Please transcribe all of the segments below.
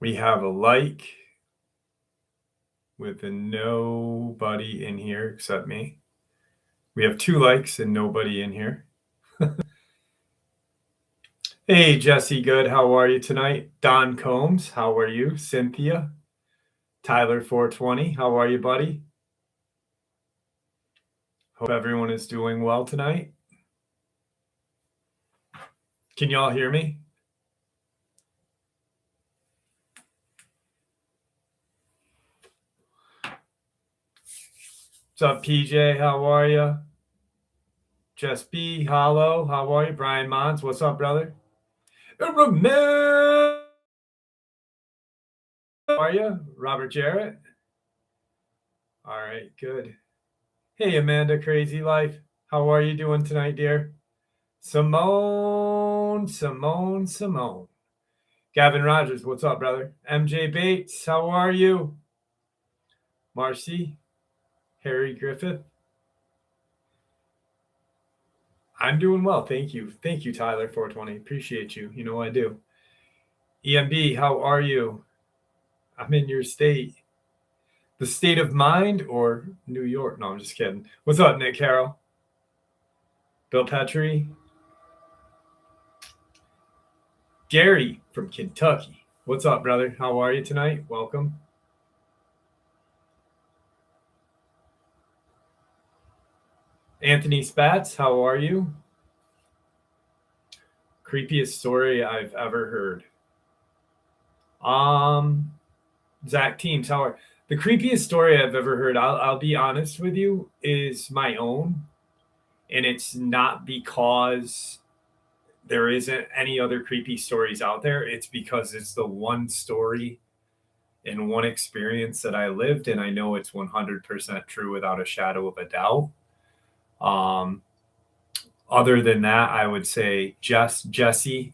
We have a like with nobody in here except me. We have 2 likes and nobody in here. Hey, Jesse, good. How are you tonight? Don Combs, how are you? Cynthia, Tyler 420, how are you, buddy? Hope everyone is doing well tonight. Can y'all hear me? What's up, PJ? How are you? Jess B, Hollow, how are you? Brian Mons, what's up, brother? How are you? Robert Jarrett? All right, good. Hey, Amanda Crazy Life. How are you doing tonight, dear? Simone. Gavin Rogers, what's up, brother? MJ Bates, how are you? Marcy. Harry Griffith. I'm doing well, thank you. Thank you, Tyler 420. Appreciate you. You know I do. EMB, how are you? I'm in your state. The state of mind or New York? No, I'm just kidding. What's up, Nick Carroll? Bill Petrie? Gary from Kentucky. What's up, brother? How are you tonight? Welcome. Anthony Spatz, how are you? Creepiest story I've ever heard. Zach Teams, how are the creepiest story I've ever heard? I'll be honest with you, is my own, and it's not because there isn't any other creepy stories out there. It's because it's the one story and one experience that I lived, and I know it's 100% true without a shadow of a doubt. Other than that, I would say Jesse,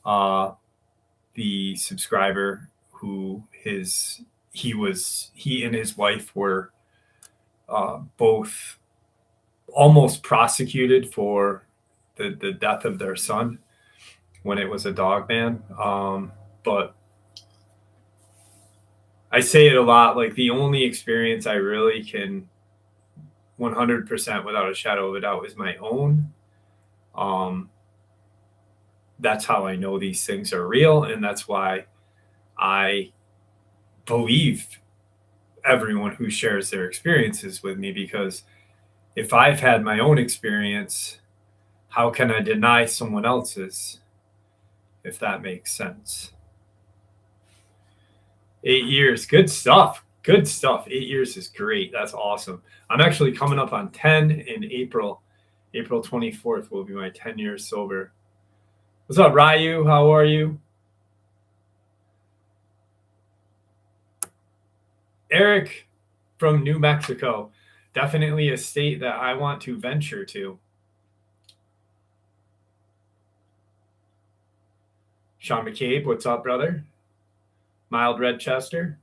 the subscriber who he and his wife were both almost prosecuted for the death of their son when it was a Dogman. But I say it a lot, like the only experience I really can 100% without a shadow of a doubt is my own. That's how I know these things are real, and that's why I believe everyone who shares their experiences with me, because if I've had my own experience, how can I deny someone else's, if that makes sense? 8 years, good stuff. 8 years is great. That's awesome. I'm actually coming up on 10 in April. April 24th will be my 10 years sober. What's up, Ryu? How are you? Eric from New Mexico. Definitely a state that I want to venture to. Sean McCabe, what's up, brother? Mild Red Chester.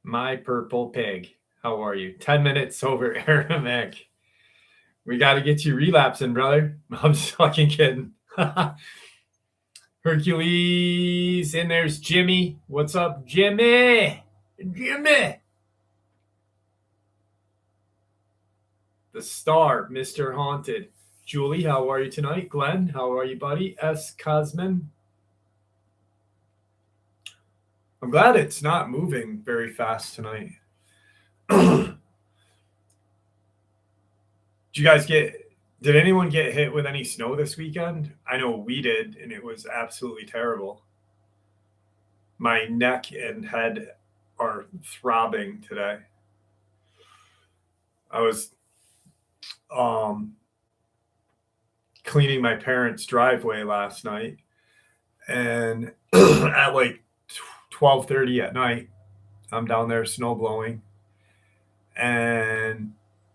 My Purple Pig. How are you? 10 minutes sober, Aramec. We got to get you relapsing, brother. I'm just fucking kidding. Hercules, and there's Jimmy. What's up, Jimmy? Jimmy. The star, Mr. Haunted. Julie, how are you tonight? Glenn, how are you, buddy? S. Cosman. I'm glad it's not moving very fast tonight. Did anyone get hit with any snow this weekend? I know we did, and it was absolutely terrible. My neck and head are throbbing today. I was cleaning my parents' driveway last night, and at like 12:30 at night, I'm down there snow blowing, and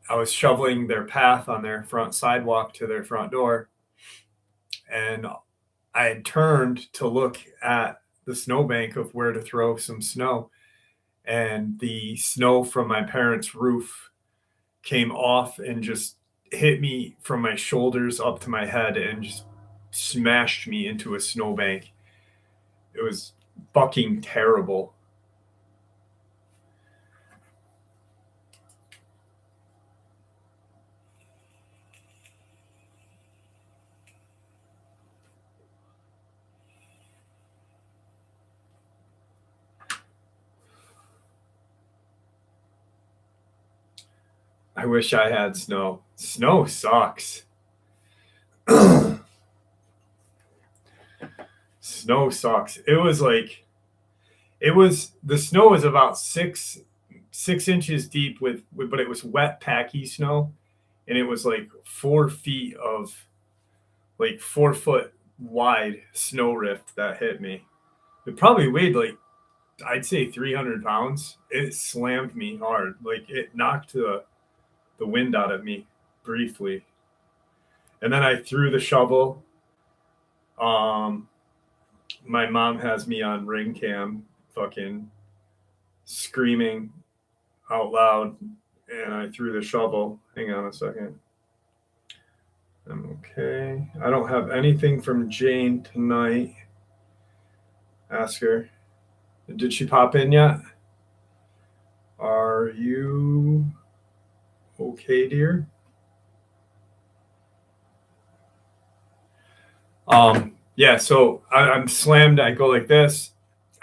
I was shoveling their path on their front sidewalk to their front door, and I had turned to look at the snowbank of where to throw some snow, and the snow from my parents' roof came off and just hit me from my shoulders up to my head and just smashed me into a snowbank. It was fucking terrible. I wish I had snow. Snow sucks. Snow sucks. The snow was about 6 inches deep but it was wet, packy snow, and it was like 4 feet of like 4 foot wide snow rift that hit me. It probably weighed like, I'd say 300 pounds. It slammed me hard. Like it knocked the wind out of me briefly. And then I threw the shovel. My mom has me on ring cam, fucking screaming out loud, and I threw the shovel. Hang on a second. I'm okay. I don't have anything from Jane tonight. Ask her. Did she pop in yet? Are you okay, dear? Yeah, so I'm slammed. I go like this.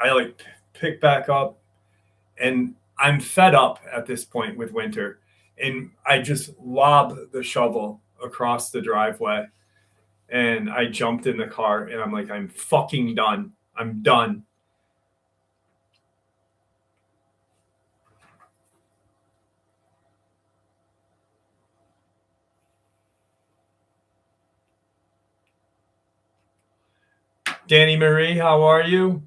I like pick back up, and I'm fed up at this point with winter. And I just lob the shovel across the driveway, and I jumped in the car, and I'm like, I'm fucking done. I'm done. Danny Marie, how are you?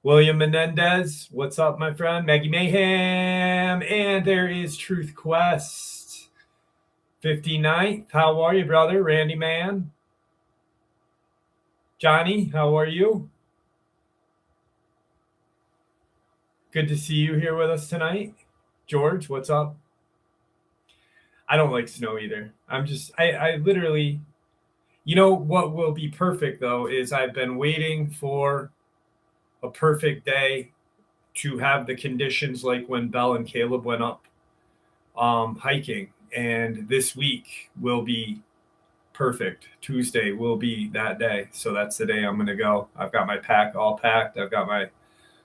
William Menendez, what's up, my friend? Maggie Mayhem, and there is Truth Quest. 59th, how are you, brother? Randy Man. Johnny, how are you? Good to see you here with us tonight. George, what's up? I don't like snow either. I literally, you know what will be perfect though is I've been waiting for a perfect day to have the conditions like when Belle and Caleb went up hiking, and this week will be perfect. Tuesday will be that day, so that's the day I'm gonna go. I've got my pack all packed. I've got my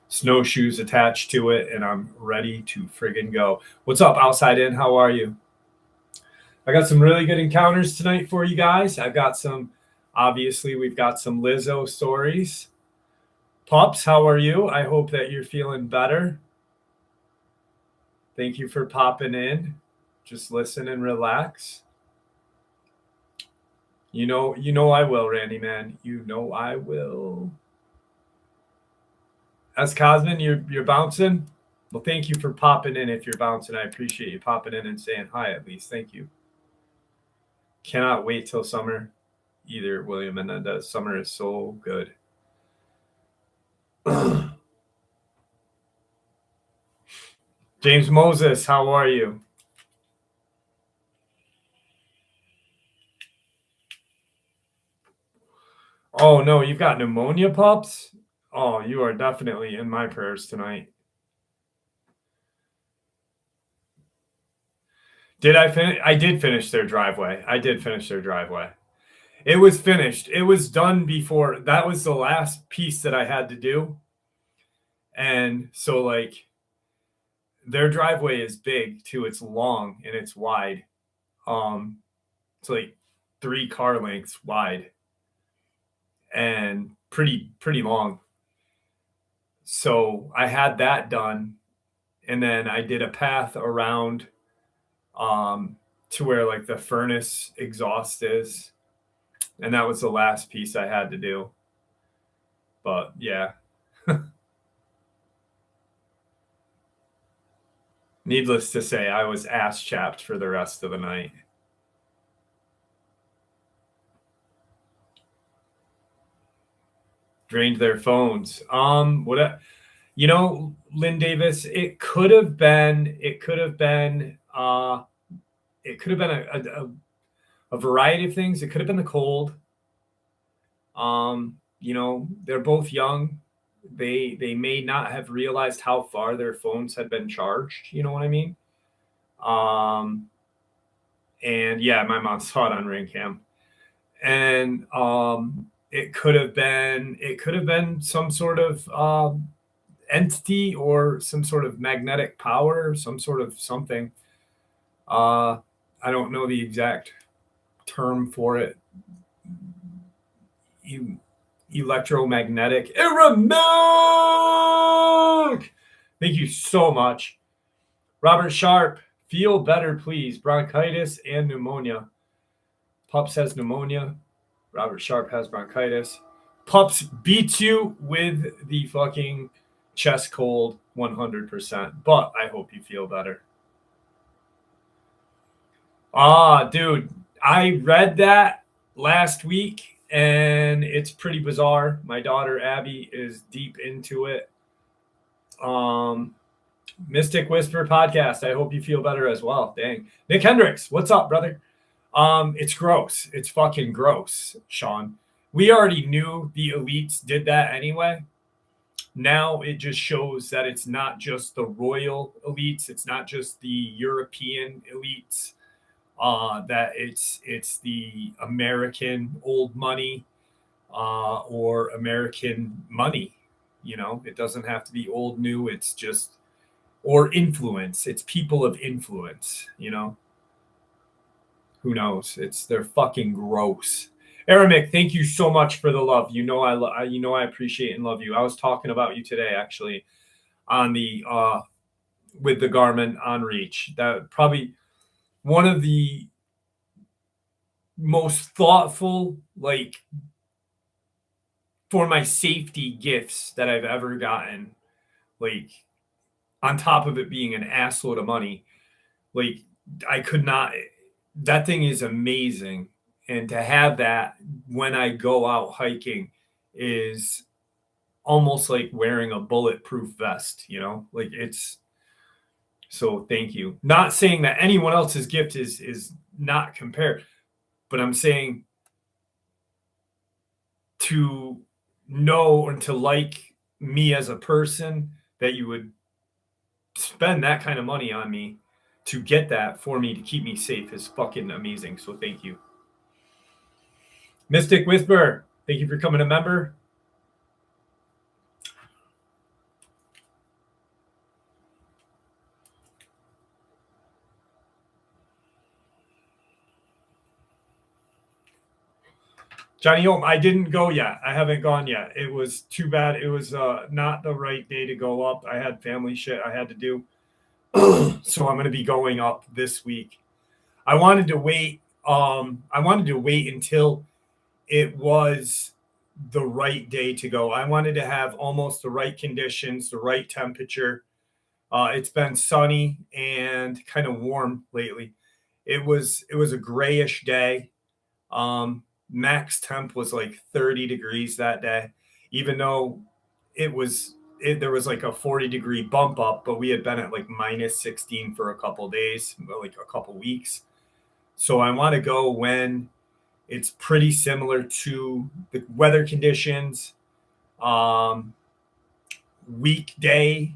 snowshoes attached to it, and I'm ready to friggin' go. What's up, Outside In? How are you? I got some really good encounters tonight for you guys. Obviously, we've got some Lizzo stories. Pups, how are you? I hope that you're feeling better. Thank you for popping in. Just listen and relax. You know I will, Randy, man. You know I will. As Cosmin, you're bouncing? Well, thank you for popping in if you're bouncing. I appreciate you popping in and saying hi at least. Thank you. Cannot wait till summer either, William Menendez. Summer is so good. James Moses, how are you? Oh, no, you've got pneumonia, pups? Oh, you are definitely in my prayers tonight. Did I finish? I did finish their driveway. It was finished. It was done before. That was the last piece that I had to do. And so, like, their driveway is big too. It's long and it's wide. It's like 3 car lengths wide and pretty long. So I had that done, and then I did a path around to where like the furnace exhaust is, and that was the last piece I had to do. But yeah. Needless to say, I was ass chapped for the rest of the night. Drained their phones. Lynn Davis, it could have been a variety of things. It could have been the cold. they're both young. They may not have realized how far their phones had been charged. You know what I mean? And yeah, my mom saw it on ring cam, and it could have been some sort of entity or some sort of magnetic power, some sort of something. I don't know the exact term for it. Electromagnetic. Aramag! Thank you so much. Robert Sharp, feel better, please. Bronchitis and pneumonia. Pups has pneumonia. Robert Sharp has bronchitis. Pups beats you with the fucking chest cold 100%. But I hope you feel better. Dude, I read that last week and it's pretty bizarre. My daughter Abby is deep into it. Mystic Whisper podcast. I hope you feel better as well. Dang. Nick Hendricks, what's up, brother? It's gross. It's fucking gross, Sean. We already knew the elites did that anyway. Now it just shows that it's not just the royal elites. It's not just the European elites. That it's the American old money or American money. It doesn't have to be old, new. It's just, or influence. It's people of influence, Who knows? They're fucking gross. Aramic, thank you so much for the love. I appreciate and love you. I was talking about you today, actually, on the with the Garmin on Reach. That probably one of the most thoughtful, for my safety gifts that I've ever gotten. On top of it being an assload of money, I could not. That thing is amazing, and to have that when I go out hiking is almost like wearing a bulletproof vest. It's. So thank you. Not saying that anyone else's gift is not compared, but I'm saying to know and to like me as a person, that you would spend that kind of money on me to get that for me to keep me safe is fucking amazing. So thank you. Mystic Whisper, thank you for becoming a member. Johnny Holm, I didn't go yet. I haven't gone yet. It was too bad. It was not the right day to go up. I had family shit I had to do. So I'm going to be going up this week. I wanted to wait. I wanted to wait until it was the right day to go. I wanted to have almost the right conditions, the right temperature. It's been sunny and kind of warm lately. It was a grayish day. Max temp was like 30 degrees that day, even though there was like a 40-degree bump up, but we had been at like minus 16 for a couple days, like a couple weeks. So I want to go when it's pretty similar to the weather conditions, weekday,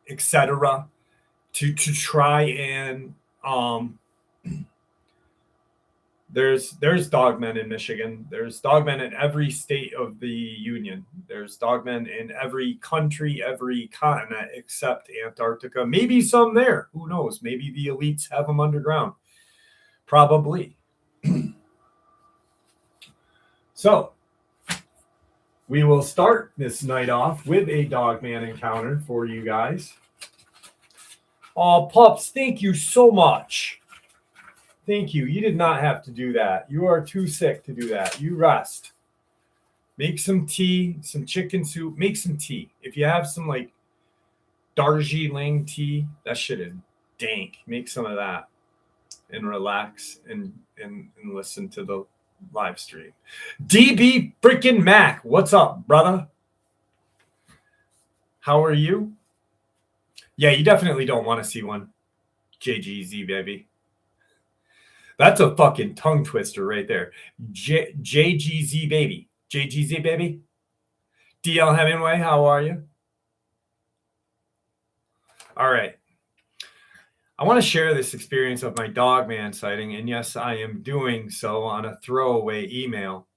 etc., to try and there's dogmen in Michigan. There's dogmen in every state of the union. There's dogmen in every country, every continent except Antarctica. Maybe some there. Who knows? Maybe the elites have them underground. Probably. So we will start this night off with a dogman encounter for you guys. Oh, pups, thank you so much. Thank you. You did not have to do that. You are too sick to do that. You rest. Make some tea, some chicken soup. Make some tea. If you have some like Darjeeling tea, that shit is dank. Make some of that and relax and listen to the live stream. DB freaking Mac, what's up, brother? How are you? Yeah, you definitely don't want to see one. JGZ, baby. That's a fucking tongue twister right there. JGZ baby. JGZ baby. DL Hemingway, how are you? All right. I want to share this experience of my Dogman sighting, and yes, I am doing so on a throwaway email.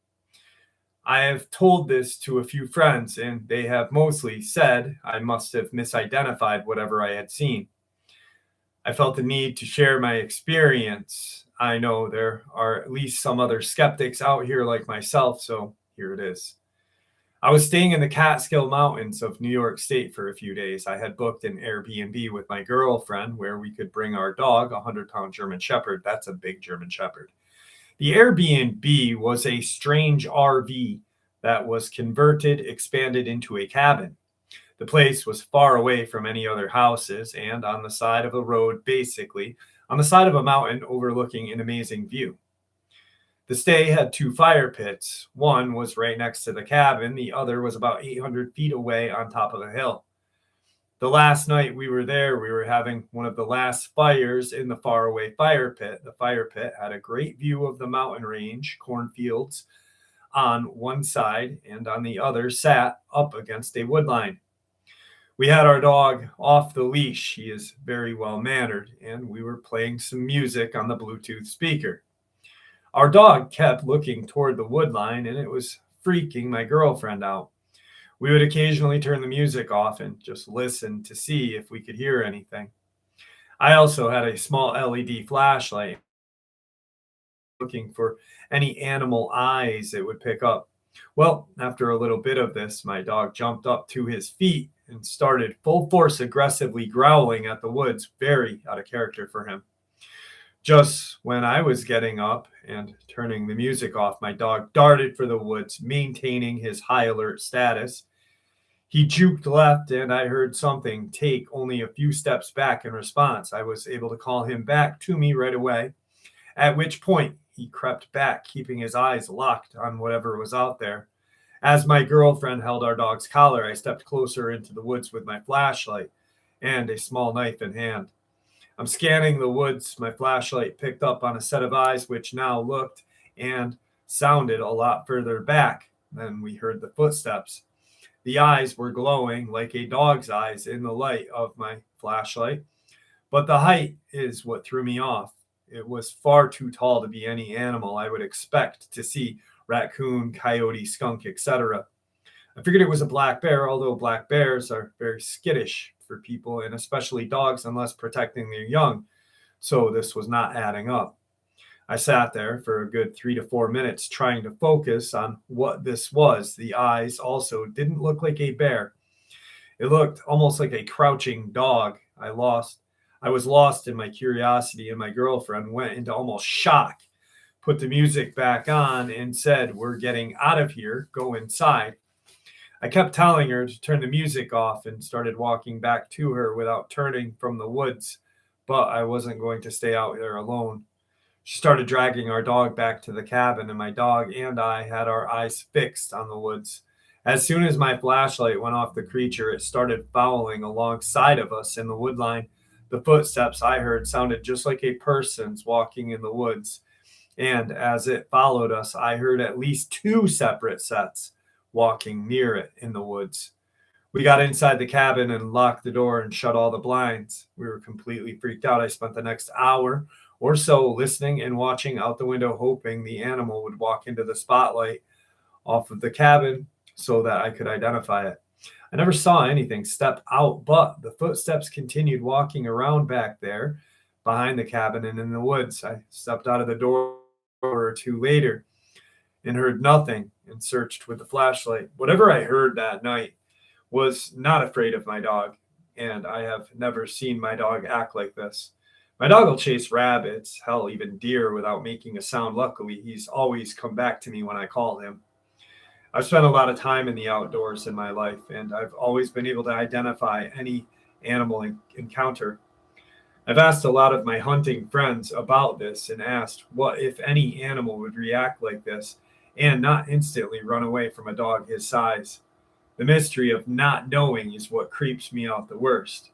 I have told this to a few friends, and they have mostly said I must have misidentified whatever I had seen. I felt the need to share my experience. I know there are at least some other skeptics out here like myself, so here it is. I was staying in the Catskill Mountains of New York State for a few days. I had booked an Airbnb with my girlfriend where we could bring our dog, a 100-pound German Shepherd. That's a big German Shepherd. The Airbnb was a strange RV that was converted, expanded into a cabin. The place was far away from any other houses and on the side of a road, basically, on the side of a mountain overlooking an amazing view. The stay had two fire pits. One was right next to the cabin, the other was about 800 feet away on top of a hill. The last night we were there, we were having one of the last fires in the faraway fire pit. The fire pit had a great view of the mountain range, cornfields on one side, and on the other sat up against a wood line. We had our dog off the leash. He is very well mannered, and we were playing some music on the Bluetooth speaker. Our dog kept looking toward the wood line, and it was freaking my girlfriend out. We would occasionally turn the music off and just listen to see if we could hear anything. I also had a small LED flashlight looking for any animal eyes it would pick up. Well, after a little bit of this, my dog jumped up to his feet and started full force aggressively growling at the woods, very out of character for him. Just when I was getting up and turning the music off, my dog darted for the woods, maintaining his high alert status. He juked left, and I heard something take only a few steps back in response. I was able to call him back to me right away, at which point he crept back, keeping his eyes locked on whatever was out there. As my girlfriend held our dog's collar, I stepped closer into the woods with my flashlight and a small knife in hand. I'm scanning the woods. My flashlight picked up on a set of eyes, which now looked and sounded a lot further back. Then we heard the footsteps. The eyes were glowing like a dog's eyes in the light of my flashlight, but the height is what threw me off. It was far too tall to be any animal I would expect to see: raccoon, coyote, skunk, etc. I figured it was a black bear, although black bears are very skittish for people, and especially dogs, unless protecting their young. So this was not adding up. I sat there for a good 3 to 4 minutes trying to focus on what this was. The eyes also didn't look like a bear. It looked almost like a crouching dog. I was lost in my curiosity, and my girlfriend went into almost shock, put the music back on, and said, "We're getting out of here. Go inside." I kept telling her to turn the music off and started walking back to her without turning from the woods, but I wasn't going to stay out there alone. She started dragging our dog back to the cabin, and my dog and I had our eyes fixed on the woods. As soon as my flashlight went off the creature, it started following alongside of us in the woodline. The footsteps I heard sounded just like a person's walking in the woods, and as it followed us, I heard at least two separate sets walking near it in the woods. We got inside the cabin and locked the door and shut all the blinds. We were completely freaked out. I spent the next hour or so listening and watching out the window, hoping the animal would walk into the spotlight off of the cabin so that I could identify it. I never saw anything step out, but the footsteps continued walking around back there behind the cabin and in the woods. I stepped out of the door or two later and heard nothing and searched with the flashlight. Whatever I heard that night was not afraid of my dog, and I have never seen my dog act like this. My dog will chase rabbits, hell, even deer without making a sound. Luckily, he's always come back to me when I call him. I've spent a lot of time in the outdoors in my life, and I've always been able to identify any animal encounter. I've asked a lot of my hunting friends about this and asked what, if any, animal would react like this and not instantly run away from a dog his size. The mystery of not knowing is what creeps me out the worst.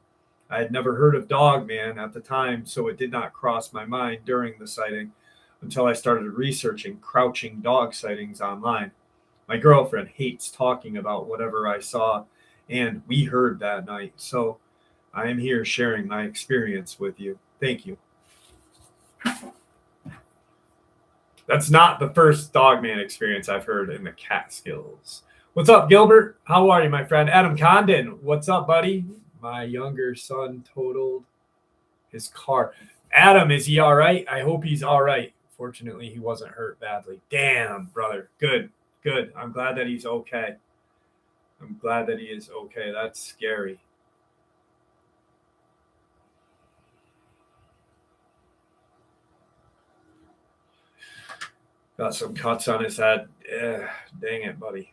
I had never heard of Dogman at the time, so it did not cross my mind during the sighting until I started researching crouching dog sightings online. My girlfriend hates talking about whatever I saw and we heard that night. So I am here sharing my experience with you. Thank you. That's not the first Dogman experience I've heard in the Catskills. What's up, Gilbert? How are you, my friend? Adam Condon, what's up, buddy? My younger son totaled his car. Adam, is he all right? I hope he's all right. Fortunately, he wasn't hurt badly. Damn, brother. Good, good. I'm glad that he's okay. I'm glad that he is okay. That's scary. Got some cuts on his head. Dang it, buddy.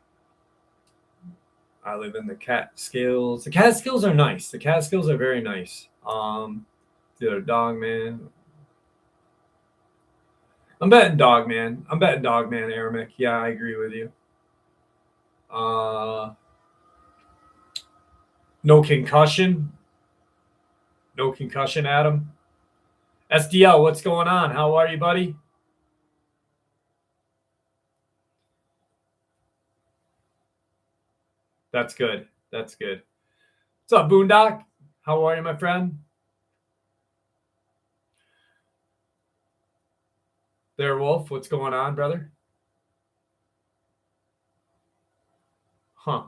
I live in the Catskills. The Catskills are nice. The Catskills are very nice. The other Dogman. I'm betting Dogman. Aramic. Yeah, I agree with you. No concussion. No concussion, Adam. SDL, what's going on? How are you, buddy? That's good. That's good. What's up, Boondock? How are you, my friend? Werewolf, what's going on, brother? Huh.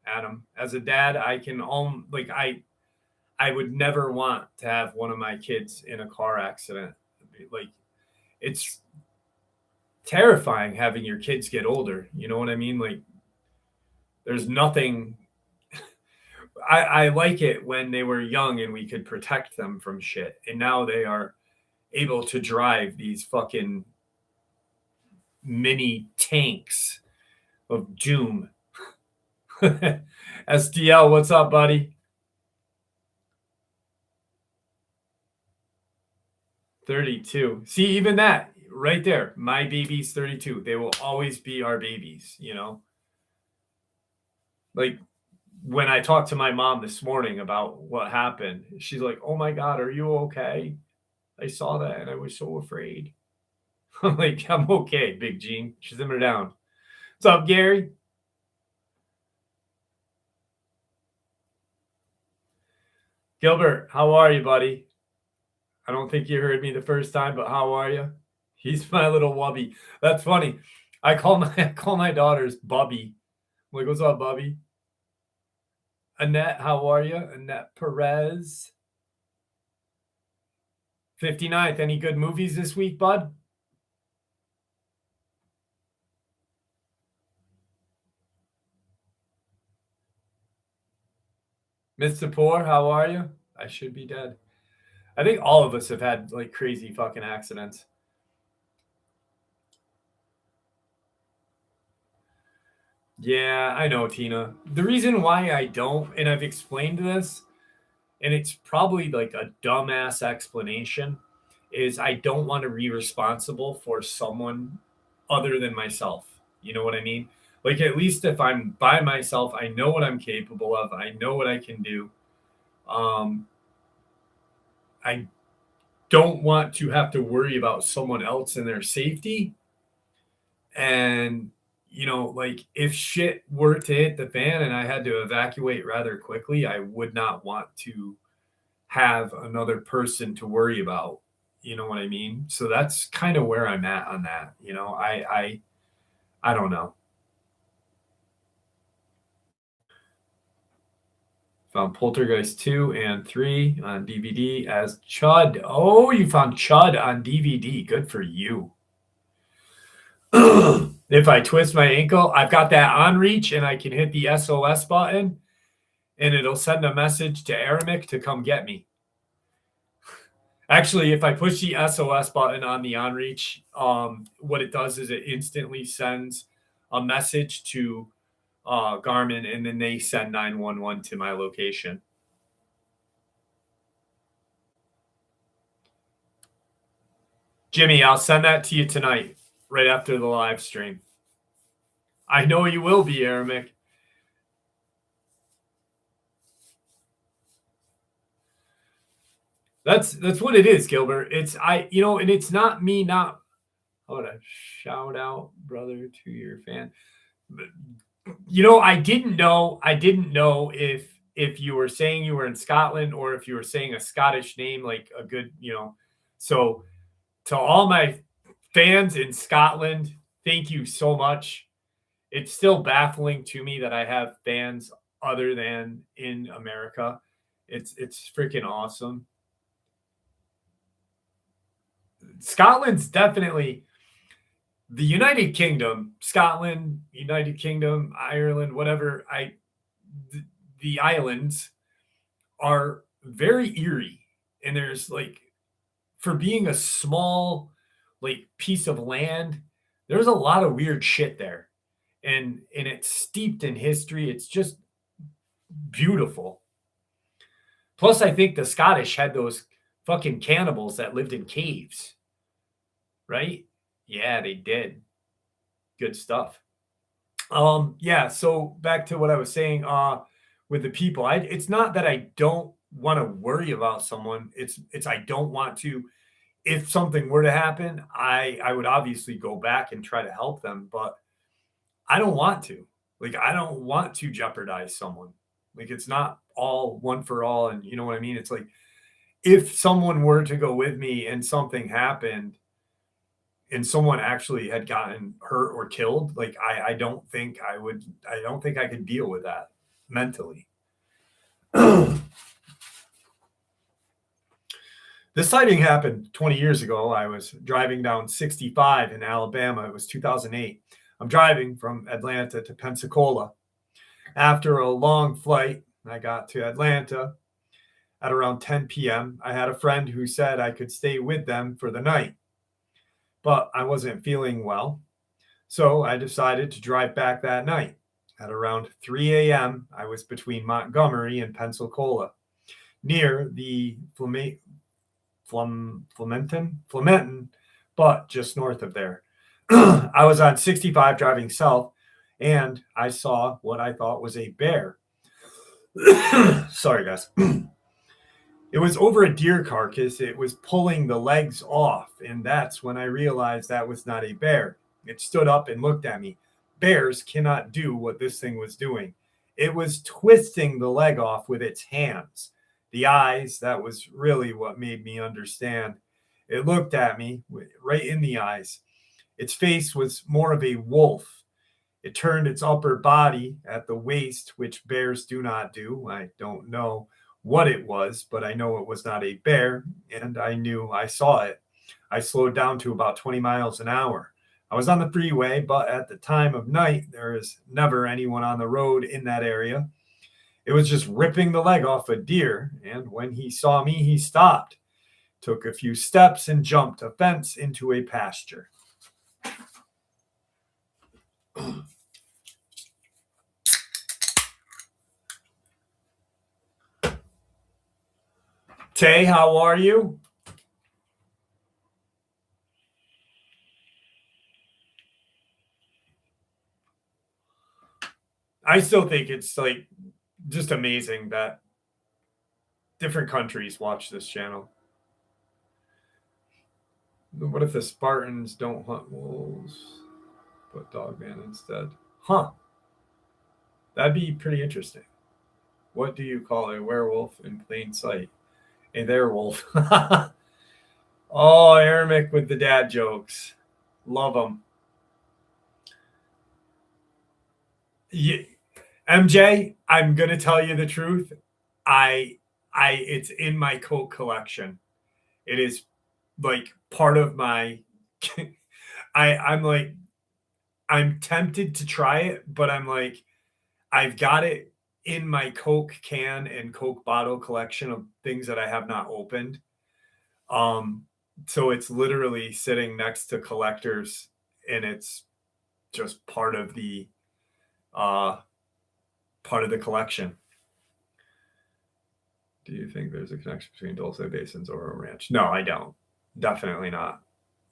Adam, as a dad, I can I would never want to have one of my kids in a car accident. Like, it's terrifying having your kids get older. You know what I mean? Like, there's nothing. I like it when they were young and we could protect them from shit. And now they are able to drive these fucking mini tanks of doom. SDL, what's up, buddy? 32. See, even that right there, my baby's 32. They will always be our babies, you know? Like, when I talked to my mom this morning about what happened, she's like, "Oh my God, are you okay? I saw that and I was so afraid." I'm like, "I'm okay, Big Gene. Simmer down." What's up, Gary? Gilbert, how are you, buddy? I don't think you heard me the first time, but how are you? He's my little wubby. That's funny. I call my daughters Bubby. I'm like, what's up, Bubby? Annette, how are you? Annette Perez. 59th. Any good movies this week, bud? Mr. Poor, how are you? I should be dead. I think all of us have had like crazy fucking accidents. Yeah, I know, Tina. The reason why I don't, and I've explained this, and it's probably like a dumbass explanation, is I don't want to be responsible for someone other than myself. You know what I mean? Like, at least if I'm by myself, I know what I'm capable of, I know what I can do. Um, I don't want to have to worry about someone else and their safety. And, you know, like, if shit were to hit the fan and I had to evacuate rather quickly, I would not want to have another person to worry about. You know what I mean? So that's kind of where I'm at on that. You know, I don't know. Found Poltergeist 2 and 3 on DVD as Chud. Oh, you found Chud on DVD. Good for you. If I twist my ankle, I've got that on reach and I can hit the SOS button and it'll send a message to Aramic to come get me. Actually, if I push the SOS button on the on reach, what it does is it instantly sends a message to Garmin and then they send 911 to my location. Jimmy, I'll send that to you tonight, right after the live stream. I know you will be, Aramic. That's what it is, Gilbert. It's and it's not me not I want to shout out, brother, to your fan. You know, I didn't know if you were saying you were in Scotland or if you were saying a Scottish name, like a good, you know. So to all my fans in Scotland, thank you so much. It's still baffling to me that I have fans other than in America. It's freaking awesome. Scotland's definitely the United Kingdom, Scotland, United Kingdom, Ireland, whatever. The islands are very eerie, and there's like for being a small like piece of land, there's a lot of weird shit there, and it's steeped in history. It's just beautiful. Plus, I think the Scottish had those fucking cannibals that lived in caves, right? Yeah, they did. Good stuff. Yeah, so back to what I was saying, with the people. It's not that I don't want to worry about someone. It's I don't want to if something were to happen, I would obviously go back and try to help them, but I don't want to. Like I don't want to jeopardize someone. Like it's not all one for all and you know what I mean? It's like if someone were to go with me and something happened and someone actually had gotten hurt or killed, like I don't think I don't think I could deal with that mentally. This sighting happened 20 years ago. I was driving down 65 in Alabama. It was 2008. I'm driving from Atlanta to Pensacola. After a long flight, I got to Atlanta at around 10 p.m. I had a friend who said I could stay with them for the night, but I wasn't feeling well. So I decided to drive back that night. At around 3 a.m., I was between Montgomery and Pensacola, near the Flementon, but just north of there. I was on 65 driving south, and I saw what I thought was a bear. Sorry, guys. It was over a deer carcass. It was pulling the legs off, and that's when I realized that was not a bear. It stood up and looked at me. Bears cannot do what this thing was doing. It was twisting the leg off with its hands. The eyes, that was really what made me understand. It looked at me right in the eyes. Its face was more of a wolf. It turned its upper body at the waist, which bears do not do. I don't know what it was, but I know it was not a bear, and I knew I saw it. I slowed down to about 20 miles an hour. I was on the freeway, but at the time of night, there is never anyone on the road in that area. It was just ripping the leg off a deer, and when he saw me, he stopped, took a few steps, and jumped a fence into a pasture. Tay, how are you? I still think it's like just amazing that different countries watch this channel. What if the Spartans don't hunt wolves, but Dogman instead? Huh. That'd be pretty interesting. What do you call a werewolf in plain sight? A werewolf. Oh, Ermic with the dad jokes. Love them. Yeah. MJ, I'm gonna tell you the truth. I it's in my coat collection. It is like part of my I'm like I'm tempted to try it, but I'm like I've got it in my Coke can and Coke bottle collection of things that I have not opened. Um so it's literally sitting next to collectors and it's just uh part of the collection. Do you think there's a connection between Dulce Basins or a ranch? No, I don't. Definitely not.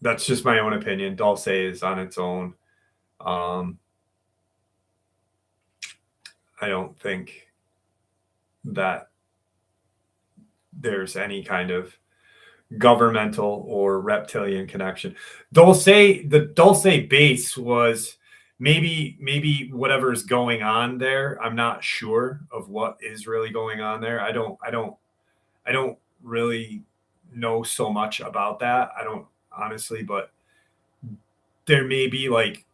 That's just my own opinion. Dulce is on its own. Um, I don't think that there's any kind of governmental or reptilian connection. The Dulce base was maybe whatever's going on there. I'm not sure of what is really going on there. I don't really know so much about that. I don't honestly, but there may be like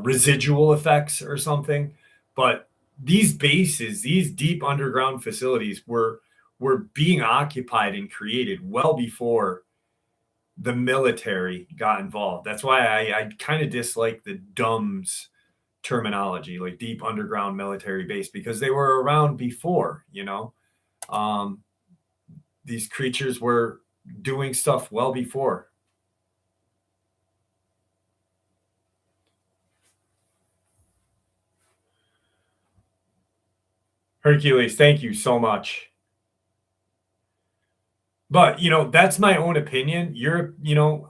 residual effects or something. But these bases, these deep underground facilities were being occupied and created well before the military got involved. That's why I kind of dislike the DUMS terminology, like deep underground military base, because they were around before, you know. Um, these creatures were doing stuff well before. Hercules, thank you so much. But that's my own opinion.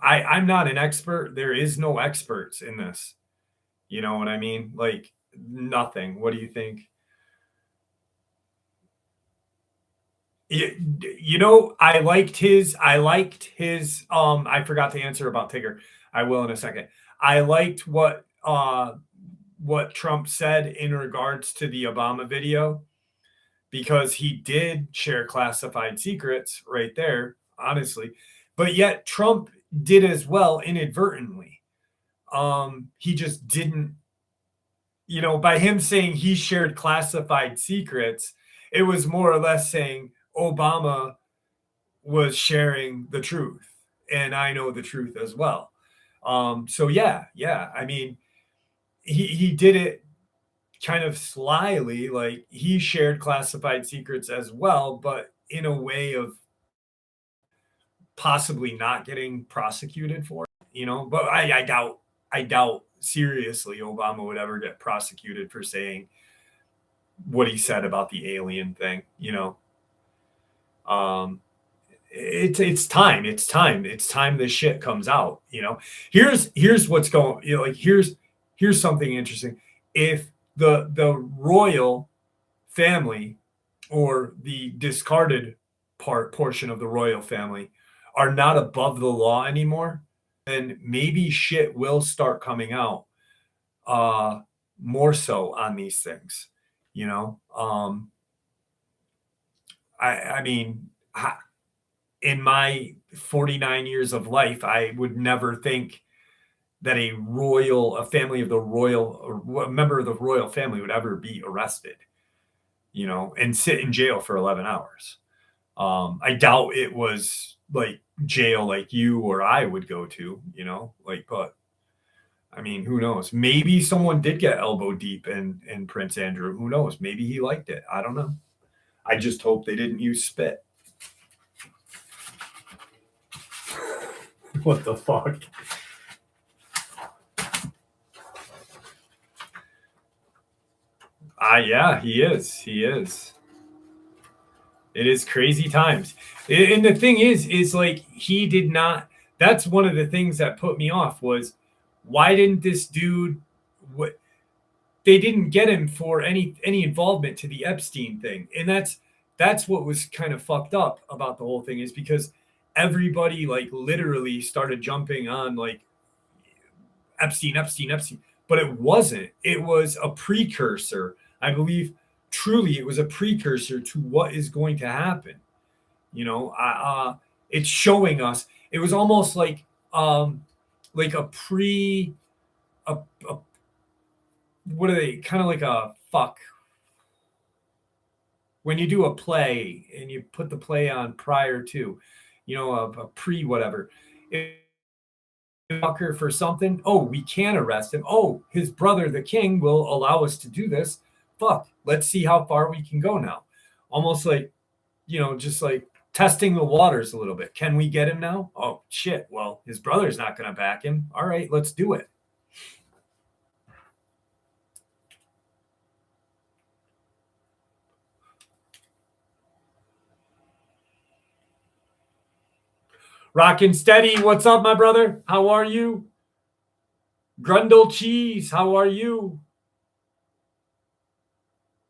I'm not an expert. There is no experts in this. You know what I mean? Like nothing. What do you think? I forgot to answer about Tigger. I will in a second. I liked what Trump said in regards to the Obama video, because he did share classified secrets right there, honestly. But yet Trump did as well inadvertently. He just didn't, by him saying he shared classified secrets, it was more or less saying Obama was sharing the truth, and I know the truth as well. So yeah. I mean, he did it kind of slyly, like he shared classified secrets as well, but in a way of possibly not getting prosecuted for it. But I doubt seriously Obama would ever get prosecuted for saying what he said about the alien thing. Um, it's time this shit comes out. Here's what's going, like here's something interesting. If the royal family, or the discarded portion of the royal family, are not above the law anymore, then maybe shit will start coming out uh more so on these things. you know um I mean, in my 49 years of life, I would never think that a family of the royal, or a member of the royal family would ever be arrested, and sit in jail for 11 hours. I doubt it was like jail like you or I would go to, but I mean, who knows? Maybe someone did get elbow deep in Prince Andrew. Who knows? Maybe he liked it. I don't know. I just hope they didn't use spit. What the fuck? Yeah, he is. He is. It is crazy times. And the thing is like he did not. That's one of the things that put me off was, why didn't this dude? What they didn't get him for any involvement to the Epstein thing, and that's what was kind of fucked up about the whole thing, is because everybody like literally started jumping on like Epstein, Epstein, Epstein, but it wasn't. It was a precursor, I believe. Truly, it was a precursor to what is going to happen. It's showing us. It was almost like a pre, a what are they? Kind of like a fuck. When you do a play and you put the play on prior to, a pre whatever. Fucker for something. Oh, we can arrest him. Oh, his brother, the king, will allow us to do this. Fuck. Let's see how far we can go now. Almost like, just like testing the waters a little bit. Can we get him now? Oh, shit. Well, his brother's not going to back him. All right, let's do it. Rockin' steady. What's up, my brother? How are you? Grundle Cheese, how are you?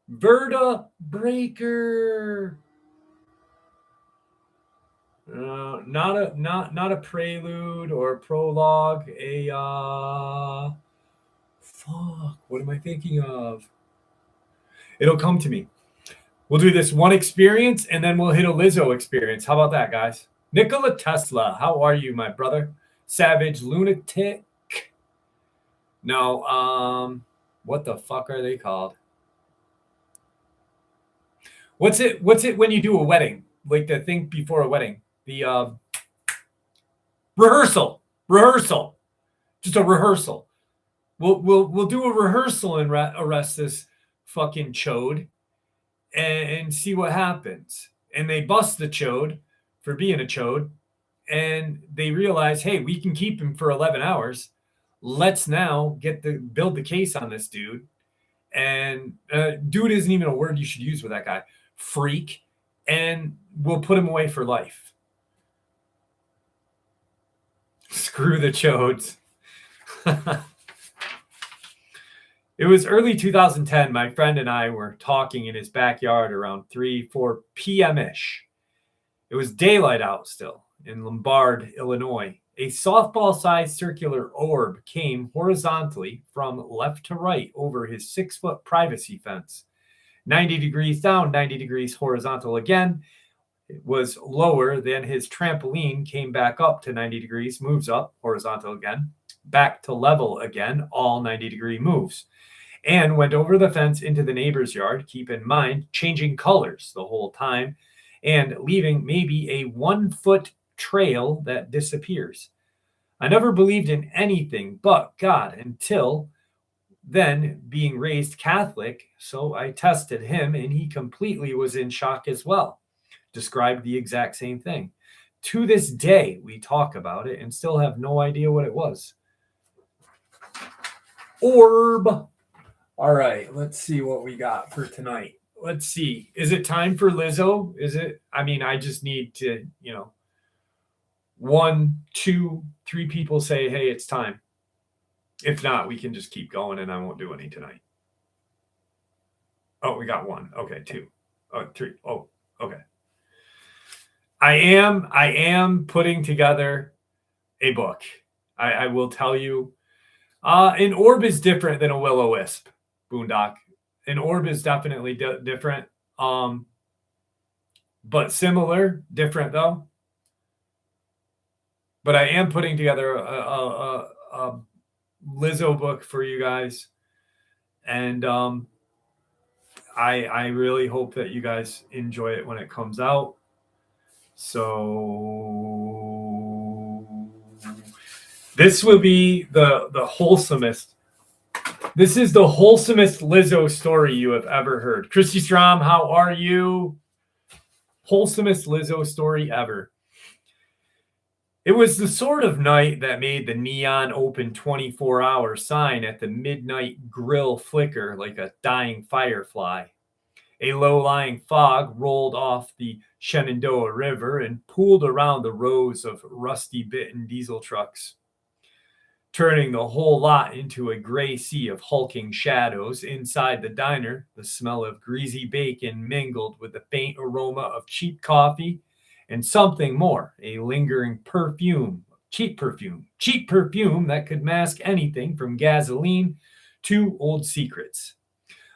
Verta Breaker. Not a prelude or a prologue. Fuck. What am I thinking of? It'll come to me. We'll do this one experience and then we'll hit a Lizzo experience. How about that, guys? Nikola Tesla, how are you, my brother? Savage lunatic. No, what the fuck are they called? What's it when you do a wedding? Like the thing before a wedding. The rehearsal. Just a rehearsal. We'll do a rehearsal and arrest this fucking chode and see what happens. And they bust the chode for being a chode, and they realize, hey, we can keep him for 11 hours. Let's now build the case on this dude. And dude isn't even a word you should use with that guy. Freak. And we'll put him away for life. Screw the chodes. It was early 2010. My friend and I were talking in his backyard around 3-4 p.m.-ish. It was daylight out still in Lombard, Illinois. A softball-sized circular orb came horizontally from left to right over his 6-foot privacy fence. 90 degrees down, 90 degrees horizontal again. It was lower than his trampoline, came back up to 90 degrees, moves up, horizontal again, back to level again, all 90-degree moves, and went over the fence into the neighbor's yard, keep in mind, changing colors the whole time, and leaving maybe a 1-foot trail that disappears. I never believed in anything but God until then, being raised Catholic, so I tested him and he completely was in shock as well. Described the exact same thing. To this day, we talk about it and still have no idea what it was. Orb. All right, let's see what we got for tonight. Let's see. Is it time for Lizzo? Is it? I mean, I just need to, 1, 2, 3 people say, hey, it's time. If not, we can just keep going and I won't do any tonight. Oh, we got 1. Okay, 2. 3. Oh, okay. I am putting together a book. I will tell you. An orb is different than a will-o-wisp, Boondock. An orb is definitely different. But similar, different though. But I am putting together a Lizzo book for you guys. And I really hope that you guys enjoy it when it comes out. So this will be the wholesomest. This is the wholesomest Lizzo story you have ever heard. Christy Strom, how are you? Wholesomest Lizzo story ever. It was the sort of night that made the neon open 24-hour sign at the midnight grill flicker like a dying firefly. A low-lying fog rolled off the Shenandoah River and pooled around the rows of rusty-bitten diesel trucks, turning the whole lot into a gray sea of hulking shadows. Inside the diner, the smell of greasy bacon mingled with the faint aroma of cheap coffee and something more, a lingering perfume, cheap perfume that could mask anything from gasoline to old secrets.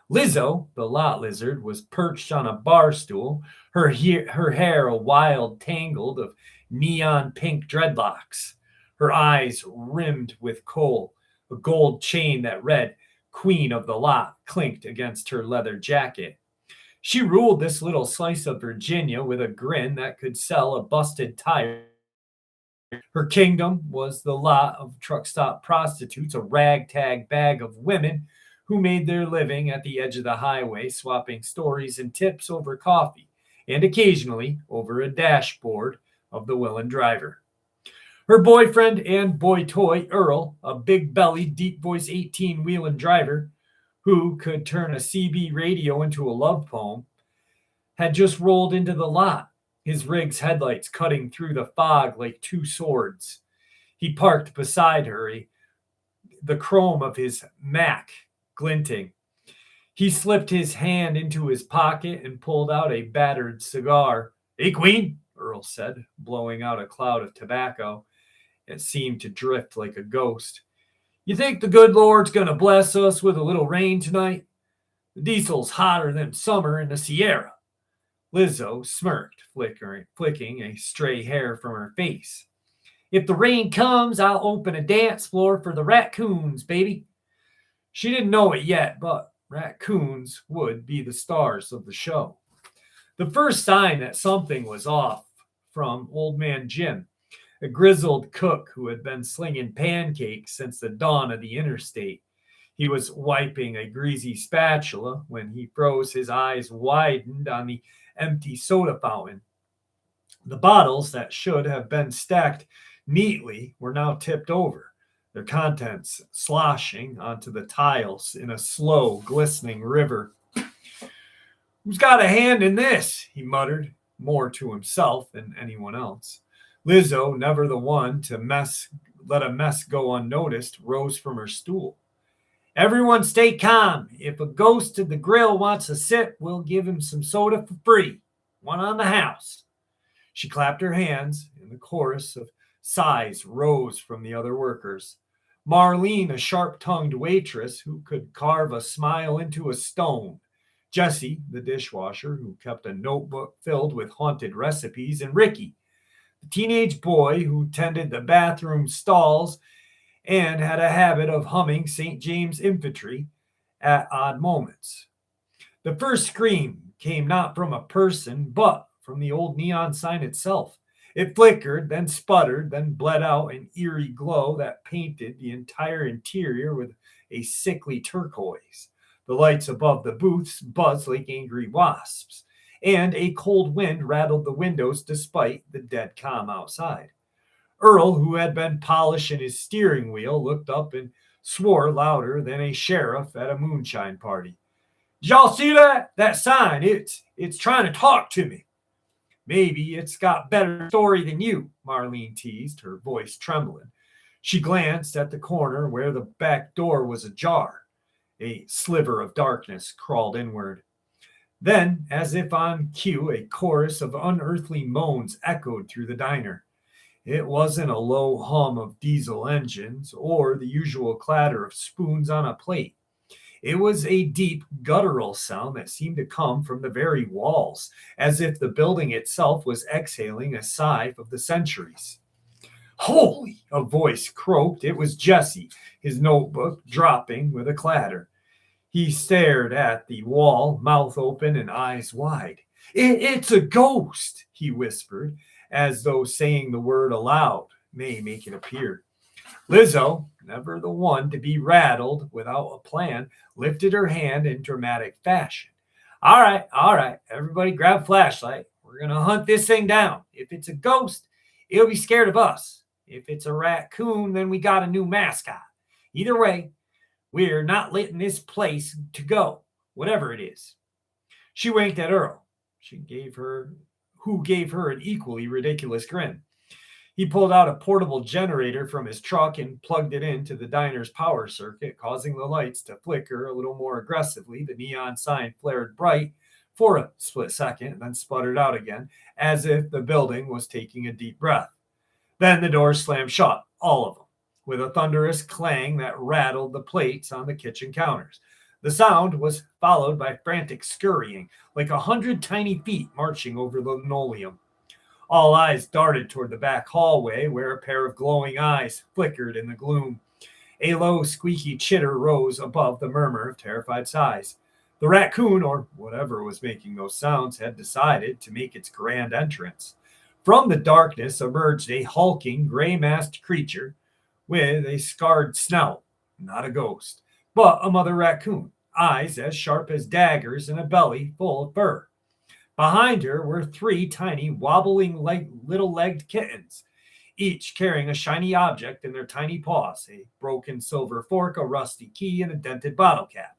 Lizzo, the lot lizard, was perched on a bar stool, her hair a wild tangle of neon pink dreadlocks, her eyes rimmed with kohl, a gold chain that read Queen of the Lot clinked against her leather jacket. She ruled this little slice of Virginia with a grin that could sell a busted tire. Her kingdom was the lot of truck stop prostitutes, a ragtag bag of women who made their living at the edge of the highway, swapping stories and tips over coffee, and occasionally over a dashboard of the willing driver. Her boyfriend and boy toy, Earl, a big-bellied, deep-voiced 18-wheeling driver who could turn a CB radio into a love poem, had just rolled into the lot, his rig's headlights cutting through the fog like two swords. He parked beside her, the chrome of his Mac glinting. He slipped his hand into his pocket and pulled out a battered cigar. "Hey, Queen," Earl Earl said, blowing out a cloud of tobacco. It seemed to drift like a ghost. You think the good Lord's going to bless us with a little rain tonight? The diesel's hotter than summer in the Sierra. Lizzo smirked, flicking a stray hair from her face. If the rain comes, I'll open a dance floor for the raccoons, baby. She didn't know it yet, but raccoons would be the stars of the show. The first sign that something was off from Old Man Jim, a grizzled cook who had been slinging pancakes since the dawn of the interstate. He was wiping a greasy spatula when he froze. His eyes widened on the empty soda fountain. The bottles that should have been stacked neatly were now tipped over, their contents sloshing onto the tiles in a slow, glistening river. Who's got a hand in this? He muttered, more to himself than anyone else. Lizzo, never the one to let a mess go unnoticed, rose from her stool. Everyone stay calm. If a ghost at the grill wants a sip, we'll give him some soda for free. One on the house. She clapped her hands, and the chorus of sighs rose from the other workers. Marlene, a sharp-tongued waitress who could carve a smile into a stone. Jesse, the dishwasher, who kept a notebook filled with haunted recipes, and Ricky, the teenage boy who tended the bathroom stalls and had a habit of humming St. James Infantry at odd moments. The first scream came not from a person, but from the old neon sign itself. It flickered, then sputtered, then bled out an eerie glow that painted the entire interior with a sickly turquoise. The lights above the booths buzzed like angry wasps, and a cold wind rattled the windows despite the dead calm outside. Earl, who had been polishing his steering wheel, looked up and swore louder than a sheriff at a moonshine party. Did y'all see that? That sign, it's trying to talk to me. Maybe it's got better story than you, Marlene teased, her voice trembling. She glanced at the corner where the back door was ajar. A sliver of darkness crawled inward. Then, as if on cue, a chorus of unearthly moans echoed through the diner. It wasn't a low hum of diesel engines or the usual clatter of spoons on a plate. It was a deep, guttural sound that seemed to come from the very walls, as if the building itself was exhaling a sigh of the centuries. Holy! A voice croaked. It was Jesse, his notebook dropping with a clatter. He stared at the wall, mouth open and eyes wide. It's a ghost, he whispered, as though saying the word aloud may make it appear. Lizzo, never the one to be rattled without a plan, lifted her hand in dramatic fashion. All right, everybody grab a flashlight. We're going to hunt this thing down. If it's a ghost, it'll be scared of us. If it's a raccoon, then we got a new mascot. Either way, we're not letting this place to go, whatever it is. She winked at Earl, who gave her an equally ridiculous grin. He pulled out a portable generator from his truck and plugged it into the diner's power circuit, causing the lights to flicker a little more aggressively. The neon sign flared bright for a split second, then sputtered out again, as if the building was taking a deep breath. Then the doors slammed shut, all of them, with a thunderous clang that rattled the plates on the kitchen counters. The sound was followed by frantic scurrying, like 100 tiny feet marching over the linoleum. All eyes darted toward the back hallway, where a pair of glowing eyes flickered in the gloom. A low, squeaky chitter rose above the murmur of terrified sighs. The raccoon, or whatever was making those sounds, had decided to make its grand entrance. From the darkness emerged a hulking, gray-masked creature with a scarred snout, not a ghost, but a mother raccoon, eyes as sharp as daggers and a belly full of fur. Behind her were 3 tiny, wobbling little-legged kittens, each carrying a shiny object in their tiny paws, a broken silver fork, a rusty key, and a dented bottle cap.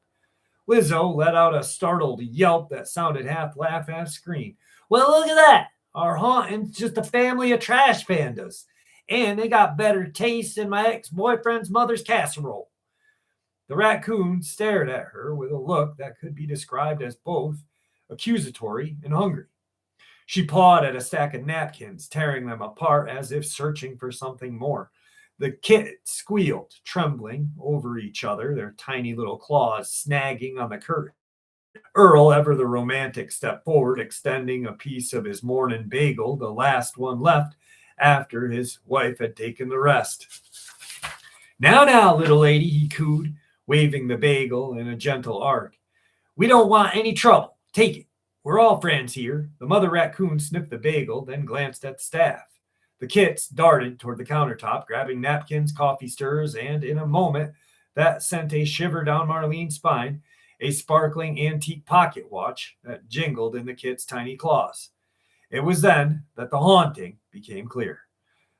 Lizzo let out a startled yelp that sounded half laugh, half scream. Well, look at that! Our haunting's just a family of trash pandas, and they got better taste than my ex-boyfriend's mother's casserole. The raccoon stared at her with a look that could be described as both accusatory and hungry. She pawed at a stack of napkins, tearing them apart as if searching for something more. The kids squealed, trembling over each other, their tiny little claws snagging on the curtain. Earl, ever the romantic, stepped forward, extending a piece of his morning bagel, the last one left after his wife had taken the rest. Now, little lady, he cooed, waving the bagel in a gentle arc. We don't want any trouble. Take it. We're all friends here. The mother raccoon sniffed the bagel, then glanced at the staff. The kits darted toward the countertop, grabbing napkins, coffee stirrers, and in a moment that sent a shiver down Marlene's spine, a sparkling antique pocket watch that jingled in the kit's tiny claws. It was then that the haunting became clear.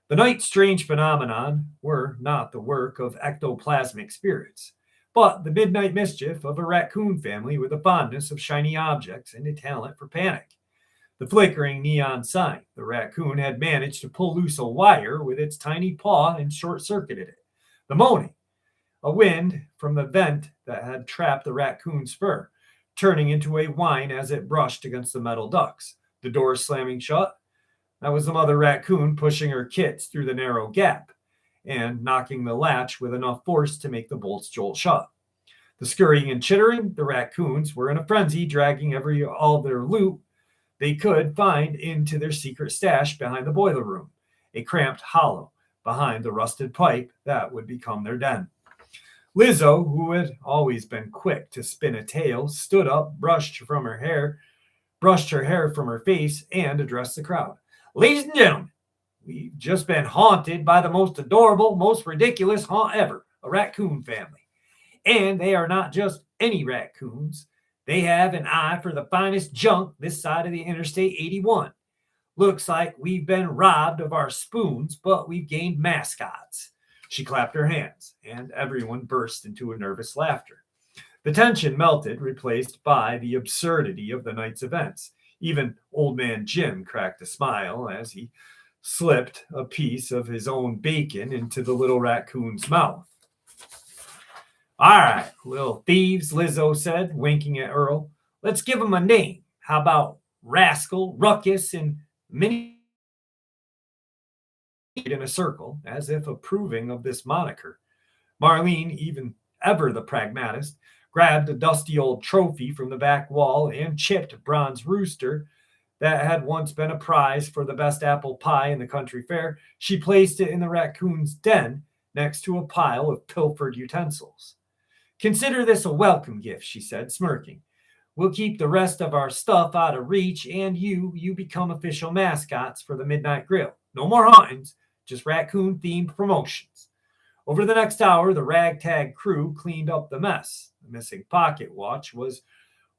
The night's strange phenomenon were not the work of ectoplasmic spirits, but the midnight mischief of a raccoon family with a fondness of shiny objects and a talent for panic. The flickering neon sign, the raccoon had managed to pull loose a wire with its tiny paw and short-circuited it. The moaning, a wind from the vent that had trapped the raccoon's fur, turning into a whine as it brushed against the metal ducts. The door slamming shut. That was the mother raccoon pushing her kits through the narrow gap and knocking the latch with enough force to make the bolts jolt shut. The scurrying and chittering, the raccoons were in a frenzy, dragging all their loot they could find into their secret stash behind the boiler room, a cramped hollow behind the rusted pipe that would become their den. Lizzo, who had always been quick to spin a tale, stood up, brushed her hair from her face, and addressed the crowd. Ladies and gentlemen, we've just been haunted by the most adorable, most ridiculous haunt ever, a raccoon family. And they are not just any raccoons. They have an eye for the finest junk this side of the Interstate 81. Looks like we've been robbed of our spoons, but we've gained mascots. She clapped her hands, and everyone burst into a nervous laughter. The tension melted, replaced by the absurdity of the night's events. Even Old Man Jim cracked a smile as he slipped a piece of his own bacon into the little raccoon's mouth. All right, little thieves, Lizzo said, winking at Earl. Let's give them a name. How about Rascal, Ruckus, and Minnie? In a circle, as if approving of this moniker. Marlene, even ever the pragmatist, grabbed a dusty old trophy from the back wall and chipped bronze rooster that had once been a prize for the best apple pie in the country fair. She placed it in the raccoon's den next to a pile of pilfered utensils. Consider this a welcome gift, she said, smirking. We'll keep the rest of our stuff out of reach, and you become official mascots for the Midnight Grill. No more hauntings, just raccoon-themed promotions. Over the next hour, the ragtag crew cleaned up the mess. The missing pocket watch was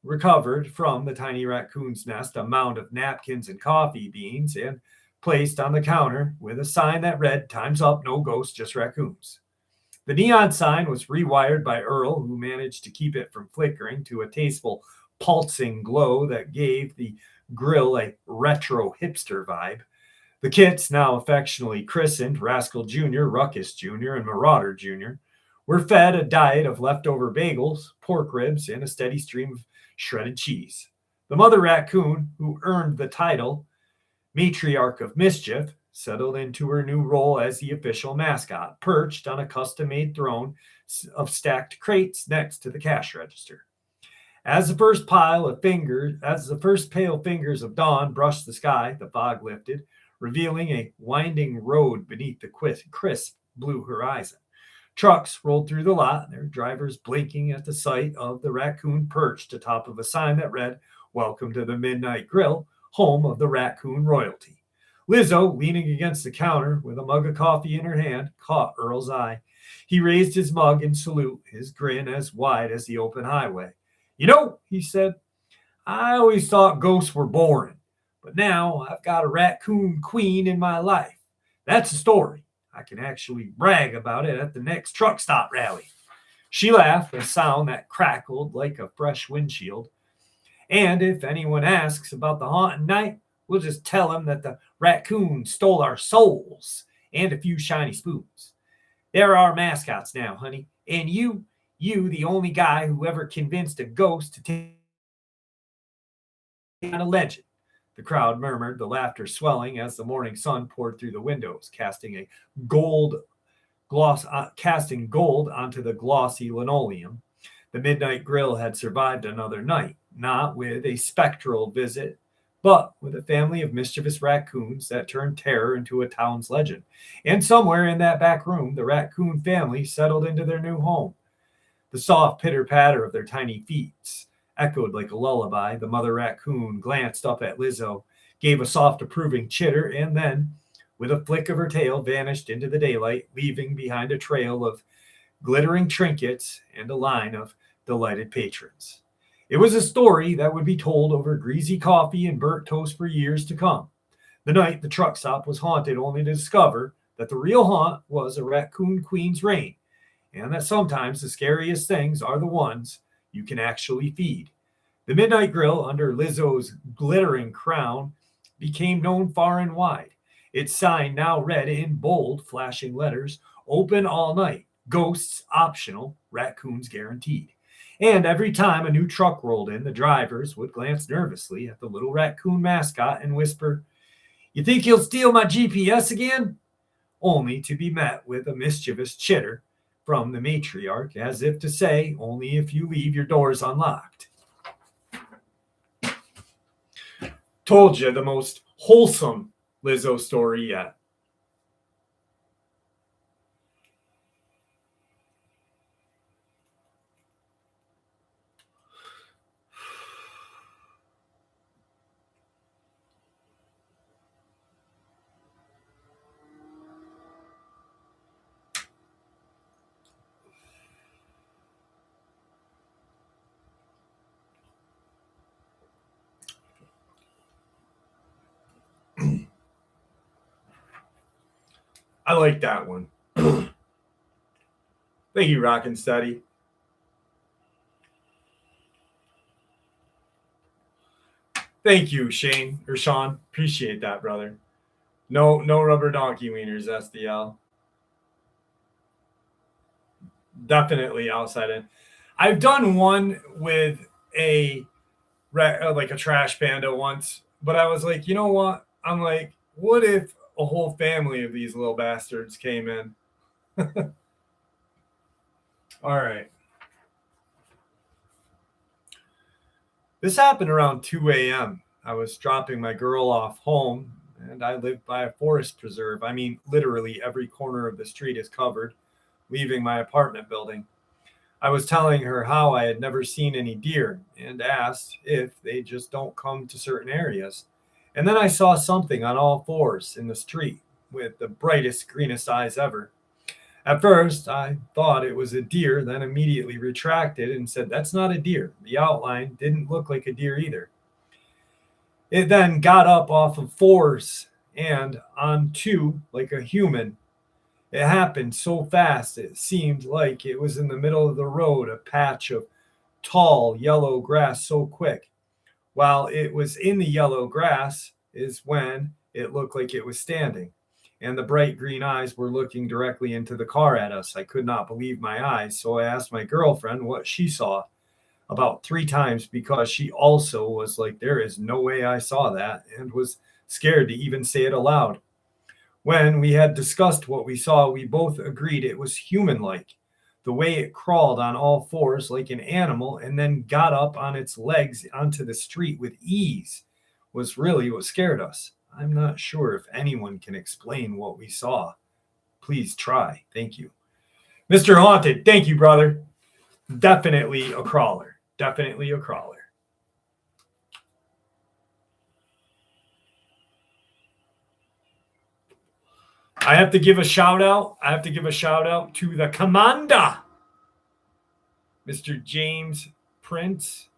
recovered from the tiny raccoon's nest, a mound of napkins and coffee beans, and placed on the counter with a sign that read, Time's up, no ghosts, just raccoons. The neon sign was rewired by Earl, who managed to keep it from flickering to a tasteful, pulsing glow that gave the grill a retro hipster vibe. The kits, now affectionately christened Rascal Jr., Ruckus Jr., and Marauder Jr., were fed a diet of leftover bagels, pork ribs, and a steady stream of shredded cheese. The mother raccoon, who earned the title Matriarch of Mischief, settled into her new role as the official mascot, perched on a custom-made throne of stacked crates next to the cash register. As the first pale fingers of dawn brushed the sky, the fog lifted, revealing a winding road beneath the crisp blue horizon. Trucks rolled through the lot, their drivers blinking at the sight of the raccoon perched atop of a sign that read, Welcome to the Midnight Grill, home of the raccoon royalty. Lizzo, leaning against the counter with a mug of coffee in her hand, caught Earl's eye. He raised his mug in salute, his grin as wide as the open highway. You know, he said, I always thought ghosts were boring, but now I've got a raccoon queen in my life. That's a story. I can actually brag about it at the next truck stop rally. She laughed, a sound that crackled like a fresh windshield. And if anyone asks about the haunted night, we'll just tell them that the raccoon stole our souls and a few shiny spoons. They're our mascots now, honey. And you, the only guy who ever convinced a ghost to take on a legend. The crowd murmured, the laughter swelling as the morning sun poured through the windows, gold casting gold onto the glossy linoleum. The midnight grill had survived another night, not with a spectral visit, but with a family of mischievous raccoons that turned terror into a town's legend. And somewhere in that back room, the raccoon family settled into their new home. The soft pitter-patter of their tiny feet echoed like a lullaby. The mother raccoon glanced up at Lizzo, gave a soft approving chitter, and then, with a flick of her tail, vanished into the daylight, leaving behind a trail of glittering trinkets and a line of delighted patrons. It was a story that would be told over greasy coffee and burnt toast for years to come. The night the truck stop was haunted, only to discover that the real haunt was a raccoon queen's reign, and that sometimes the scariest things are the ones you can actually feed. The Midnight Grill, under Lizzo's glittering crown, became known far and wide. Its sign now read in bold, flashing letters, "Open all night, ghosts optional, raccoons guaranteed." And every time a new truck rolled in, the drivers would glance nervously at the little raccoon mascot and whisper, "You think he'll steal my GPS again?" Only to be met with a mischievous chitter from the matriarch, as if to say, "Only if you leave your doors unlocked." Told you, the most wholesome Lizzo story yet. I like that one. Thank you, Rockin' Steady. Thank you, Shane or Sean. Appreciate that, brother. No rubber donkey wieners, SDL. Definitely outside in. I've done one with a like a trash panda once, but I was like, you know what? I'm like, what if a whole family of these little bastards came in? All right. This happened around 2 a.m. I was dropping my girl off home, and I live by a forest preserve. I mean, literally every corner of the street is covered, leaving my apartment building. I was telling her how I had never seen any deer and asked if they just don't come to certain areas. And then I saw something on all fours in the street with the brightest, greenest eyes ever. At first, I thought it was a deer, then immediately retracted and said, "That's not a deer." The outline didn't look like a deer either. It then got up off of fours and on two like a human. It happened so fast it seemed like it was in the middle of the road, a patch of tall yellow grass so quick. While it was in the yellow grass is when it looked like it was standing, and the bright green eyes were looking directly into the car at us. I could not believe my eyes, so I asked my girlfriend what she saw about 3 times because she also was like, "There is no way I saw that," and was scared to even say it aloud. When we had discussed what we saw, we both agreed it was human-like. The way it crawled on all fours like an animal and then got up on its legs onto the street with ease was really what scared us. I'm not sure if anyone can explain what we saw. Please try. Thank you. Mr. Haunted, thank you, brother. Definitely a crawler. Definitely a crawler. I have to give a shout out. To the commander, Mr. James Prince,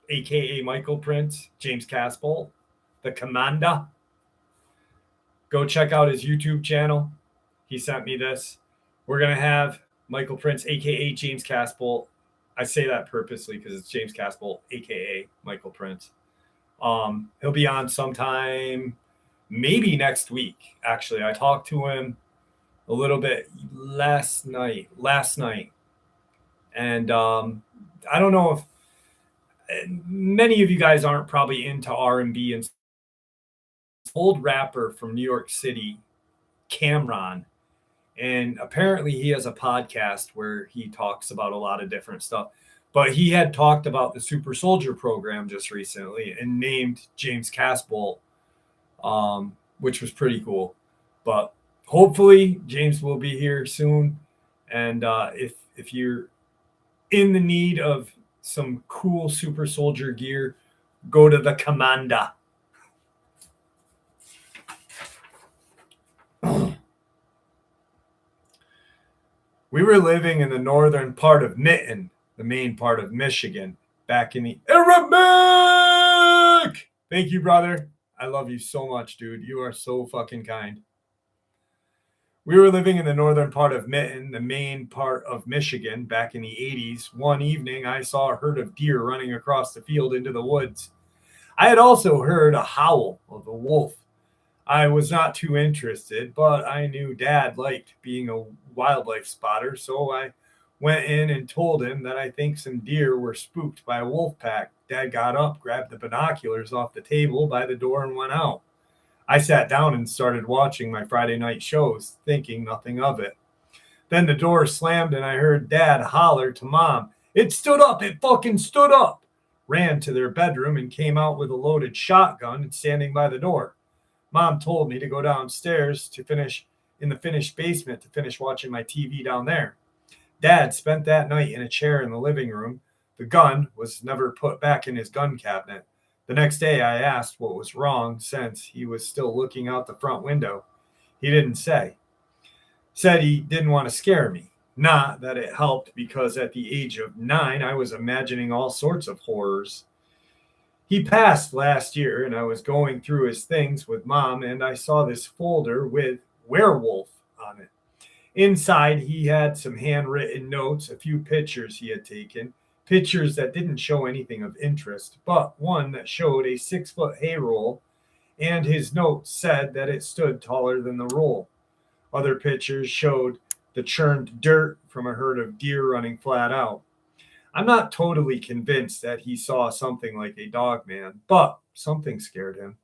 aka Michael Prince, James Caspol, the commander. Go check out his YouTube channel. He sent me this. We're going to have Michael Prince, aka James Caspol. I say that purposely because it's James Caspol, aka Michael Prince. He'll be on sometime, maybe next week. Actually, I talked to him a little bit last night, and I don't know if many of you guys aren't probably into R&B and old rapper from New York City, Cameron, and apparently he has a podcast where he talks about a lot of different stuff. But he had talked about the Super Soldier program just recently and named James Casbolt, which was pretty cool. But hopefully James will be here soon. And if you're in the need of some cool Super Soldier gear, go to the Commander. We were living in the northern part of Mitten, the main part of Michigan, back in the Arabic. Thank you, brother. I love you so much, dude. You are so fucking kind. We were living in the northern part of Mitten, the main part of Michigan, back in the 80s. One evening, I saw a herd of deer running across the field into the woods. I had also heard a howl of a wolf. I was not too interested, but I knew Dad liked being a wildlife spotter, so I went in and told him that I think some deer were spooked by a wolf pack. Dad got up, grabbed the binoculars off the table by the door, and went out. I sat down and started watching my Friday night shows, thinking nothing of it. Then the door slammed and I heard Dad holler to Mom, "It stood up! It fucking stood up!" Ran to their bedroom and came out with a loaded shotgun and standing by the door. Mom told me to go downstairs to finish in the finished basement to finish watching my TV down there. Dad spent that night in a chair in the living room. The gun was never put back in his gun cabinet. The next day I asked what was wrong since he was still looking out the front window. He didn't say. Said he didn't want to scare me. Not that it helped because at the age of 9 I was imagining all sorts of horrors. He passed last year, and I was going through his things with Mom, and I saw this folder with Werewolf on it. Inside, he had some handwritten notes, a few pictures he had taken, pictures that didn't show anything of interest, but one that showed a 6-foot hay roll, and his note said that it stood taller than the roll. Other pictures showed the churned dirt from a herd of deer running flat out. I'm not totally convinced that he saw something like a Dogman, but something scared him.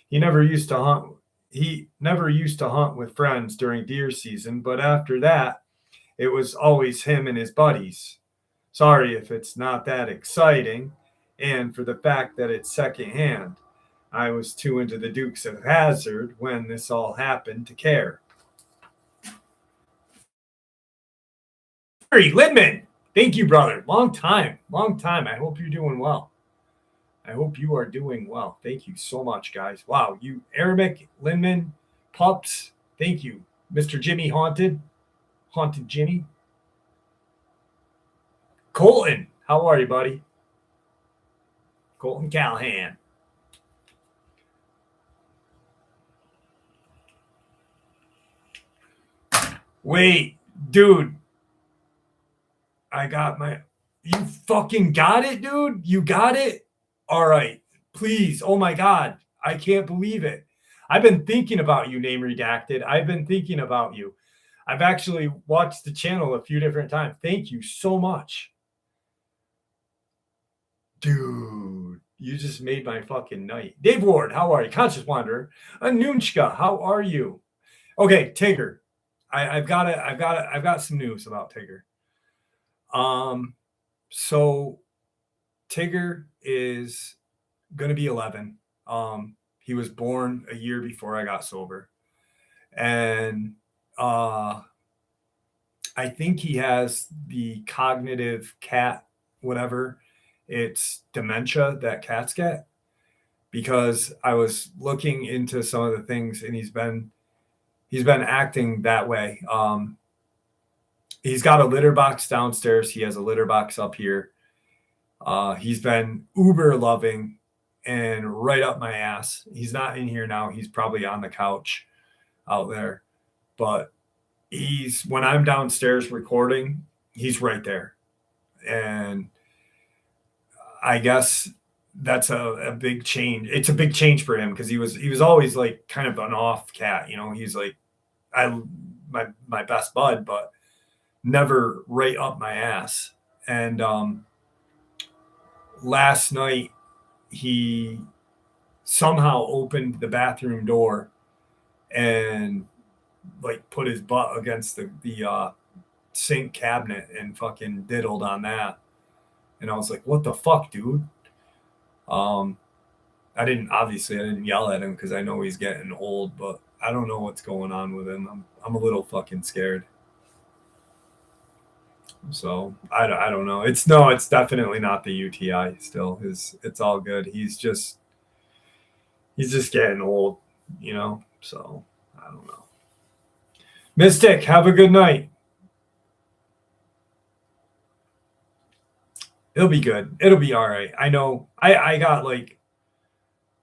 He never used to hunt. He never used to hunt with friends during deer season, but after that, it was always him and his buddies. Sorry if it's not that exciting, and for the fact that it's secondhand. I was too into the Dukes of Hazzard when this all happened to care. Harry Lindman! Thank you, brother. Long time. Long time. I hope you're doing well. I hope you are doing well. Thank you so much, guys. Wow. You, Arabic, Lindman, Pups. Thank you. Mr. Jimmy Haunted. Haunted Jimmy. Colton. How are you, buddy? Colton Callahan. Wait, dude. I got my... You fucking got it, dude? You got it? All right. Please. Oh, my God. I can't believe it. I've been thinking about you, Name Redacted. I've been thinking about you. I've actually watched the channel a few different times. Thank you so much. Dude, you just made my fucking night. Dave Ward, how are you? Conscious Wanderer. Anunchka, how are you? Okay, Tigger. I've got some news about Tigger. So Tigger is going to be 11. He was born a year before I got sober. And I think he has the cognitive cat, whatever. It's dementia that cats get, because I was looking into some of the things and he's been acting that way. He's got a litter box downstairs. He has a litter box up here. He's been uber loving and right up my ass. He's not in here now. He's probably on the couch out there. But when I'm downstairs recording, he's right there. And I guess that's a big change. It's a big change for him because he was always like kind of an off cat. You know, he's like my best bud, but never right up my ass. And last night he somehow opened the bathroom door and like put his butt against the sink cabinet and fucking diddled on that. And I was like, what the fuck, dude? I didn't yell at him because I know he's getting old, but I don't know what's going on with him. I'm a little fucking scared. So I don't know. It's definitely not the UTI still. It's all good. He's just getting old, you know? So I don't know. Mystic, have a good night. It'll be good. It'll be all right. I know. I got like,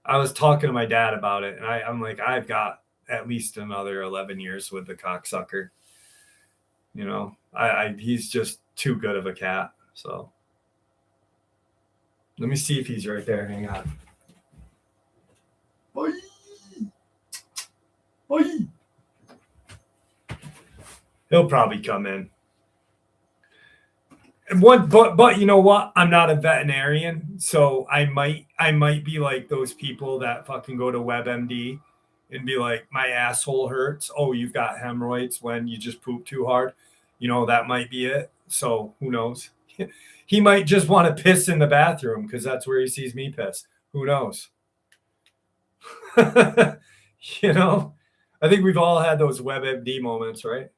I was talking to my dad about it, and I'm like, I've got at least another 11 years with the cocksucker. You know, he's just too good of a cat. So let me see if he's right there. Hang on. Oi. Oi. He'll probably come in. But you know what? I'm not a veterinarian, so I might be like those people that fucking go to WebMD and be like, my asshole hurts. Oh, you've got hemorrhoids when you just poop too hard. You know, that might be it. So who knows? He might just want to piss in the bathroom because that's where he sees me piss. Who knows? You know, I think we've all had those WebMD moments, right?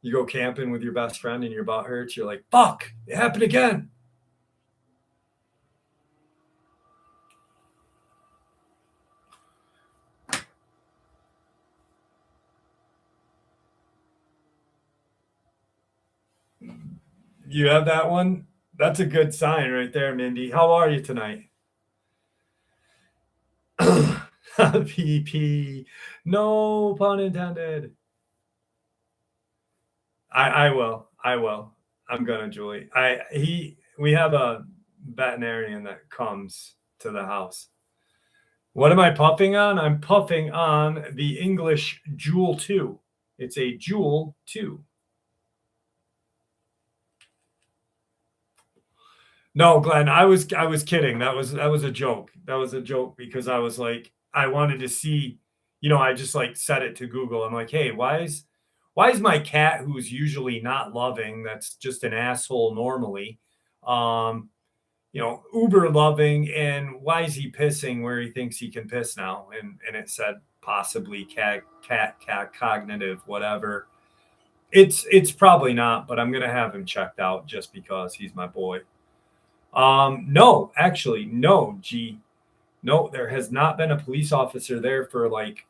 You go camping with your best friend and your butt hurts. You're like, fuck, it happened again. You have that one? That's a good sign right there, Mindy. How are you tonight? PP. No pun intended. I will. I'm gonna, Julie. We have a veterinarian that comes to the house. What am I puffing on? I'm puffing on the English Jewel 2. It's a Jewel 2. No, Glenn, I was kidding. That was a joke. That was a joke because I was like, I wanted to see, you know, I just like set it to Google. I'm like, hey, why is my cat, who's usually not loving, that's just an asshole normally, you know, uber loving, and why is he pissing where he thinks he can piss now? And it said possibly cat cognitive, whatever. It's probably not, but I'm gonna have him checked out just because he's my boy. No, actually, no, G. No, there has not been a police officer there for like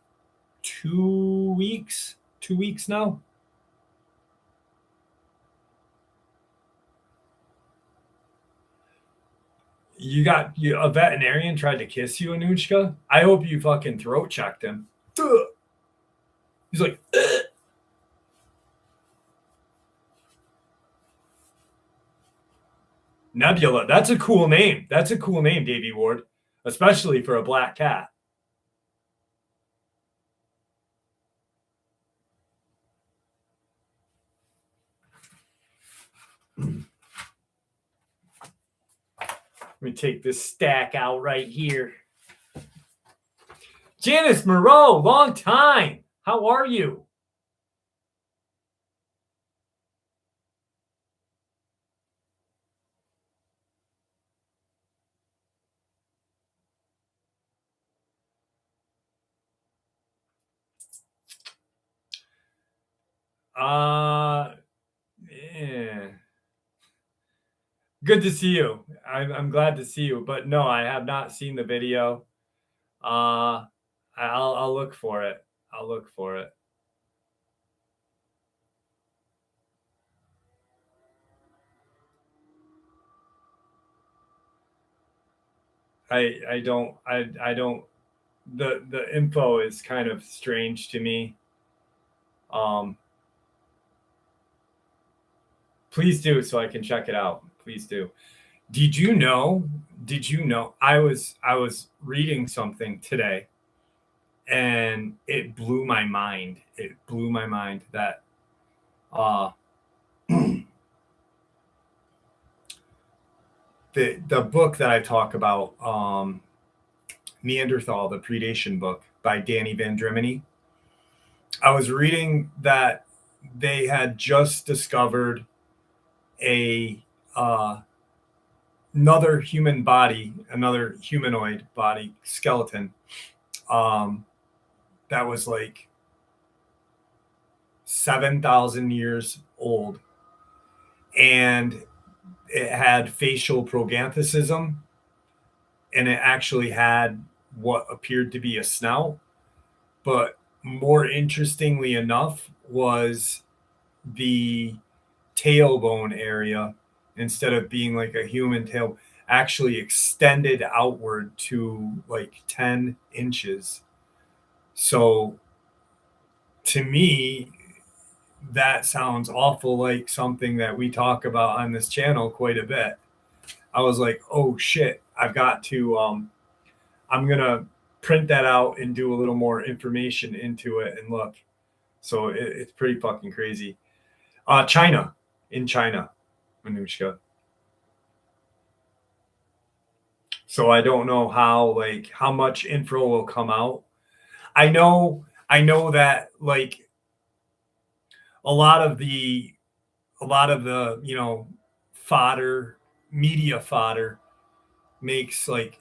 2 weeks. 2 weeks now. A veterinarian tried to kiss you, Anushka. I hope you fucking throat checked him. He's like, ugh. Nebula. That's a cool name. That's a cool name, Davey Ward, especially for a black cat. Let me take this stack out right here. Janice Moreau, long time. How are you? Yeah. Good to see you. I'm glad to see you, but no, I have not seen the video. I'll look for it. I'll look for it. I don't the info is kind of strange to me. Please do so I can check it out. Please do. Did you know I was reading something today and it blew my mind. It blew my mind that the book that I talk about, Neanderthal, the predation book by Danny Van Drimeny. I was reading that they had just discovered a another human body, another humanoid body skeleton, um, that was like 7,000 years old, and it had facial proganthism, and it actually had what appeared to be a snout. But more interestingly enough was the tailbone area, instead of being like a human tail, actually extended outward to like 10 inches. So to me, that sounds awful like something that we talk about on this channel quite a bit. I was like, oh shit, I've got to, I'm going to print that out and do a little more information into it and look. So it's pretty fucking crazy. China, in China, Anushka. So I don't know how much info will come out. I know that like a lot of the fodder, media fodder, makes like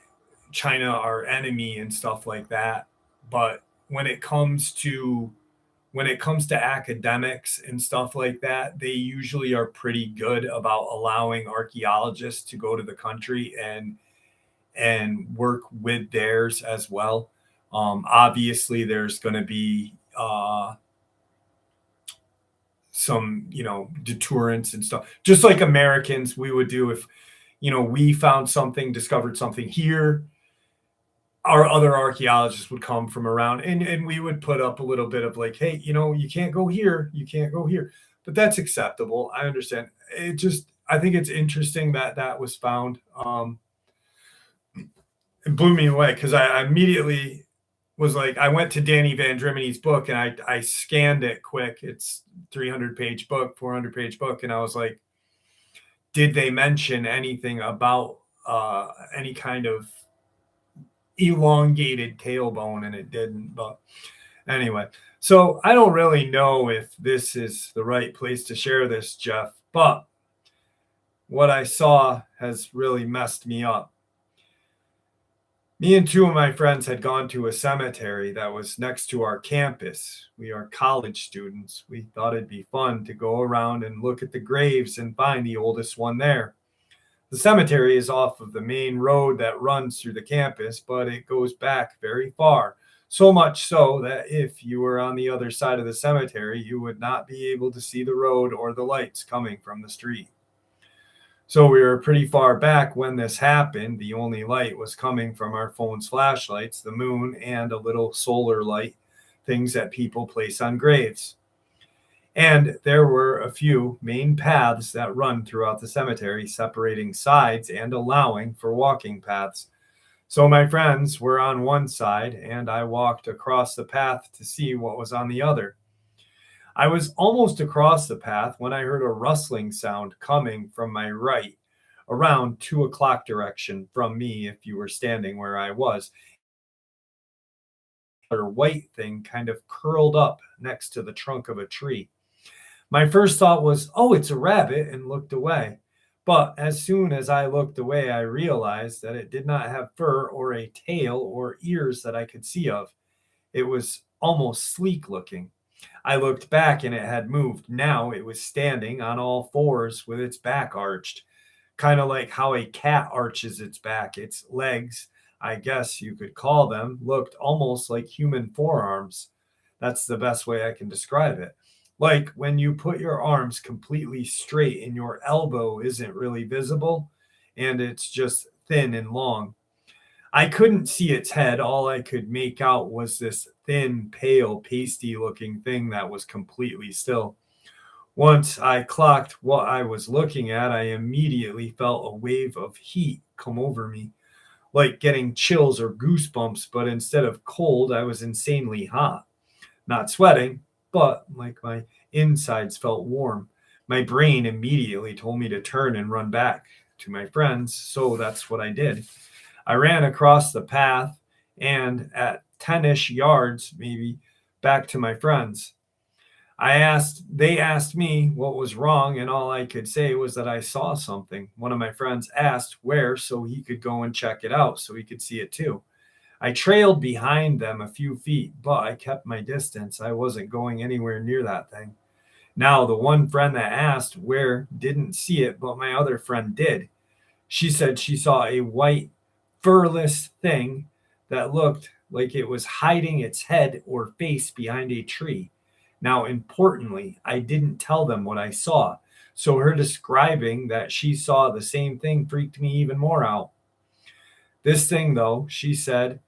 China our enemy and stuff like that. But when it comes to academics and stuff like that, they usually are pretty good about allowing archaeologists to go to the country and work with theirs as well. Obviously, there's going to be some, deterrence and stuff, just like Americans we would do if, we found something, discovered something here. Our other archaeologists would come from around, and we would put up a little bit of like, hey, you can't go here, you can't go here. But that's acceptable. I understand. I think it's interesting that that was found. It blew me away because I immediately was like, I went to Danny Van Drimeny's book and I scanned it quick. It's 300-page book, 400-page book. And I was like, did they mention anything about any kind of elongated tailbone? And it didn't. But anyway, so I don't really know if this is the right place to share this, Jeff, but what I saw has really messed me up. Me and two of my friends had gone to a cemetery that was next to our campus. We are college students. We thought it'd be fun to go around and look at the graves and find the oldest one there. The cemetery is off of the main road that runs through the campus, but it goes back very far. So much so that if you were on the other side of the cemetery, you would not be able to see the road or the lights coming from the street. So we were pretty far back when this happened. The only light was coming from our phone's flashlights, the moon, and a little solar light, things that people place on graves. And there were a few main paths that run throughout the cemetery, separating sides and allowing for walking paths. So my friends were on one side, and I walked across the path to see what was on the other. I was almost across the path when I heard a rustling sound coming from my right, around 2 o'clock direction from me if you were standing where I was. A white thing kind of curled up next to the trunk of a tree. My first thought was, oh, it's a rabbit, and looked away. But as soon as I looked away, I realized that it did not have fur or a tail or ears that I could see of. It was almost sleek looking. I looked back and it had moved. Now it was standing on all fours with its back arched, kind of like how a cat arches its back. Its legs, I guess you could call them, looked almost like human forearms. That's the best way I can describe it. Like when you put your arms completely straight and your elbow isn't really visible and it's just thin and long. I couldn't see its head. All I could make out was this thin, pale, pasty looking thing that was completely still. Once I clocked what I was looking at, I immediately felt a wave of heat come over me, like getting chills or goosebumps, but instead of cold, I was insanely hot. Not sweating, but like my insides felt warm. My brain immediately told me to turn and run back. to my friends, so that's what I did. I ran across the path and at 10-ish yards, maybe, back to my friends. They asked me what was wrong, and all I could say was that I saw something. One of my friends asked where so he could go and check it out so he could see it too. I trailed behind them a few feet, but I kept my distance. I wasn't going anywhere near that thing. Now, the one friend that asked where didn't see it, but my other friend did. She said she saw a white, furless thing that looked like it was hiding its head or face behind a tree. Now, importantly, I didn't tell them what I saw, so her describing that she saw the same thing freaked me even more out. This thing, though, she said,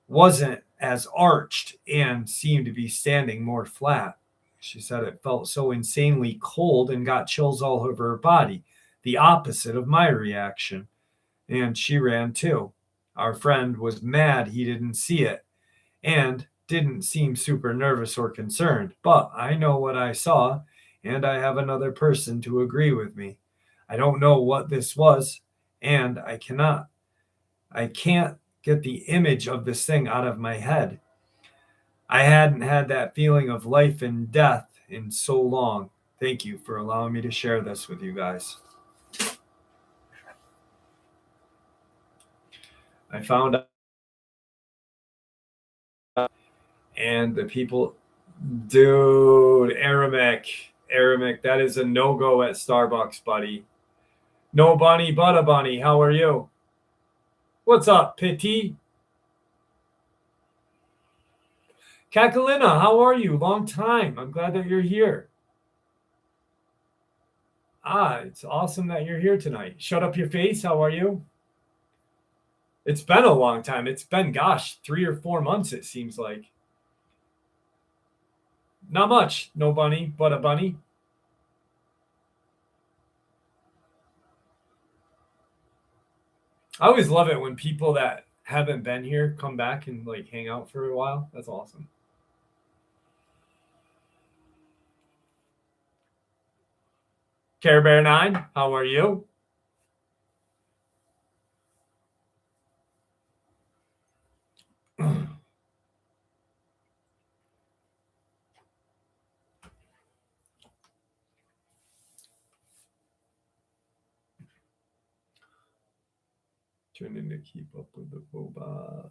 wasn't as arched and seemed to be standing more flat. She said it felt so insanely cold and got chills all over her body, the opposite of my reaction. And she ran too. Our friend was mad he didn't see it and didn't seem super nervous or concerned, but I know what I saw, and I have another person to agree with me. I don't know what this was, and I can't get the image of this thing out of my head. I hadn't had that feeling of life and death in so long. Thank you for allowing me to share this with you guys. I found out, and the people, dude, Aramic, that is a no-go at Starbucks, buddy. No bunny, but a bunny. How are you? What's up, Pity? Kakalina, how are you? Long time. I'm glad that you're here. It's awesome that you're here tonight. Shut up your face. How are you? It's been a long time. It's been, 3 or 4 months, it seems like. Not much. No bunny, but a bunny. I always love it when people that haven't been here come back and like hang out for a while. That's awesome. Care Bear 9, how are you? Trying to keep up with the boba.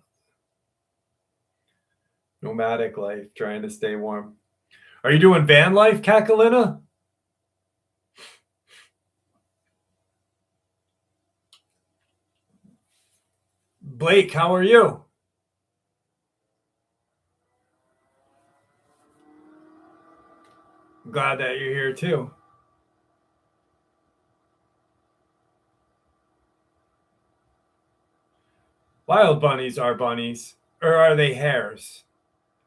Nomadic life, trying to stay warm. Are you doing van life, Kakalina? Blake, how are you? I'm glad that you're here too. Wild bunnies are bunnies, or are they hares?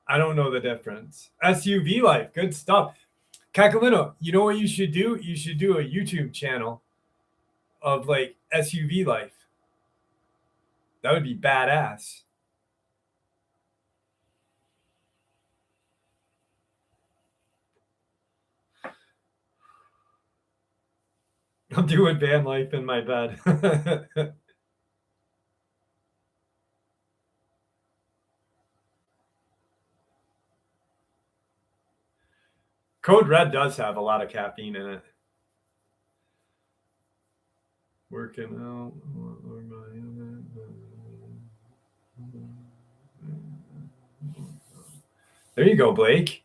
I don't know the difference. SUV life, good stuff. Kakalino, you know what you should do? You should do a YouTube channel of like SUV life. That would be badass. I'm doing van life in my bed. Code Red does have a lot of caffeine in it. Working out. There you go, Blake.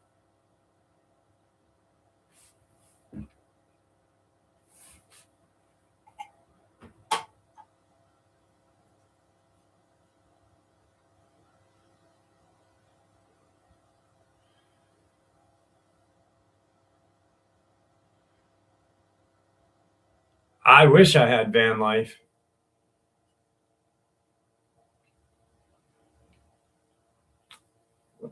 I wish I had van life. A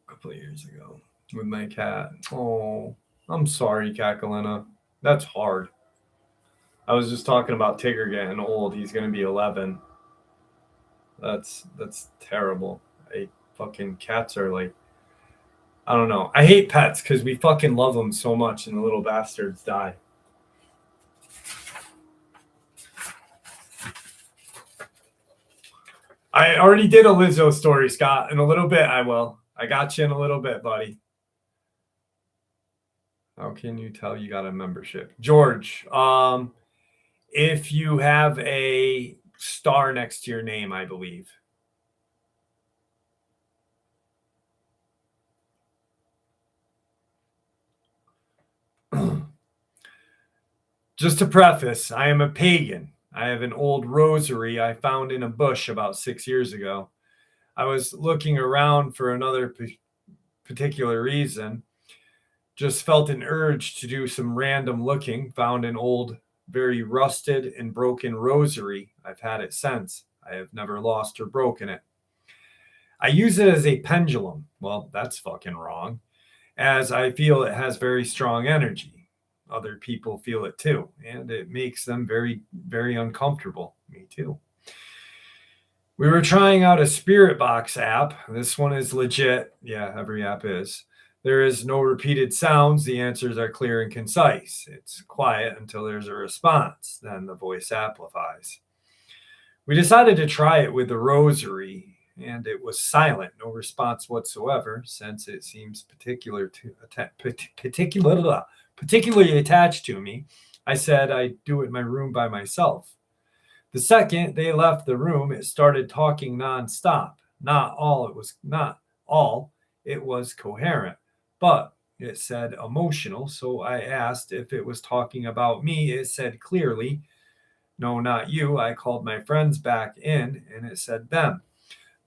couple of years ago with my cat. Oh, I'm sorry, Kakalina. That's hard. I was just talking about Tigger getting old. He's going to be 11. That's terrible. Fucking cats are like, I don't know. I hate pets because we fucking love them so much and the little bastards die. I already did a Lizzo story, Scott. In a little bit, I will. I got you in a little bit, buddy. How can you tell you got a membership? George, if you have a star next to your name, I believe. Just to preface, I am a pagan. I have an old rosary I found in a bush about 6 years ago. I was looking around for another particular reason. Just felt an urge to do some random looking, found an old, very rusted and broken rosary. I've had it since. I have never lost or broken it. I use it as a pendulum. Well, that's fucking wrong, as I feel it has very strong energy. Other people feel it too, and it makes them very, very uncomfortable. Me too. We were trying out a Spirit Box app. This one is legit. Yeah, every app is. There is no repeated sounds. The answers are clear and concise. It's quiet until there's a response. Then the voice amplifies. We decided to try it with the rosary, and it was silent, no response whatsoever, since it seems particularly attached to me. I said I'd do it in my room by myself. The second they left the room, it started talking nonstop. Not all, it was coherent, but it said emotional. So I asked if it was talking about me. It said clearly, no, not you. I called my friends back in, and it said them.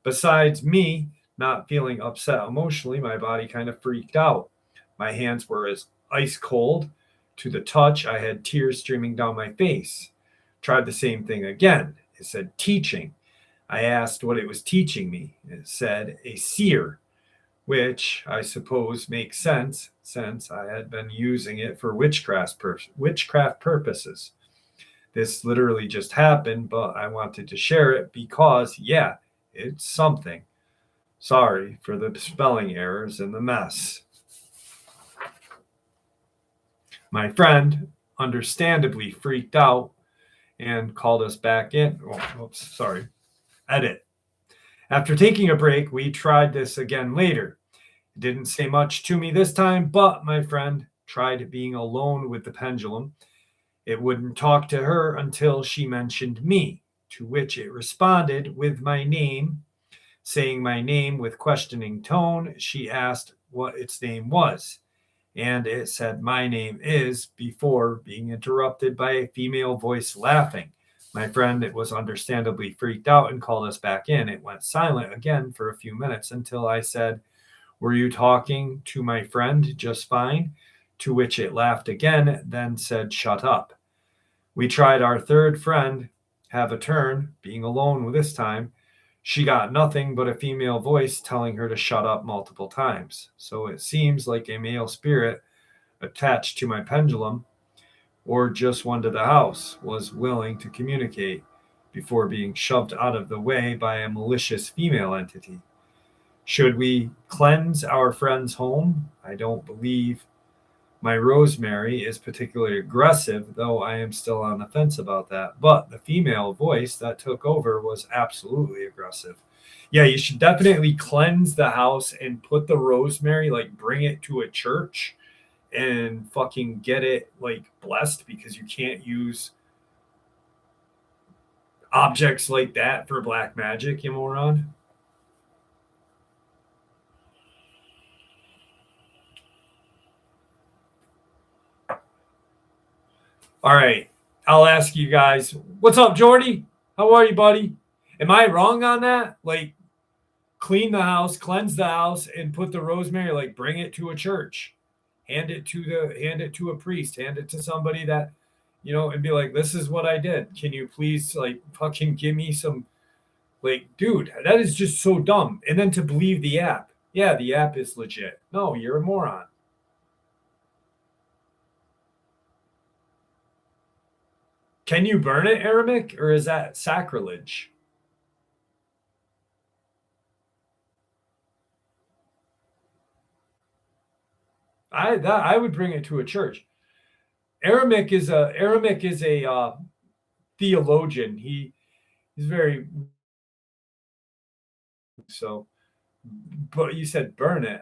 Besides me not feeling upset emotionally, my body kind of freaked out. My hands were as ice cold to the touch. I had tears streaming down my face. Tried the same thing again. It said teaching. I asked what it was teaching me. It said a seer, which I suppose makes sense since I had been using it for witchcraft purposes. This literally just happened, but I wanted to share it because, yeah, it's something. Sorry for the spelling errors and the mess. My friend understandably freaked out and called us back in. Edit. After taking a break, we tried this again later. It didn't say much to me this time, but my friend tried being alone with the pendulum. It wouldn't talk to her until she mentioned me, to which it responded with my name. Saying my name with questioning tone, she asked what its name was, and it said my name is before being interrupted by a female voice laughing. My friend was understandably freaked out and called us back in. It went silent again for a few minutes until I said, "Were you talking to my friend just fine?" To which it laughed again, then said, "Shut up." We tried our third friend have a turn, being alone with this time. She got nothing but a female voice telling her to shut up multiple times. So it seems like a male spirit attached to my pendulum, or just one to the house, was willing to communicate before being shoved out of the way by a malicious female entity. Should we cleanse our friend's home? I don't believe my rosemary is particularly aggressive, though I am still on the fence about that. But the female voice that took over was absolutely aggressive. Yeah, you should definitely cleanse the house and put the rosemary, like bring it to a church and fucking get it like blessed, because you can't use objects like that for black magic, you moron. All right. I'll ask you guys, what's up, Jordy? How are you, buddy? Am I wrong on that? Like, clean the house, cleanse the house, and put the rosemary, like bring it to a church. Hand it to a priest, hand it to somebody that, and be like, this is what I did. Can you please like fucking give me some, like, dude, that is just so dumb. And then to believe the app. Yeah, the app is legit. No, you're a moron. Can you burn it, Arabic, or is that sacrilege? I would bring it to a church. Aramik is a theologian. He's very So, but you said burn it.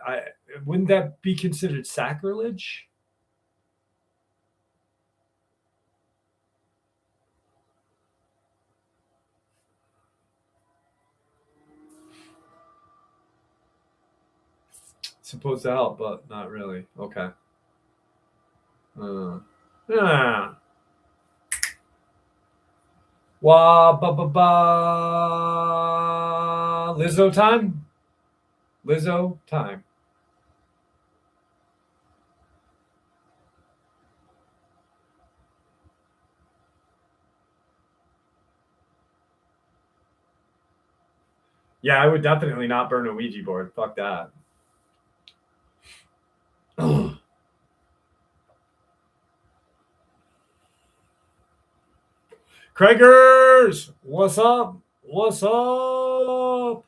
Wouldn't that be considered sacrilege? Supposed to help, but not really. Okay. Yeah. Wah ba ba ba. Lizzo time. Lizzo time. Yeah, I would definitely not burn a Ouija board. Fuck that. Craigers, what's up? What's up?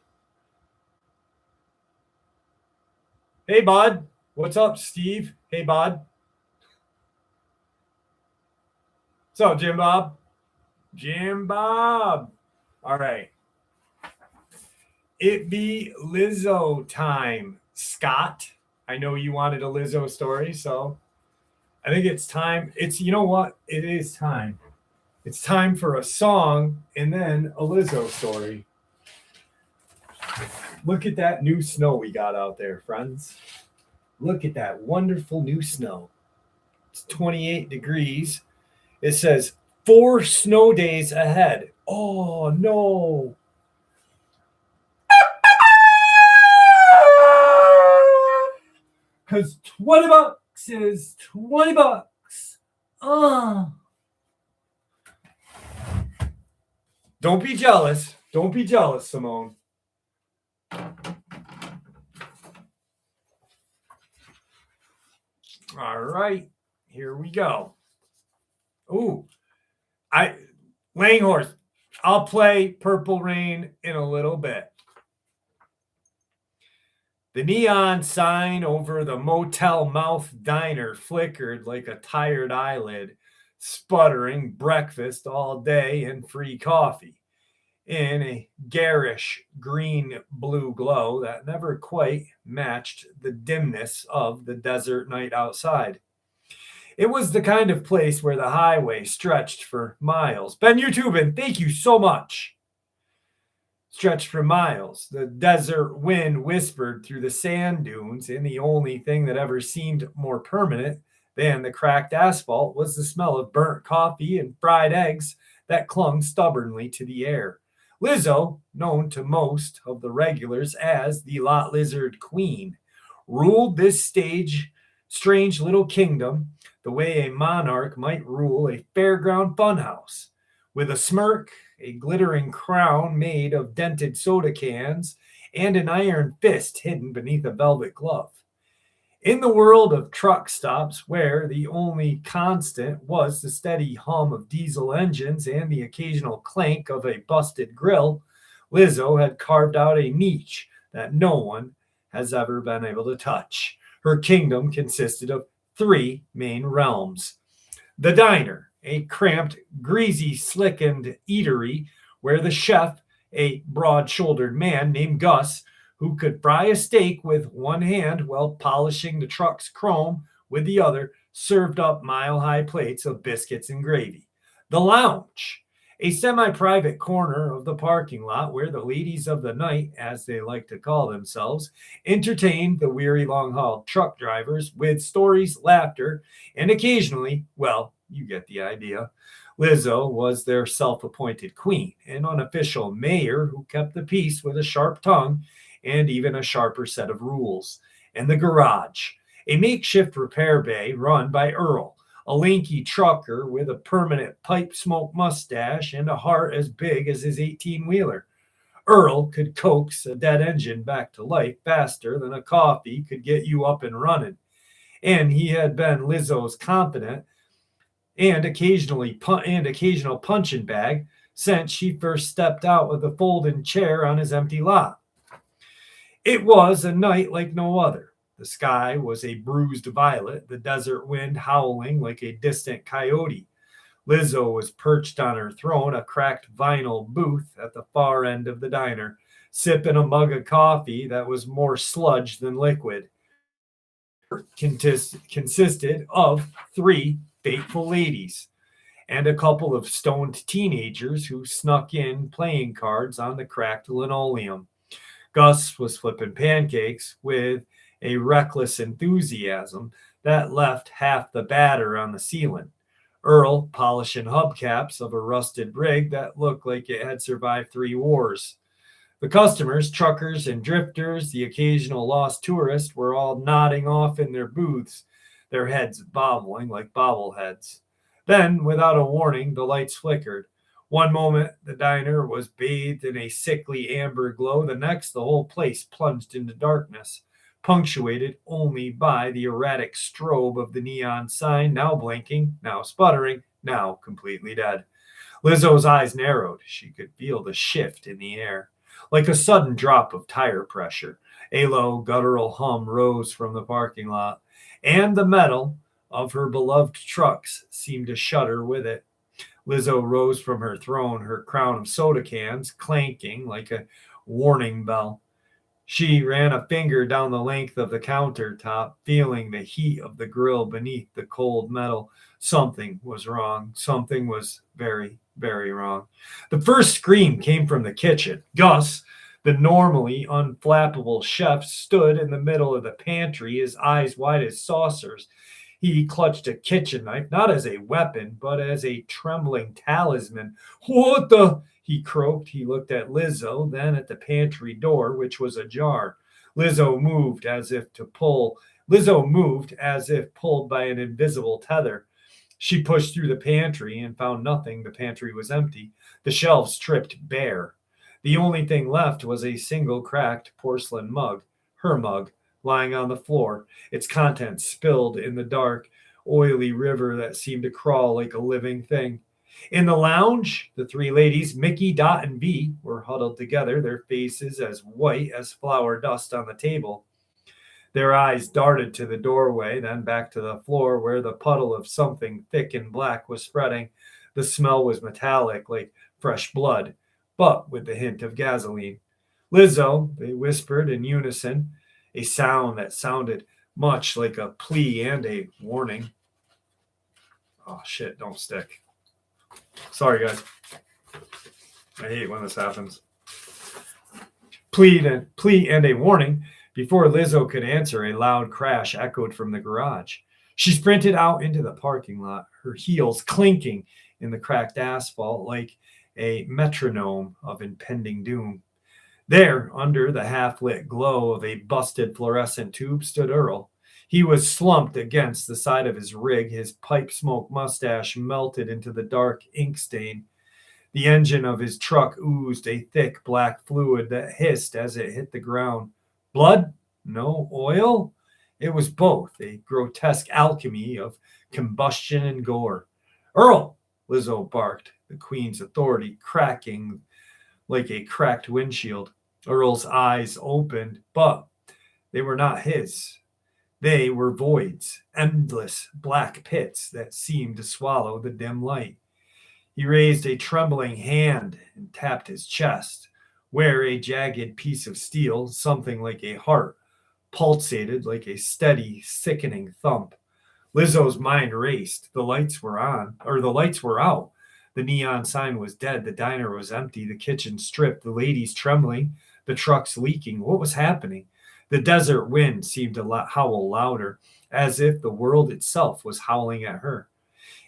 Hey, bud. What's up, Steve? Hey, bud. What's up, Jim Bob? Jim Bob. All right. It be Lizzo time, Scott. I know you wanted a Lizzo story, so I think it's time. You know what? It is time. It's time for a song and then a Lizzo story. Look at that new snow we got out there, friends. Look at that wonderful new snow. It's 28 degrees. It says 4 snow days ahead. Oh, no. Because 20 bucks is 20 bucks. Don't be jealous. Don't be jealous, Simone. All right. Here we go. Ooh. Langhorse. I'll play Purple Rain in a little bit. The neon sign over the Motel Mouth diner flickered like a tired eyelid, sputtering breakfast all day and free coffee in a garish green-blue glow that never quite matched the dimness of the desert night outside. It was the kind of place where the highway stretched for miles. Ben YouTubing, thank you so much. Stretched for miles. The desert wind whispered through the sand dunes, and the only thing that ever seemed more permanent than the cracked asphalt was the smell of burnt coffee and fried eggs that clung stubbornly to the air. Lizzo, known to most of the regulars as the Lot Lizard Queen, ruled this strange little kingdom the way a monarch might rule a fairground funhouse. With a smirk, a glittering crown made of dented soda cans, and an iron fist hidden beneath a velvet glove. In the world of truck stops, where the only constant was the steady hum of diesel engines and the occasional clank of a busted grill, Lizzo had carved out a niche that no one has ever been able to touch. Her kingdom consisted of 3 main realms. The diner, a cramped, greasy, slickened eatery where the chef, a broad-shouldered man named Gus, who could fry a steak with one hand while polishing the truck's chrome with the other, served up mile-high plates of biscuits and gravy. The lounge, a semi-private corner of the parking lot where the ladies of the night, as they like to call themselves, entertained the weary long-haul truck drivers with stories, laughter, and occasionally, well, you get the idea. Lizzo was their self-appointed queen, an unofficial mayor who kept the peace with a sharp tongue and even a sharper set of rules. And the garage, a makeshift repair bay run by Earl, a lanky trucker with a permanent pipe smoke mustache and a heart as big as his 18-wheeler. Earl could coax a dead engine back to life faster than a coffee could get you up and running. And he had been Lizzo's confidant and occasional punching bag since she first stepped out of the folding chair on his empty lot. It was a night like no other. The sky was a bruised violet, the desert wind howling like a distant coyote. Lizzo was perched on her throne, a cracked vinyl booth at the far end of the diner, sipping a mug of coffee that was more sludge than liquid. Consisted of three faithful ladies and a couple of stoned teenagers who snuck in playing cards on the cracked linoleum. Gus was flipping pancakes with a reckless enthusiasm that left half the batter on the ceiling. Earl polishing hubcaps of a rusted rig that looked like it had survived 3 wars. The customers, truckers and drifters, the occasional lost tourist, were all nodding off in their booths, their heads bobbling like bobbleheads. Then, without a warning, the lights flickered. One moment, the diner was bathed in a sickly amber glow. The next, the whole place plunged into darkness, punctuated only by the erratic strobe of the neon sign, now blinking, now sputtering, now completely dead. Lizzo's eyes narrowed. She could feel the shift in the air. Like a sudden drop of tire pressure, a low, guttural hum rose from the parking lot, and the metal of her beloved trucks seemed to shudder with it. Lizzo rose from her throne, her crown of soda cans clanking like a warning bell. She ran a finger down the length of the countertop, feeling the heat of the grill beneath the cold metal. Something was wrong. Something was very, very wrong. The first scream came from the kitchen. Gus, the normally unflappable chef, stood in the middle of the pantry, his eyes wide as saucers. He clutched a kitchen knife, not as a weapon, but as a trembling talisman. What the? He croaked. He looked at Lizzo, then at the pantry door, which was ajar. Lizzo moved as if pulled by an invisible tether. She pushed through the pantry and found nothing. The pantry was empty, the shelves stripped bare. The only thing left was a single cracked porcelain mug, her mug, lying on the floor, its contents spilled in the dark, oily river that seemed to crawl like a living thing. In the lounge, the three ladies, Mickey, Dot, and V, were huddled together, their faces as white as flour dust on the table. Their eyes darted to the doorway, then back to the floor where the puddle of something thick and black was spreading. The smell was metallic, like fresh blood, but with the hint of gasoline. Lizzo, they whispered in unison, a sound that sounded much like a plea and a warning. Oh, shit, don't stick. Sorry, guys. I hate when this happens. Plea and a warning. Before Lizzo could answer, a loud crash echoed from the garage. She sprinted out into the parking lot, her heels clinking in the cracked asphalt like a metronome of impending doom. There, under the half-lit glow of a busted fluorescent tube, stood Earl. He was slumped against the side of his rig, his pipe smoke mustache melted into the dark ink stain. The engine of his truck oozed a thick black fluid that hissed as it hit the ground. Blood? No. Oil? It was both, a grotesque alchemy of combustion and gore. Earl! Lizzo barked, the Queen's authority cracking like a cracked windshield. Earl's eyes opened, but they were not his. They were voids, endless black pits that seemed to swallow the dim light. He raised a trembling hand and tapped his chest, where a jagged piece of steel, something like a heart, pulsated like a steady, sickening thump. Lizzo's mind raced. The lights were out. The neon sign was dead. The diner was empty. The kitchen stripped. The ladies trembling. The trucks leaking. What was happening? The desert wind seemed to howl louder, as if the world itself was howling at her.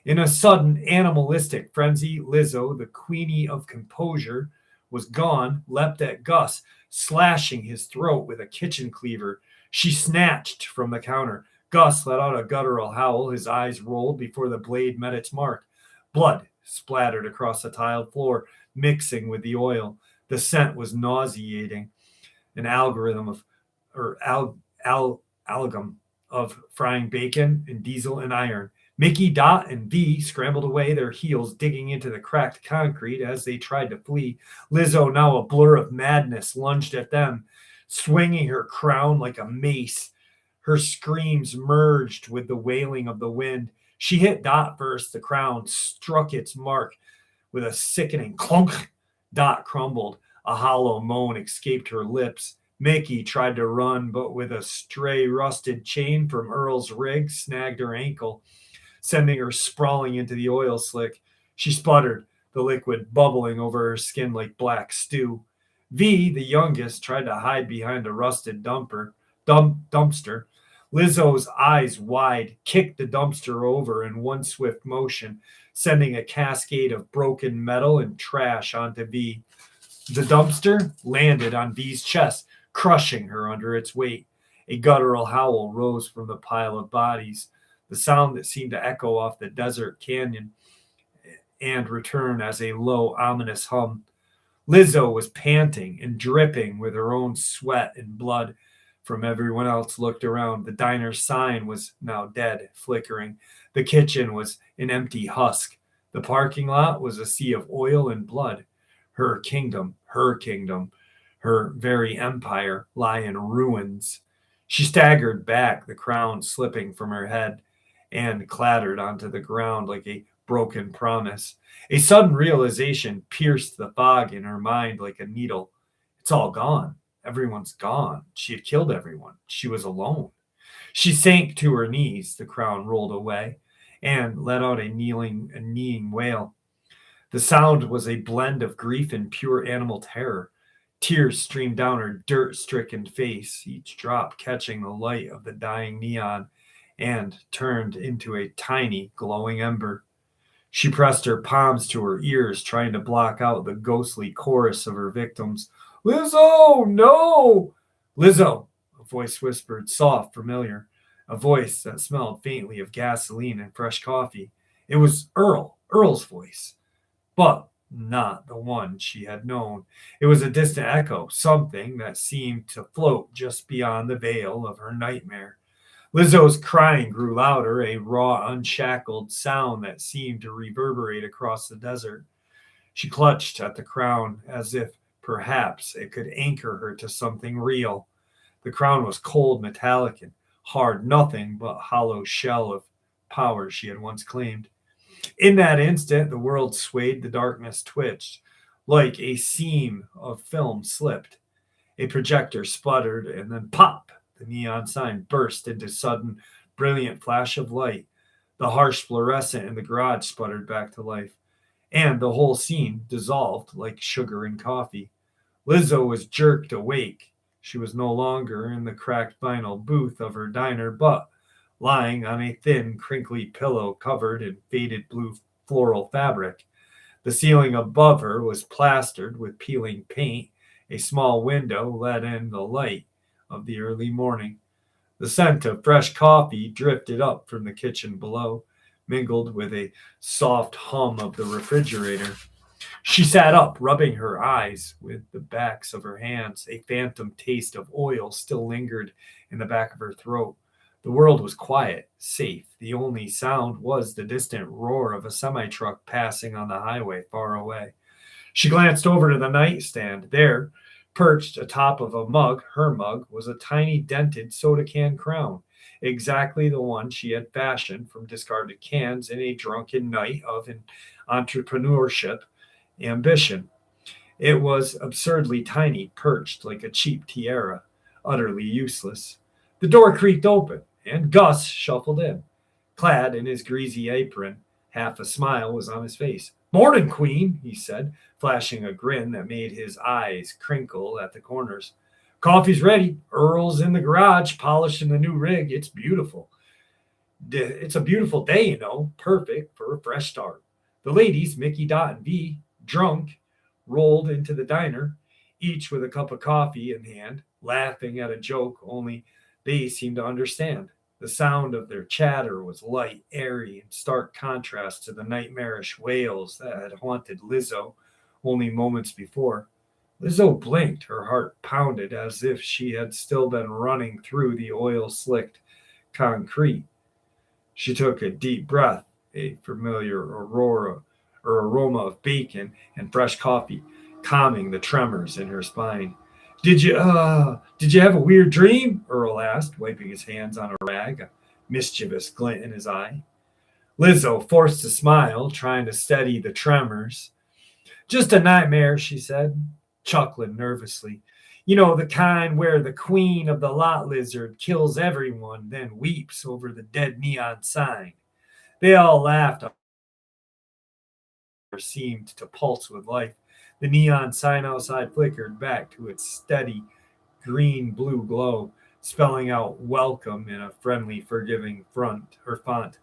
In a sudden animalistic frenzy, Lizzo, the queenie of composure, was gone, leapt at Gus, slashing his throat with a kitchen cleaver. She snatched from the counter. Gus let out a guttural howl. His eyes rolled before the blade met its mark. Blood splattered across the tiled floor, mixing with the oil. The scent was nauseating. An amalgam of frying bacon and diesel and iron. Mickey, Dot, and V scrambled away, their heels digging into the cracked concrete as they tried to flee. Lizzo, now a blur of madness, lunged at them, swinging her crown like a mace. Her screams merged with the wailing of the wind. She hit Dot first. The crown struck its mark with a sickening clunk. Dot crumbled, A hollow moan escaped her lips. Mickey tried to run, but with a stray rusted chain from Earl's rig snagged her ankle, sending her sprawling into the oil slick. She sputtered, the liquid bubbling over her skin like black stew. V, the youngest, tried to hide behind a rusted dumpster. Lizzo's eyes wide kicked the dumpster over in one swift motion, sending a cascade of broken metal and trash onto V. The dumpster landed on V's chest, crushing her under its weight. A guttural howl rose from the pile of bodies, the sound that seemed to echo off the desert canyon and return as a low, ominous hum. Lizzo was panting and dripping with her own sweat and blood. From everyone else looked around. The diner's sign was now dead, flickering. The kitchen was an empty husk. The parking lot was a sea of oil and blood. Her kingdom, her very empire lie in ruins. She staggered back, the crown slipping from her head, and clattered onto the ground like a broken promise. A sudden realization pierced the fog in her mind like a needle. It's all gone. Everyone's gone. She had killed everyone. She was alone. She sank to her knees. The crown rolled away and let out a kneeing wail. The sound was a blend of grief and pure animal terror. Tears streamed down her dirt-stricken face, each drop catching the light of the dying neon and turned into a tiny glowing ember. She pressed her palms to her ears, trying to block out the ghostly chorus of her victims. Lizzo, no! Lizzo, a voice whispered, soft, familiar, a voice that smelled faintly of gasoline and fresh coffee. It was Earl's voice, but not the one she had known. It was a distant echo, something that seemed to float just beyond the veil of her nightmare. Lizzo's crying grew louder, a raw, unshackled sound that seemed to reverberate across the desert. She clutched at the crown as if perhaps it could anchor her to something real. The crown was cold, metallic, and hard, nothing but hollow shell of power she had once claimed. In that instant, the world swayed, the darkness twitched, like a seam of film slipped. A projector sputtered, and then pop! The neon sign burst into sudden, brilliant flash of light. The harsh fluorescent in the garage sputtered back to life, and the whole scene dissolved like sugar in coffee. Lizzo was jerked awake. She was no longer in the cracked vinyl booth of her diner, but lying on a thin, crinkly pillow covered in faded blue floral fabric. The ceiling above her was plastered with peeling paint. A small window let in the light of the early morning. The scent of fresh coffee drifted up from the kitchen below, mingled with a soft hum of the refrigerator. She sat up, rubbing her eyes with the backs of her hands. A phantom taste of oil still lingered in the back of her throat. The world was quiet, safe. The only sound was the distant roar of a semi-truck passing on the highway far away. She glanced over to the nightstand. There, perched atop of a mug, her mug, was a tiny dented soda can crown, exactly the one she had fashioned from discarded cans in a drunken night of entrepreneurship ambition. It was absurdly tiny, perched like a cheap tiara, utterly useless. The door creaked open, and Gus shuffled in. Clad in his greasy apron, half a smile was on his face. "Morning, Queen," he said, flashing a grin that made his eyes crinkle at the corners. "Coffee's ready. Earl's in the garage, polishing the new rig. It's beautiful. It's a beautiful day, perfect for a fresh start." The ladies, Mickey, Dot, and V, drunk, rolled into the diner, each with a cup of coffee in hand, laughing at a joke only they seemed to understand. The sound of their chatter was light, airy, in stark contrast to the nightmarish wails that had haunted Lizzo only moments before. Lizzo blinked, her heart pounded as if she had still been running through the oil-slicked concrete. She took a deep breath, a familiar aroma of bacon and fresh coffee, calming the tremors in her spine. Did you have a weird dream?" Earl asked, wiping his hands on a rag, a mischievous glint in his eye. Lizzo forced a smile, trying to steady the tremors. "Just a nightmare," she said. chuckling nervously. You know, the kind where the queen of the lot lizard kills everyone, then weeps over the dead neon sign. They all laughed, or seemed to pulse with life. The neon sign outside flickered back to its steady green blue glow, spelling out welcome in a friendly, forgiving font.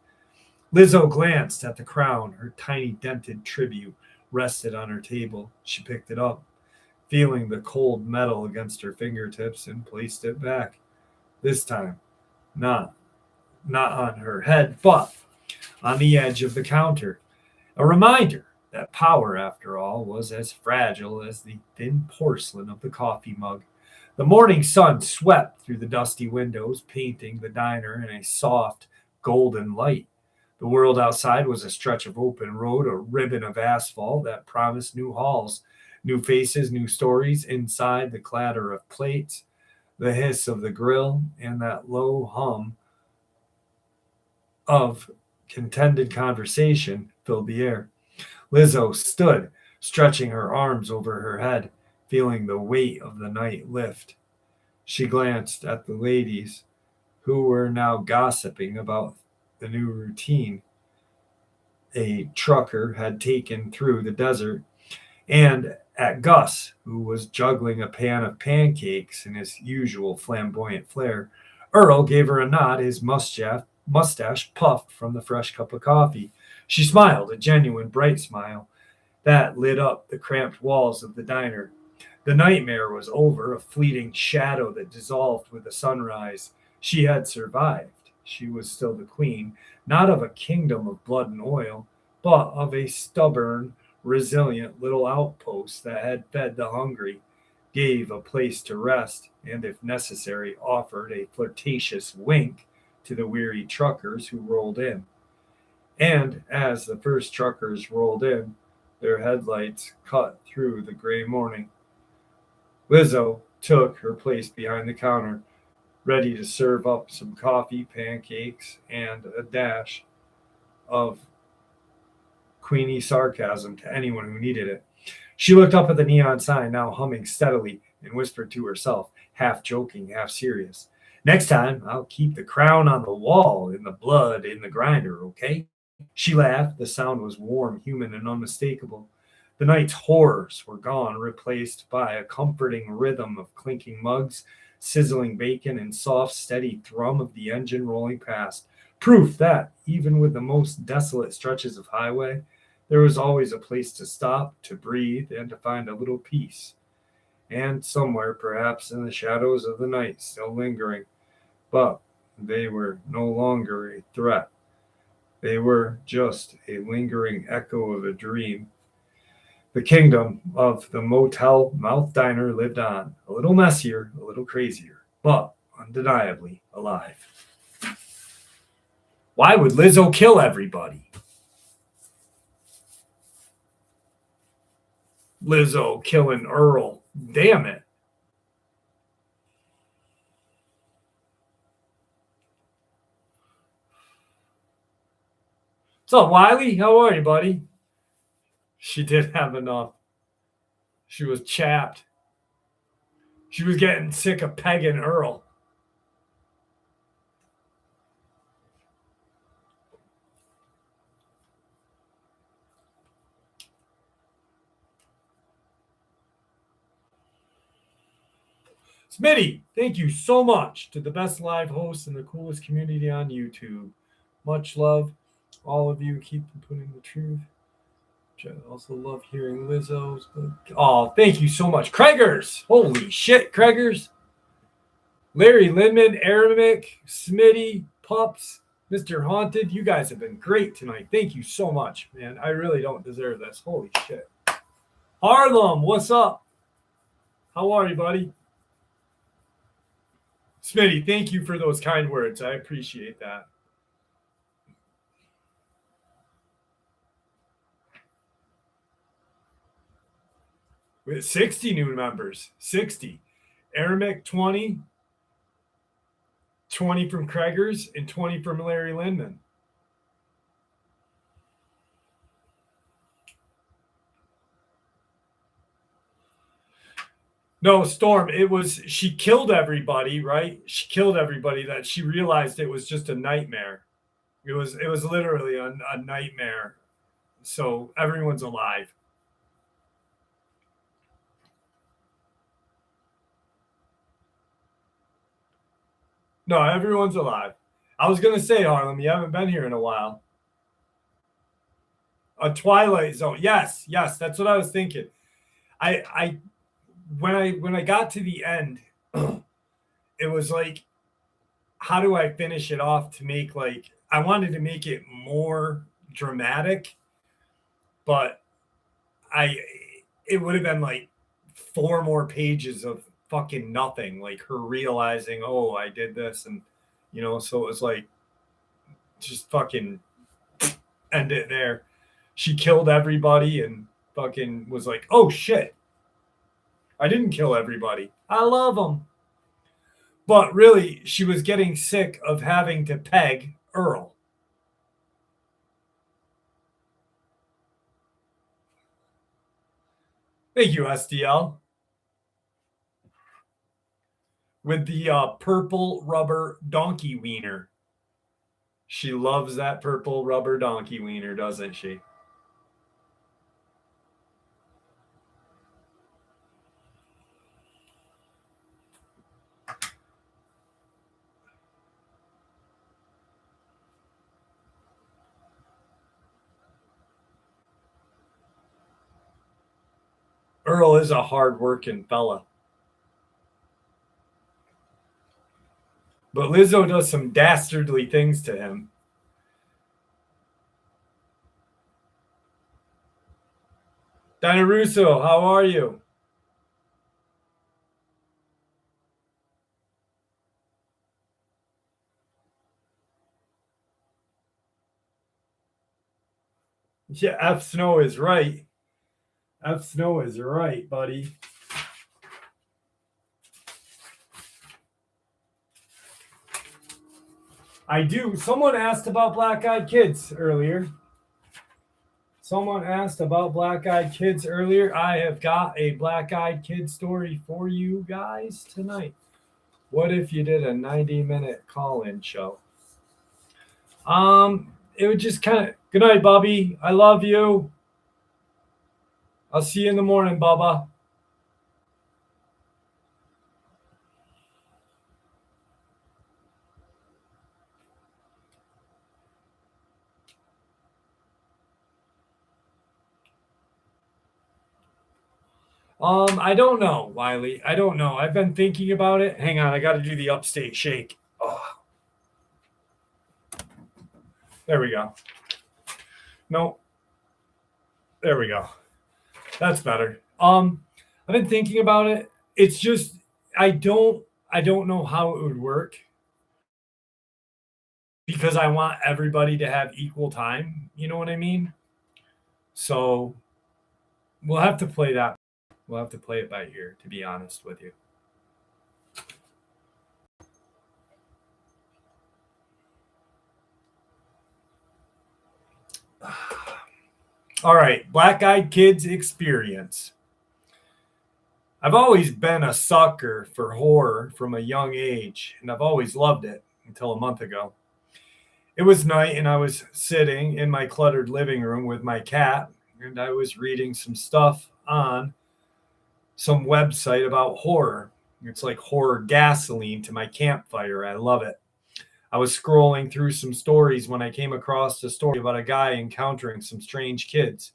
Lizzo glanced at the crown. Her tiny dented tribute rested on her table. She picked it up, feeling the cold metal against her fingertips, and placed it back. This time, not not on her head, but on the edge of the counter. A reminder that power, after all, was as fragile as the thin porcelain of the coffee mug. The morning sun swept through the dusty windows, painting the diner in a soft, golden light. The world outside was a stretch of open road, a ribbon of asphalt that promised new halls, new faces, new stories. Inside, the clatter of plates, the hiss of the grill, and that low hum of contended conversation filled the air. Lizzo stood, stretching her arms over her head, feeling the weight of the night lift. She glanced at the ladies, who were now gossiping about the new routine a trucker had taken through the desert, and at Gus, who was juggling a pan of pancakes in his usual flamboyant flair. Earl gave her a nod, his mustache puffed from the fresh cup of coffee. She smiled, a genuine, bright smile that lit up the cramped walls of the diner. The nightmare was over, a fleeting shadow that dissolved with the sunrise. She had survived. She was still the queen, not of a kingdom of blood and oil, but of a stubborn, resilient little outpost that had fed the hungry, gave a place to rest, and if necessary, offered a flirtatious wink to the weary truckers who rolled in. And as the first truckers rolled in, their headlights cut through the gray morning. Lizzo took her place behind the counter, ready to serve up some coffee, pancakes, and a dash of queenie sarcasm to anyone who needed it. She looked up at the neon sign, now humming steadily, and whispered to herself, half joking, half serious. Next time, I'll keep the crown on the wall and the blood in the grinder, okay? She laughed. The sound was warm, human, and unmistakable. The night's horrors were gone, replaced by a comforting rhythm of clinking mugs, sizzling bacon, and soft, steady thrum of the engine rolling past. Proof that, even with the most desolate stretches of highway, there was always a place to stop, to breathe, and to find a little peace. And somewhere, perhaps in the shadows of the night, still lingering, but they were no longer a threat. They were just a lingering echo of a dream. The kingdom of the motel mouth diner lived on, a little messier, a little crazier, but undeniably alive. Why would Lizzo kill everybody? Lizzo killing Earl. Damn it. What's up, Wiley? How are you, buddy? She did have enough. She was chapped. She was getting sick of pegging Earl. Smitty, thank you so much to the best live hosts and the coolest community on YouTube. Much love. All of you keep putting the truth. I also love hearing Lizzo's. Oh, thank you so much. Craigers. Holy shit, Craigers. Larry Lindman, Arabic, Smitty, Pups, Mr. Haunted. You guys have been great tonight. Thank you so much, man. I really don't deserve this. Holy shit. Harlem, what's up? How are you, buddy? Smitty, thank you for those kind words. I appreciate that. We have 60 new members. 60. Arabic, 20. 20 from Craigers and 20 from Larry Lindman. No, Storm. It was she killed everybody, right? She killed everybody that she realized it was just a nightmare. It was literally a nightmare. So everyone's alive. No, everyone's alive. I was gonna say, Harlem, you haven't been here in a while. A Twilight Zone. Yes, yes, that's what I was thinking. I when I got to the end, it was like, how do I finish it off to make like I wanted to make it more dramatic, but I it would have been like four more pages of fucking nothing, like her realizing, oh, I did this, and so it was like just fucking end it there. She killed everybody and fucking was like, oh shit, I didn't kill everybody. I love them. But really, she was getting sick of having to peg Earl. Thank you, SDL. With the purple rubber donkey wiener. She loves that purple rubber donkey wiener, doesn't she? Earl is a hard-working fella. But Lizzo does some dastardly things to him. Dinah Russo, how are you? Yeah, F Snow is right. F Snow is right, buddy. I do. Someone asked about Black Eyed Kids earlier. Someone asked about Black Eyed Kids earlier. I have got a Black Eyed Kid story for you guys tonight. What if you did a 90-minute call-in show? It would just kind of. Good night, Bubby. I love you. I'll see you in the morning, Bubba. I don't know, Wiley. I don't know. I've been thinking about it. Hang on, I got to do the upstate shake. Oh. There we go. No. There we go. That's better. I've been thinking about it. It's just I don't know how it would work because I want everybody to have equal time. You know what I mean? So we'll have to play that. We'll have to play it by ear, to be honest with you. All right, Black Eyed Kids experience. I've always been a sucker for horror from a young age, and I've always loved it until a month ago. It was night, and I was sitting in my cluttered living room with my cat, and I was reading some stuff on some website about horror. It's like horror gasoline to my campfire. I love it. I was scrolling through some stories when I came across a story about a guy encountering some strange kids.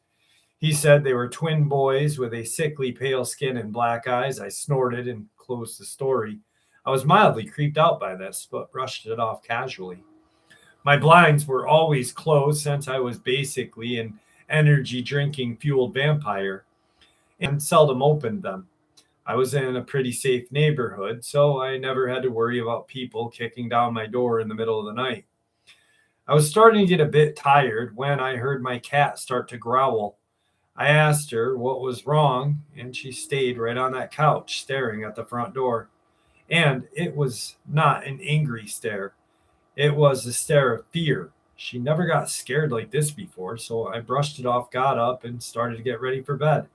He said they were twin boys with a sickly pale skin and black eyes. I snorted and closed the story. I was mildly creeped out by this, but brushed it off casually. My blinds were always closed since I was basically an energy drinking fueled vampire and seldom opened them. I was in a pretty safe neighborhood, so I never had to worry about people kicking down my door in the middle of the night. I was starting to get a bit tired when I heard my cat start to growl. I asked her what was wrong, and she stayed right on that couch staring at the front door. And it was not an angry stare, it was a stare of fear. She never got scared like this before, so I brushed it off, got up, and started to get ready for bed.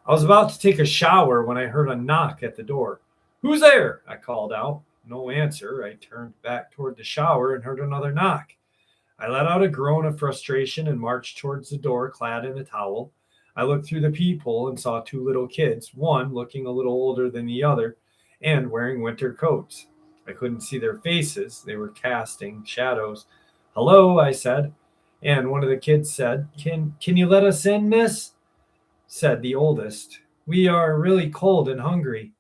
I was about to take a shower when I heard a knock at the door. Who's there? I called out. No answer. I turned back toward the shower and heard another knock. I let out a groan of frustration and marched towards the door, clad in a towel. I looked through the peephole and saw two little kids, one looking a little older than the other and wearing winter coats. I couldn't see their faces, they were casting shadows. Hello, I said. And one of the kids said, Can you let us in, miss? Said the oldest. We are really cold and hungry.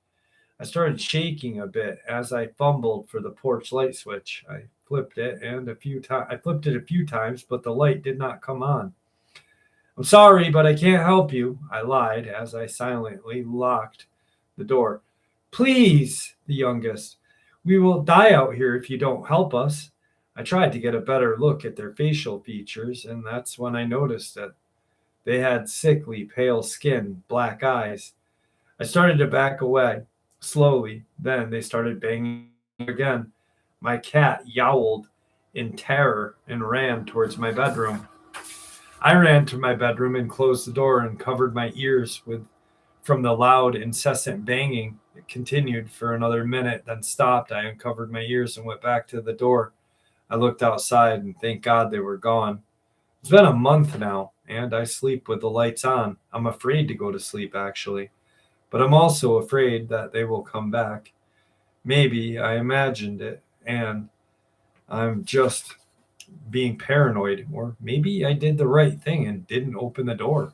I started shaking a bit as I fumbled for the porch light switch. I flipped it a few times, but the light did not come on. I'm sorry, but I can't help you, I lied as I silently locked the door. Please, the youngest. We will die out here if you don't help us. I tried to get a better look at their facial features, and that's when I noticed that they had sickly, pale skin, black eyes. I started to back away slowly. Then they started banging again. My cat yowled in terror and ran towards my bedroom. I ran to my bedroom and closed the door and covered my ears with from the loud, incessant banging. It continued for another minute, then stopped. I uncovered my ears and went back to the door. I looked outside and thank God they were gone. It's been a month now, and I sleep with the lights on. I'm afraid to go to sleep, actually, but I'm also afraid that they will come back. Maybe I imagined it, and I'm just being paranoid, or maybe I did the right thing and didn't open the door.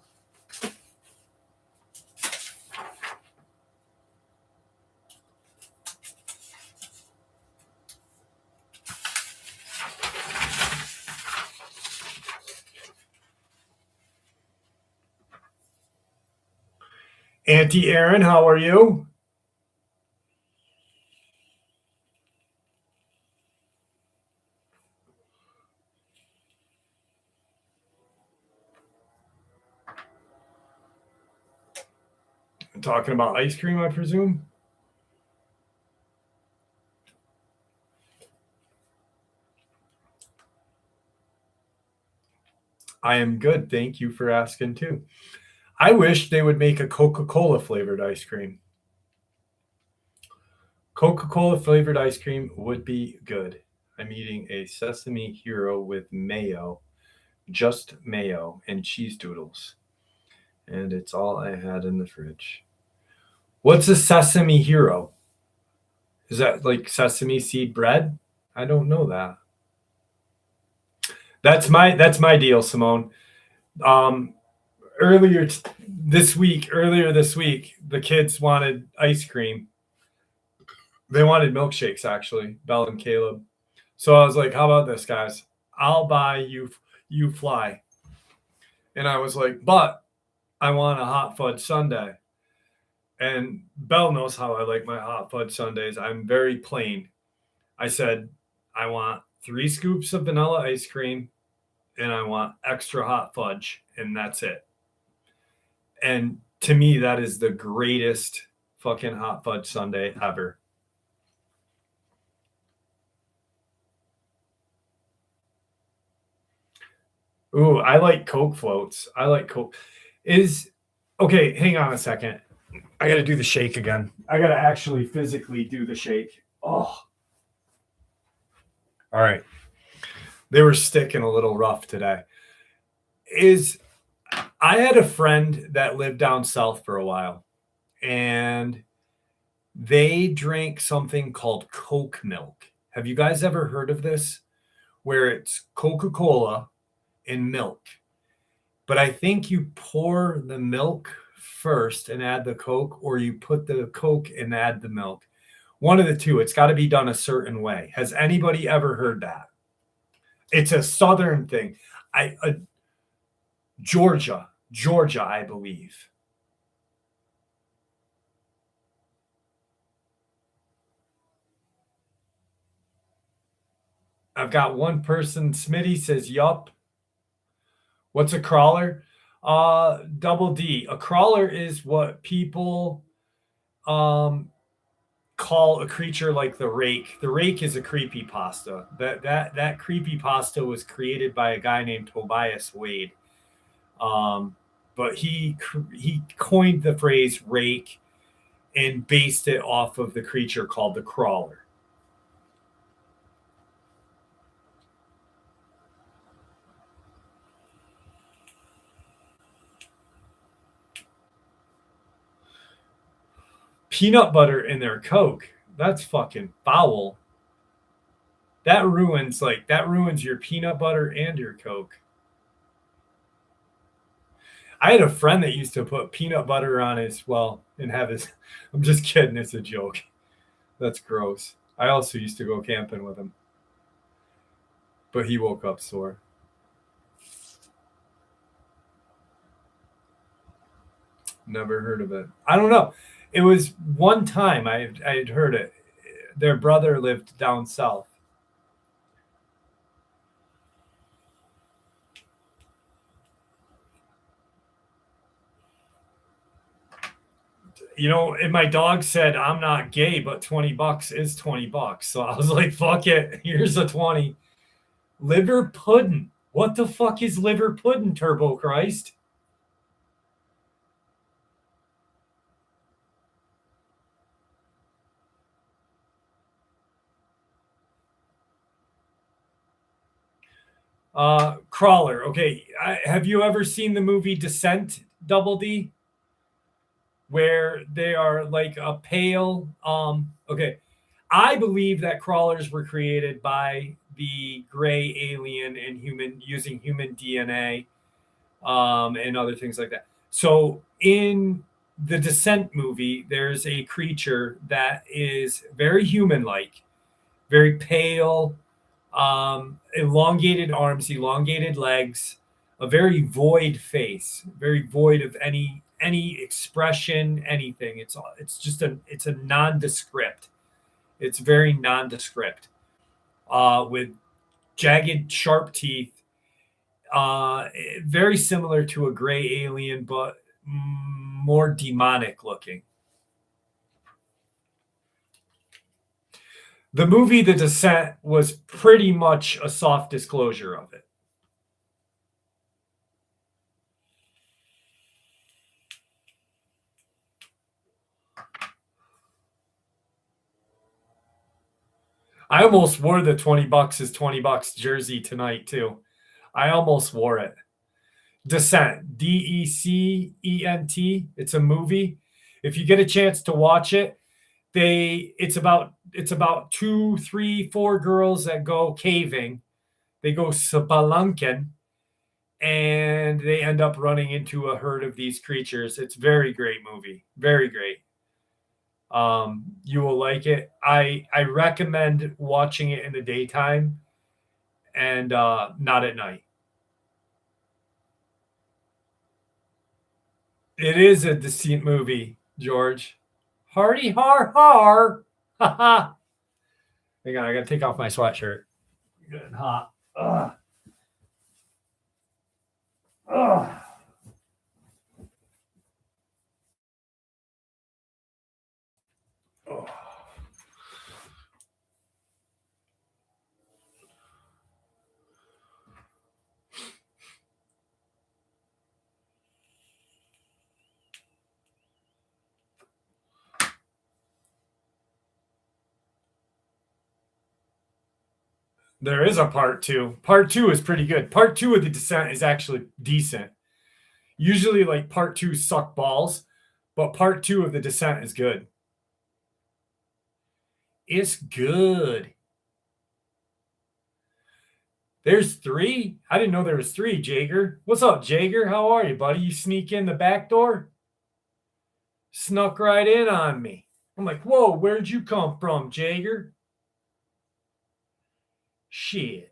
Auntie Erin, how are you? I'm talking about ice cream, I presume. I am good. Thank you for asking, too. I wish they would make a Coca Cola flavored ice cream. Coca Cola flavored ice cream would be good. I'm eating a sesame hero with mayo, just mayo, and cheese doodles. And it's all I had in the fridge. What's a sesame hero? Is that like sesame seed bread? I don't know that. That's my deal, Simone. Um, earlier this week, the kids wanted ice cream. They wanted milkshakes, actually, Belle and Caleb. So I was like, "How about this, guys? I'll buy you fly." And I was like, "But I want a hot fudge sundae." And Belle knows how I like my hot fudge sundaes. I'm very plain. I said, "I want 3 scoops of vanilla ice cream, and I want extra hot fudge, and that's it." And to me, that is the greatest fucking hot fudge sundae ever. Ooh, I like Coke floats. I like Coke. Is okay, hang on a second. I got to do the shake again. I got to actually physically do the shake. Oh, all right. They were sticking a little rough today. Is I had a friend that lived down south for a while, and they drank something called Coke milk. Have you guys ever heard of this? Where it's Coca Cola and milk. But I think you pour the milk first and add the Coke, or you put the Coke and add the milk. One of the two. It's got to be done a certain way. Has anybody ever heard that? It's a southern thing. Georgia, I believe. I've got one person. Smitty says, "Yup." What's a crawler? Double D. A crawler is what people um call a creature like the rake. The rake is a creepy pasta. That creepy pasta was created by a guy named Tobias Wade. Um, but he coined the phrase rake and based it off of the creature called the crawler. Peanut butter in their Coke. That's fucking foul. That ruins your peanut butter and your Coke. I had a friend that used to put peanut butter on and have his. I'm just kidding. It's a joke. That's gross. I also used to go camping with him, but he woke up sore. Never heard of it. I don't know. It was one time I had heard it. Their brother lived down south. And my dog said, I'm not gay, but $20 is $20. So I was like, fuck it. Here's a 20. Liver pudding. What the fuck is liver pudding, Turbo Christ? Crawler. Okay. Have you ever seen the movie Descent, Double D? Where they are like a pale. Okay. I believe that crawlers were created by the gray alien and using human DNA, and other things like that. So in the Descent movie, there's a creature that is very human-like, very pale, elongated arms, elongated legs, a very void face, very void of any expression, anything. It's a nondescript. It's very nondescript, with jagged, sharp teeth, very similar to a gray alien, but more demonic looking. The movie The Descent was pretty much a soft disclosure of it. I almost wore the $20 is $20 jersey tonight too. I almost wore it. Descent, Decent. It's a movie. If you get a chance to watch it, it's about 2, 3, 4 girls that go caving. They go spelunking, and they end up running into a herd of these creatures. It's a very great movie. Very great. You will like it. I recommend watching it in the daytime and not at night. It is a decent movie, George. Hardy har har. Ha ha. Hang on, I gotta take off my sweatshirt. Good hot. Ugh. Ugh. Oh. There is a part 2. Part 2 is pretty good. Part 2 of The Descent is actually decent. Usually, like, part 2 suck balls, but part 2 of The Descent is good. It's good. There's 3? I didn't know there was 3, Jager. What's up, Jager? How are you, buddy? You sneak in the back door? Snuck right in on me. I'm like, whoa, where'd you come from, Jager? Shit.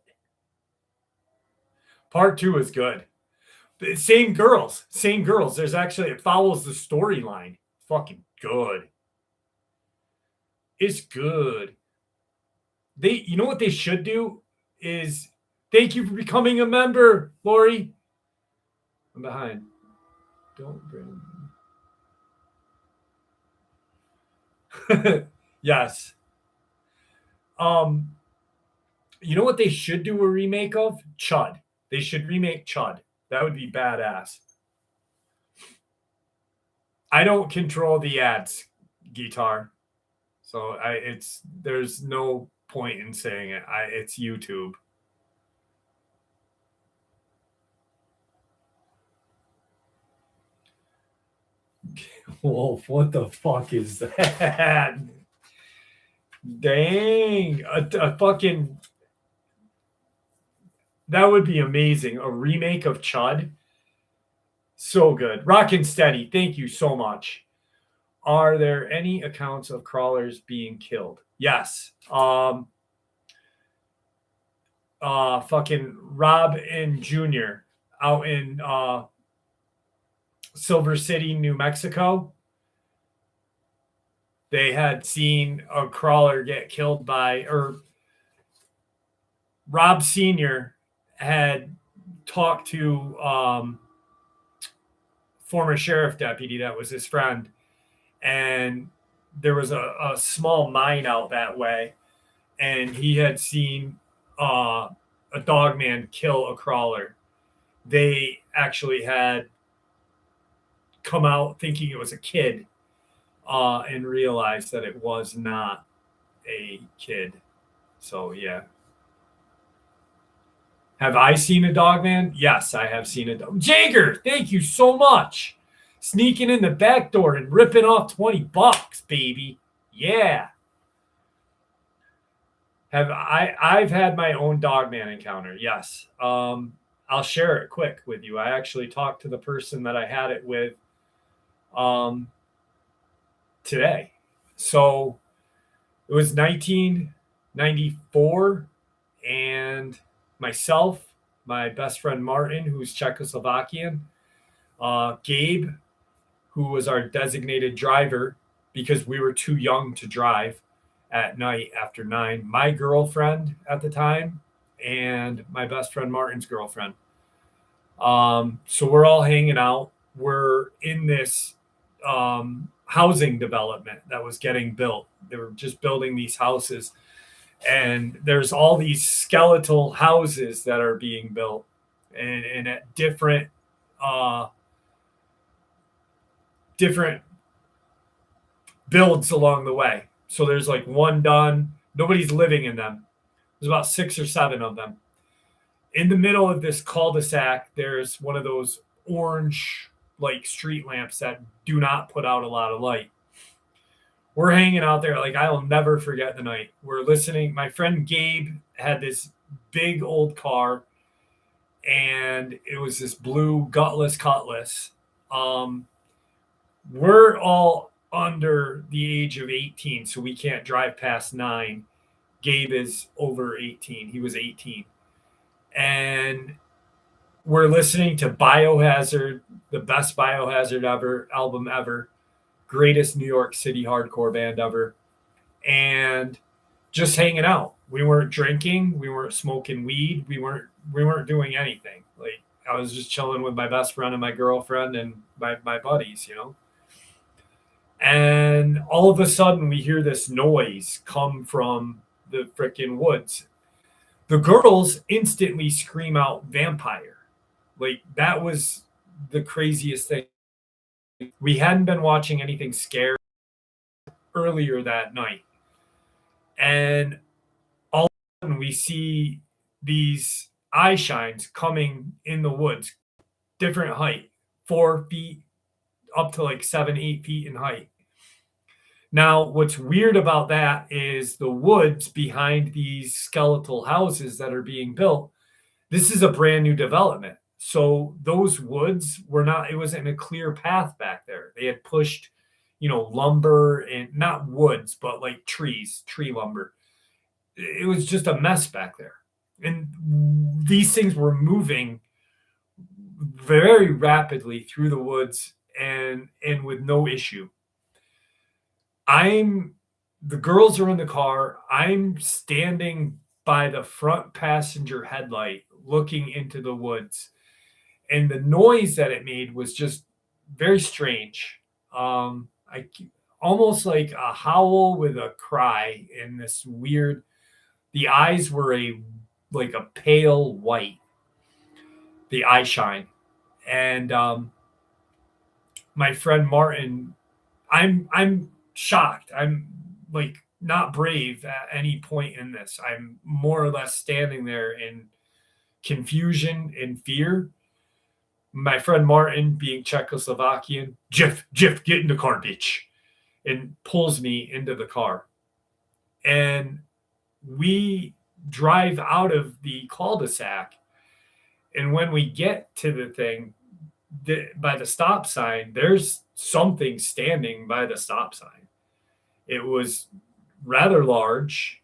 Part 2 is good. Same girls. There's actually, it follows the storyline. Fucking good. It's good. You know what they should do is, thank you for becoming a member, Lori. I'm behind. Don't bring. Yes. You know what they should do a remake of? Chud. They should remake Chud. That would be badass. I don't control the ads, guitar. So there's no point in saying it. It's YouTube. Wolf, what the fuck is that? Dang, a fucking that would be amazing. A remake of Chud. So good. Rockin' Steady, thank you so much. Are there any accounts of crawlers being killed? Yes. Fucking Rob and Junior out in Silver City, New Mexico. They had seen a crawler get killed or Rob Sr. had talked to former sheriff deputy that was his friend, and there was a small mine out that way, and he had seen a dogman kill a crawler. They actually had come out thinking it was a kid and realized that it was not a kid. So, yeah. Have I seen a dogman? Yes, I have seen a dog. Jager, thank you so much. Sneaking in the back door and ripping off $20, baby. Yeah. I've had my own dogman encounter, yes. I'll share it quick with you. I actually talked to the person that I had it with today. So it was 1994, and myself, my best friend Martin, who's Czechoslovakian, Gabe, who was our designated driver because we were too young to drive at night after 9, my girlfriend at the time, and my best friend Martin's girlfriend. So we're all hanging out. We're in this housing development that was getting built. They were just building these houses, and there's all these skeletal houses that are being built, and at different builds along the way. So there's like one done. Nobody's living in them. There's about 6 or 7 of them. In the middle of this cul-de-sac, there's one of those orange like street lamps that do not put out a lot of light. We're hanging out there. Like, I'll never forget the night. We're listening. My friend Gabe had this big old car, and it was this blue gutless Cutlass. We're all under the age of 18, so we can't drive past 9. Gabe is over 18. He was 18. And we're listening to Biohazard, the best Biohazard album ever, greatest New York City hardcore band ever, and just hanging out. We weren't drinking, we weren't smoking weed, we weren't doing anything. Like, I was just chilling with my best friend and my girlfriend and my buddies, you know. And all of a sudden, we hear this noise come from the freaking woods. The girls instantly scream out vampire. Like, that was the craziest thing. We hadn't been watching anything scary earlier that night. And all of a sudden we see these eye shines coming in the woods, different height, 4 feet up to like 7, 8 feet in height. Now, what's weird about that is the woods behind these skeletal houses that are being built. This is a brand new development. So those woods it wasn't a clear path back there. They had pushed, lumber, and not woods, but like tree lumber. It was just a mess back there. And these things were moving very rapidly through the woods and with no issue. The girls are in the car. I'm standing by the front passenger headlight looking into the woods. And the noise that it made was just very strange. Almost like a howl with a cry, and this weird, the eyes were like a pale white, the eye shine. And my friend Martin, I'm shocked. I'm like not brave at any point in this. I'm more or less standing there in confusion and fear. My friend Martin, being Czechoslovakian, Jeff, get in the car, bitch, and pulls me into the car. And we drive out of the cul-de-sac. And when we get to the thing, by the stop sign, there's something standing by the stop sign. It was rather large,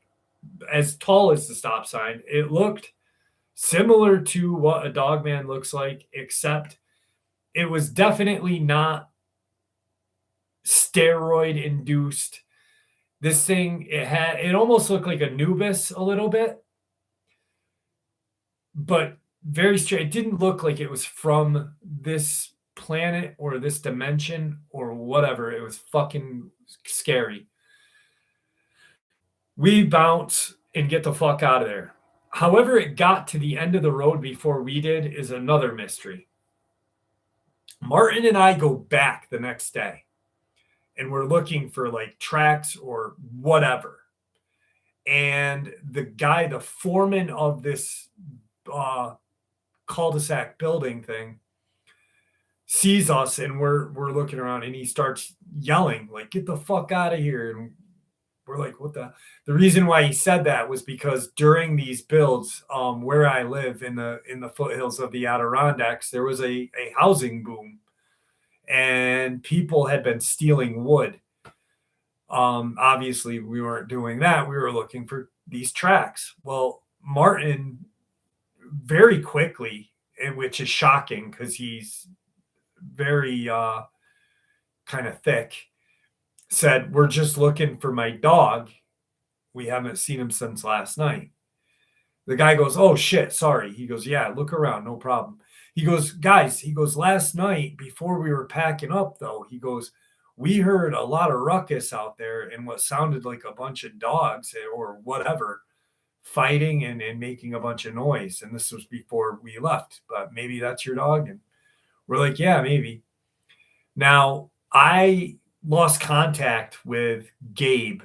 as tall as the stop sign. It looked similar to what a Dogman looks like, except it was definitely not steroid induced. This thing, it almost looked like Anubis a little bit, but very straight. It didn't look like it was from this planet or this dimension or whatever. It was fucking scary. We bounce and get the fuck out of there. However, it got to the end of the road before we did is another mystery. Martin and I go back the next day and we're looking for like tracks or whatever. And the guy, the foreman of this cul-de-sac building thing, sees us and we're looking around and he starts yelling like, get the fuck out of here. And we're like, what the reason why he said that was because during these builds, where I live in the foothills of the Adirondacks, there was a housing boom and people had been stealing wood. Obviously we weren't doing that. We were looking for these tracks. Well, Martin very quickly, which is shocking because he's very kind of thick, said, we're just looking for my dog. We haven't seen him since last night. The guy goes, oh shit, sorry. He goes, yeah, look around, no problem. He goes, guys, he goes, last night before we were packing up though, he goes, we heard a lot of ruckus out there and what sounded like a bunch of dogs or whatever fighting and making a bunch of noise. And this was before we left, but maybe that's your dog. And we're like, yeah, maybe. Now, I lost contact with Gabe.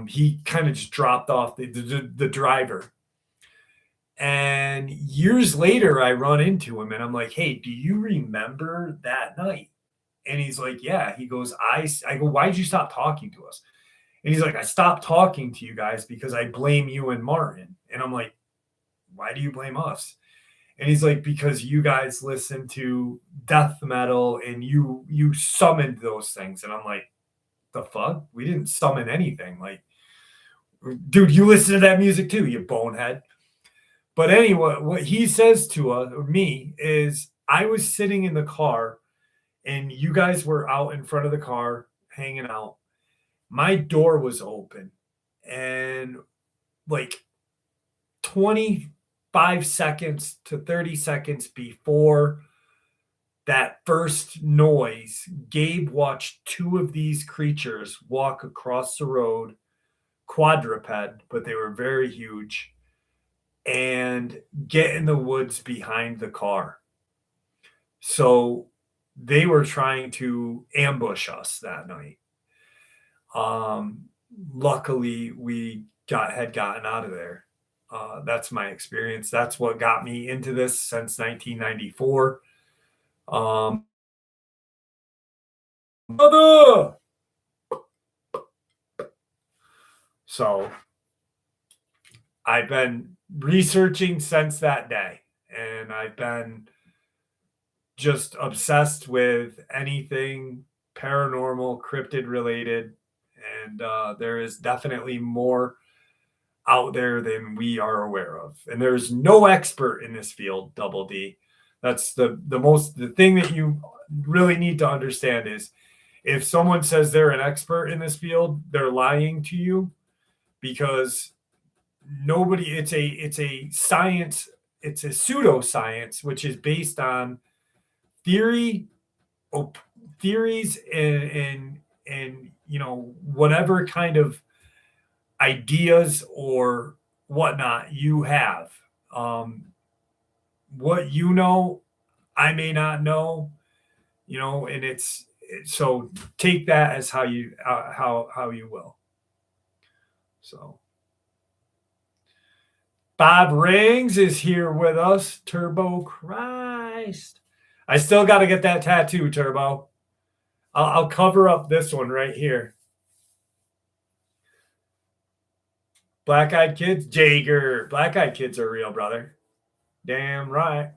He kind of just dropped off the driver. And years later, I run into him and I'm like, hey, do you remember that night? And he's like, yeah. He goes, I go, why'd you stop talking to us? And he's like, I stopped talking to you guys because I blame you and Martin. And I'm like, why do you blame us? And he's like, because you guys listen to death metal and you summoned those things. And I'm like, the fuck? We didn't summon anything. Like, dude, you listen to that music too, you bonehead. But anyway, what he says to us, or me, is I was sitting in the car and you guys were out in front of the car hanging out. My door was open and like 25 seconds to 30 seconds before that first noise, Gabe watched two of these creatures walk across the road, quadruped, but they were very huge, and get in the woods behind the car. So they were trying to ambush us that night. Luckily, we had gotten out of there. That's my experience. That's what got me into this since 1994. So I've been researching since that day, and I've been just obsessed with anything paranormal, cryptid related, and there is definitely more out there than we are aware of. And there's no expert in this field, Double D. That's the thing that you really need to understand is if someone says they're an expert in this field, they're lying to you because it's a science, it's a pseudoscience, which is based on theories and whatever kind of ideas or whatnot you have. What you know, I may not know. and so take that as how you will. So Bob Rings is here with us. Turbo Christ. I still got to get that tattoo, Turbo. I'll cover up this one right here. Black Eyed Kids, Jaeger. Black Eyed Kids are real, brother. Damn right.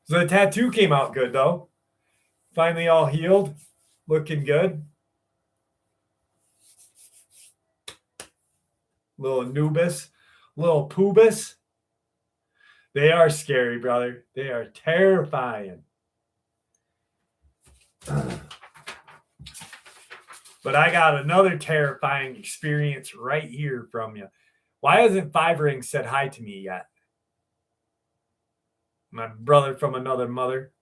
So the tattoo came out good, though. Finally all healed. Looking good. Little Anubis. Little Pubis. They are scary, brother. They are terrifying. But I got another terrifying experience right here from you. Why hasn't Five Rings said hi to me yet? My brother from another mother.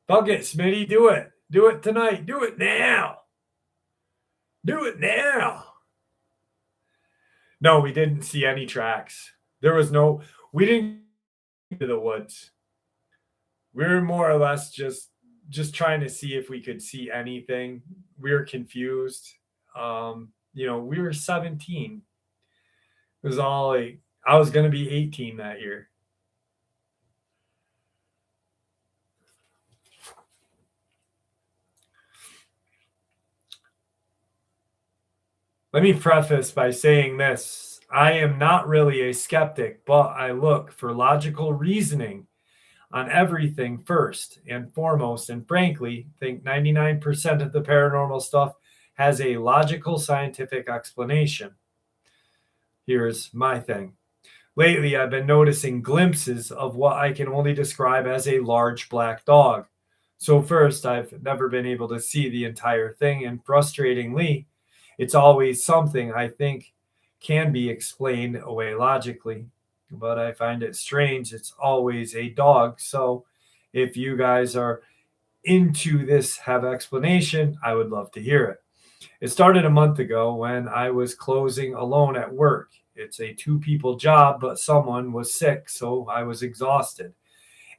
Fuck it, Smitty. Do it. Do it tonight. Do it now. Do it now. No, we didn't see any tracks. We didn't go to the woods. We were more or less just trying to see if we could see anything. We were confused. We were 17. It was all like, I was going to be 18 that year. Let me preface by saying this. I am not really a skeptic, but I look for logical reasoning on everything first and foremost, and frankly, think 99% of the paranormal stuff has a logical scientific explanation. Here's my thing. Lately, I've been noticing glimpses of what I can only describe as a large black dog. So first, I've never been able to see the entire thing, and frustratingly, it's always something I think can be explained away logically. But I find it strange it's always a dog. So if you guys are into this have explanation, I would love to hear it. It started a month ago when I was closing alone at work. It's a 2-people job, but someone was sick, so I was exhausted.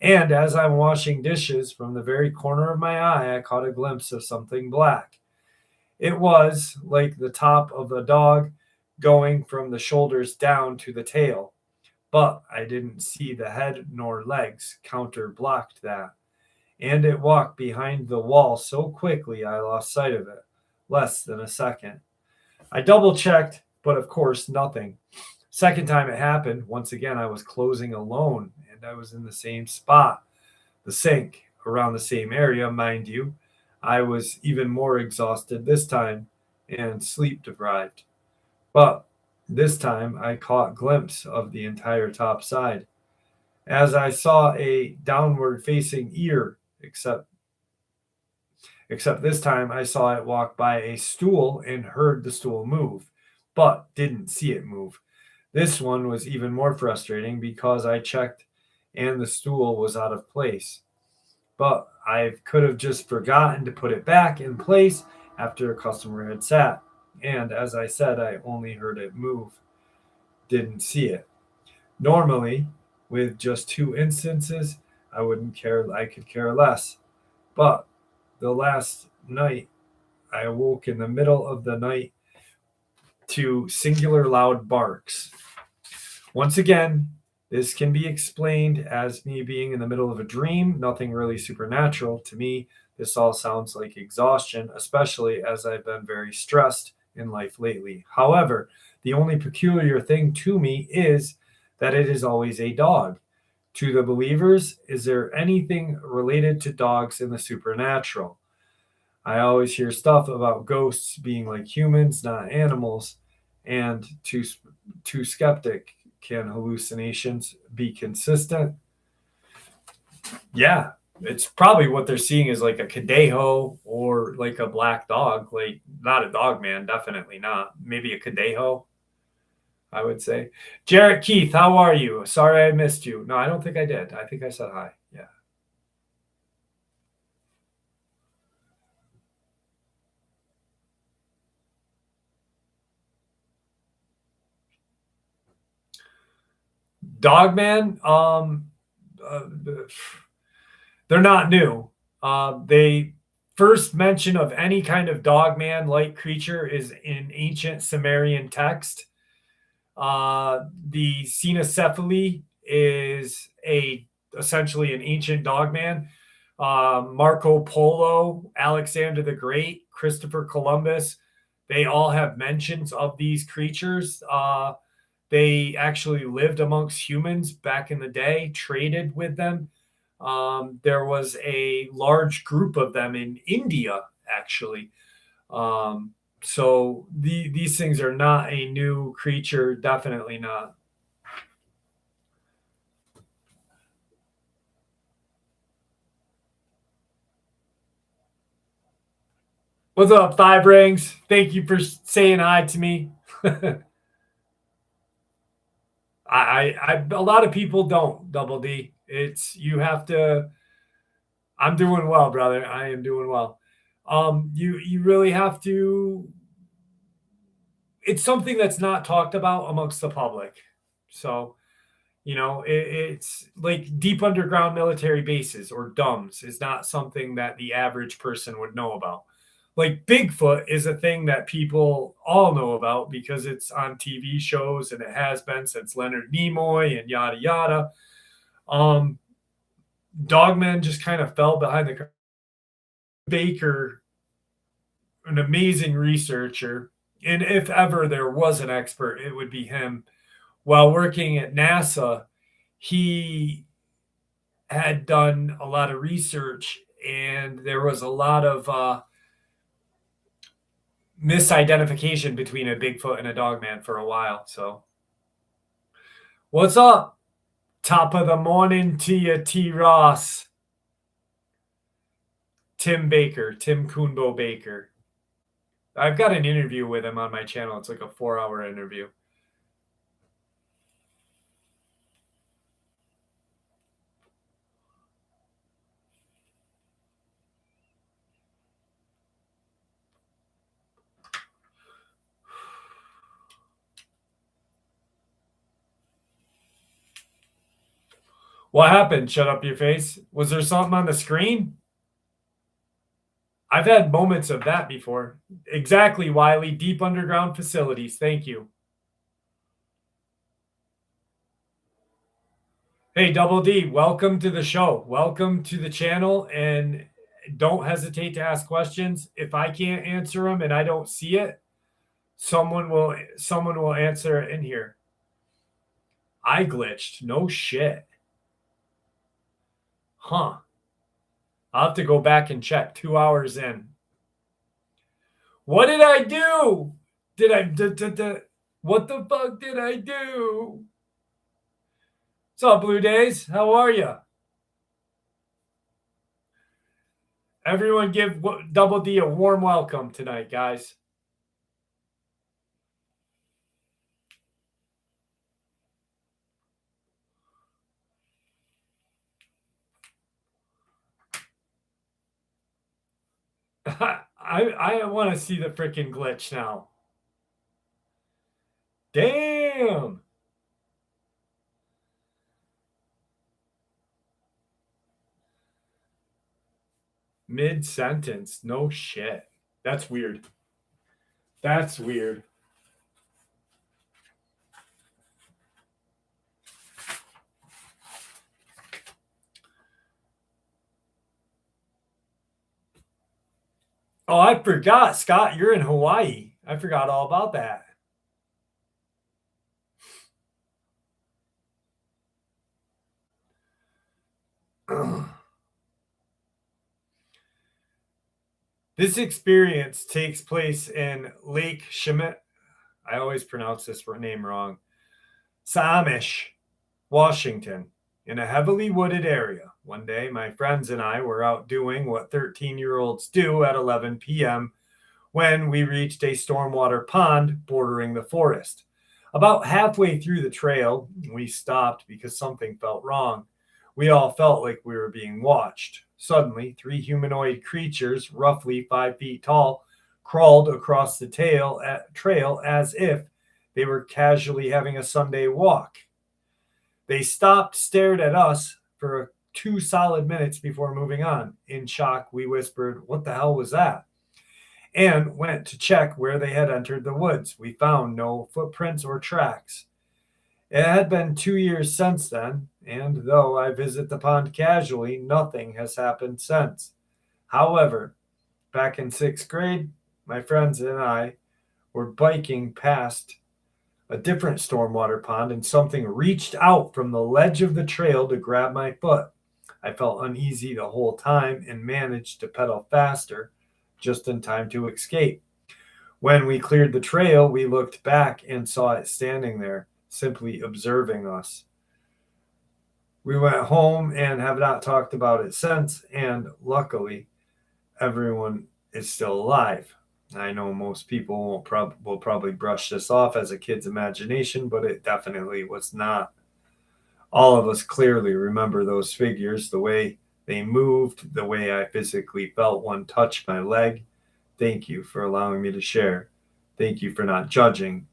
And as I'm washing dishes, from the very corner of my eye, I caught a glimpse of something black. It was like the top of a dog going from the shoulders down to the tail. But I didn't see the head nor legs. Counter blocked that. And it walked behind the wall so quickly I lost sight of it. Less than a second. I double checked, but of course nothing. Second time it happened, once again I was closing alone and I was in the same spot. The sink, around the same area, mind you. I was even more exhausted this time and sleep deprived. But this time I caught a glimpse of the entire top side. As I saw a downward facing ear, except this time I saw it walk by a stool and heard the stool move, but didn't see it move. This one was even more frustrating because I checked and the stool was out of place. But I could have just forgotten to put it back in place after a customer had sat. And as I said, I only heard it move, didn't see it. Normally, with just 2 instances, I could care less. But the last night, I awoke in the middle of the night to singular loud barks. Once again, this can be explained as me being in the middle of a dream, nothing really supernatural. To me, this all sounds like exhaustion, especially as I've been very stressed in life lately. However, the only peculiar thing to me is that it is always a dog. To the believers, is there anything related to dogs in the supernatural? I always hear stuff about ghosts being like humans, not animals, and to skeptic, can hallucinations be consistent? Yeah, it's probably what they're seeing is like a Cadejo or like a black dog, like not a Dogman, definitely not. Maybe a Cadejo. I would say. Jarrett Keith, how are you? Sorry I missed you. No, I don't think I did. I think I said hi. Yeah. Dogman, uh, they're not new. They first mention of any kind of dogman-like creature is in ancient Sumerian text. The Cynocephaly is essentially an ancient dogman. Marco Polo, Alexander the Great, Christopher Columbus, they all have mentions of these creatures. They actually lived amongst humans back in the day, traded with them. There was a large group of them in India, actually. So these things are not a new creature, definitely not. What's up, Five Rings? Thank you for saying hi to me. A lot of people don't, Double D. It's you have to. I'm doing well, brother. I am doing well. You really have to. It's something that's not talked about amongst the public. So, it's like deep underground military bases or DUMBs is not something that the average person would know about. Like Bigfoot is a thing that people all know about because it's on TV shows and it has been since Leonard Nimoy and yada yada. Um, Dogman just kind of fell behind the Baker, an amazing researcher, and if ever there was an expert, it would be him. While working at NASA, he had done a lot of research, and there was a lot of misidentification between a Bigfoot and a Dogman for a while. So, what's up? Top of the morning to you, T. Ross. Tim Baker, Tim Kuhnbo Baker. I've got an interview with him on my channel. It's like a 4-hour interview. What happened? Shut up your face. Was there something on the screen? I've had moments of that before. Exactly, Wiley. Deep underground facilities. Thank you. Hey, Double D, welcome to the show. Welcome to the channel. And don't hesitate to ask questions. If I can't answer them and I don't see it, someone will answer it in here. I glitched. No shit. Huh. I'll have to go back and check 2 hours in. What did I do? What the fuck did I do? What's up, Blue Days? How are you? Everyone give Double D a warm welcome tonight, guys. I want to see the freaking glitch now. Damn. Mid-sentence. No shit. That's weird. That's weird. Oh, I forgot, Scott, you're in Hawaii. I forgot all about that. This experience takes place in Lake Shemet. I always pronounce this name wrong. Samish, Washington, in a heavily wooded area. One day, my friends and I were out doing what 13-year-olds do at 11 p.m. when we reached a stormwater pond bordering the forest. About halfway through the trail, we stopped because something felt wrong. We all felt like we were being watched. Suddenly, 3 humanoid creatures, roughly 5 feet tall, crawled across the trail as if they were casually having a Sunday walk. They stopped, stared at us for 2 solid minutes before moving on. In shock, we whispered, "What the hell was that?" And went to check where they had entered the woods. We found no footprints or tracks. It had been 2 years since then, and though I visit the pond casually, nothing has happened since. However, back in 6th grade, my friends and I were biking past a different stormwater pond, and something reached out from the ledge of the trail to grab my foot. I felt uneasy the whole time and managed to pedal faster just in time to escape. When we cleared the trail, we looked back and saw it standing there, simply observing us. We went home and have not talked about it since, and luckily, everyone is still alive. I know most people will probably brush this off as a kid's imagination, but it definitely was not. All of us clearly remember those figures, the way they moved, the way I physically felt one touch my leg. Thank you for allowing me to share. Thank you for not judging.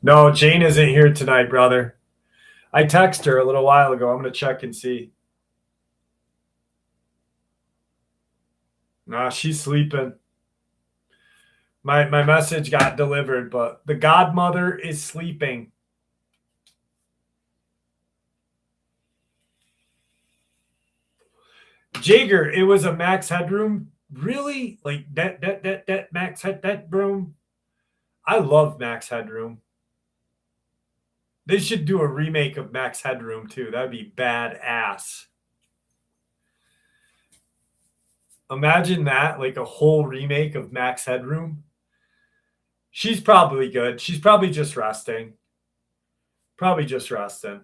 No, Jane isn't here tonight, brother. I texted her a little while ago. I'm going to check and see. Nah, she's sleeping. My message got delivered, but the godmother is sleeping. Jager, it was a Max Headroom. Really? Like that Max Headroom? I love Max Headroom. They should do a remake of Max Headroom too. That'd be badass. Imagine that, like a whole remake of Max Headroom. She's probably good. She's probably just resting. Probably just resting.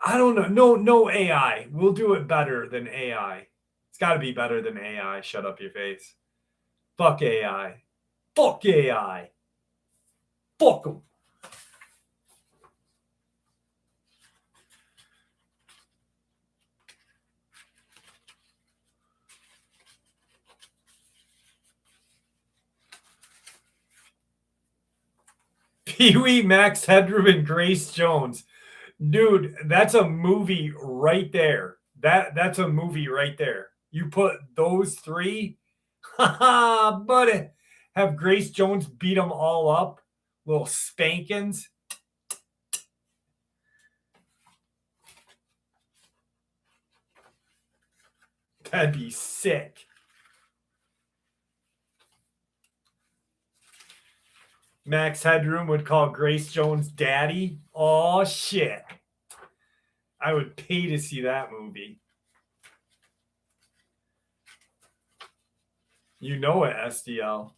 I don't know. No AI. We'll do it better than AI. It's got to be better than AI. Shut up your face. Fuck AI. Fuck AI. Fuck them. Pee-wee, Max Headroom, and Grace Jones. Dude, that's a movie right there. That's a movie right there. You put those three, haha, buddy. Have Grace Jones beat them all up. Little spankings. That'd be sick. Max Headroom would call Grace Jones daddy. Oh, shit. I would pay to see that movie. You know it, SDL.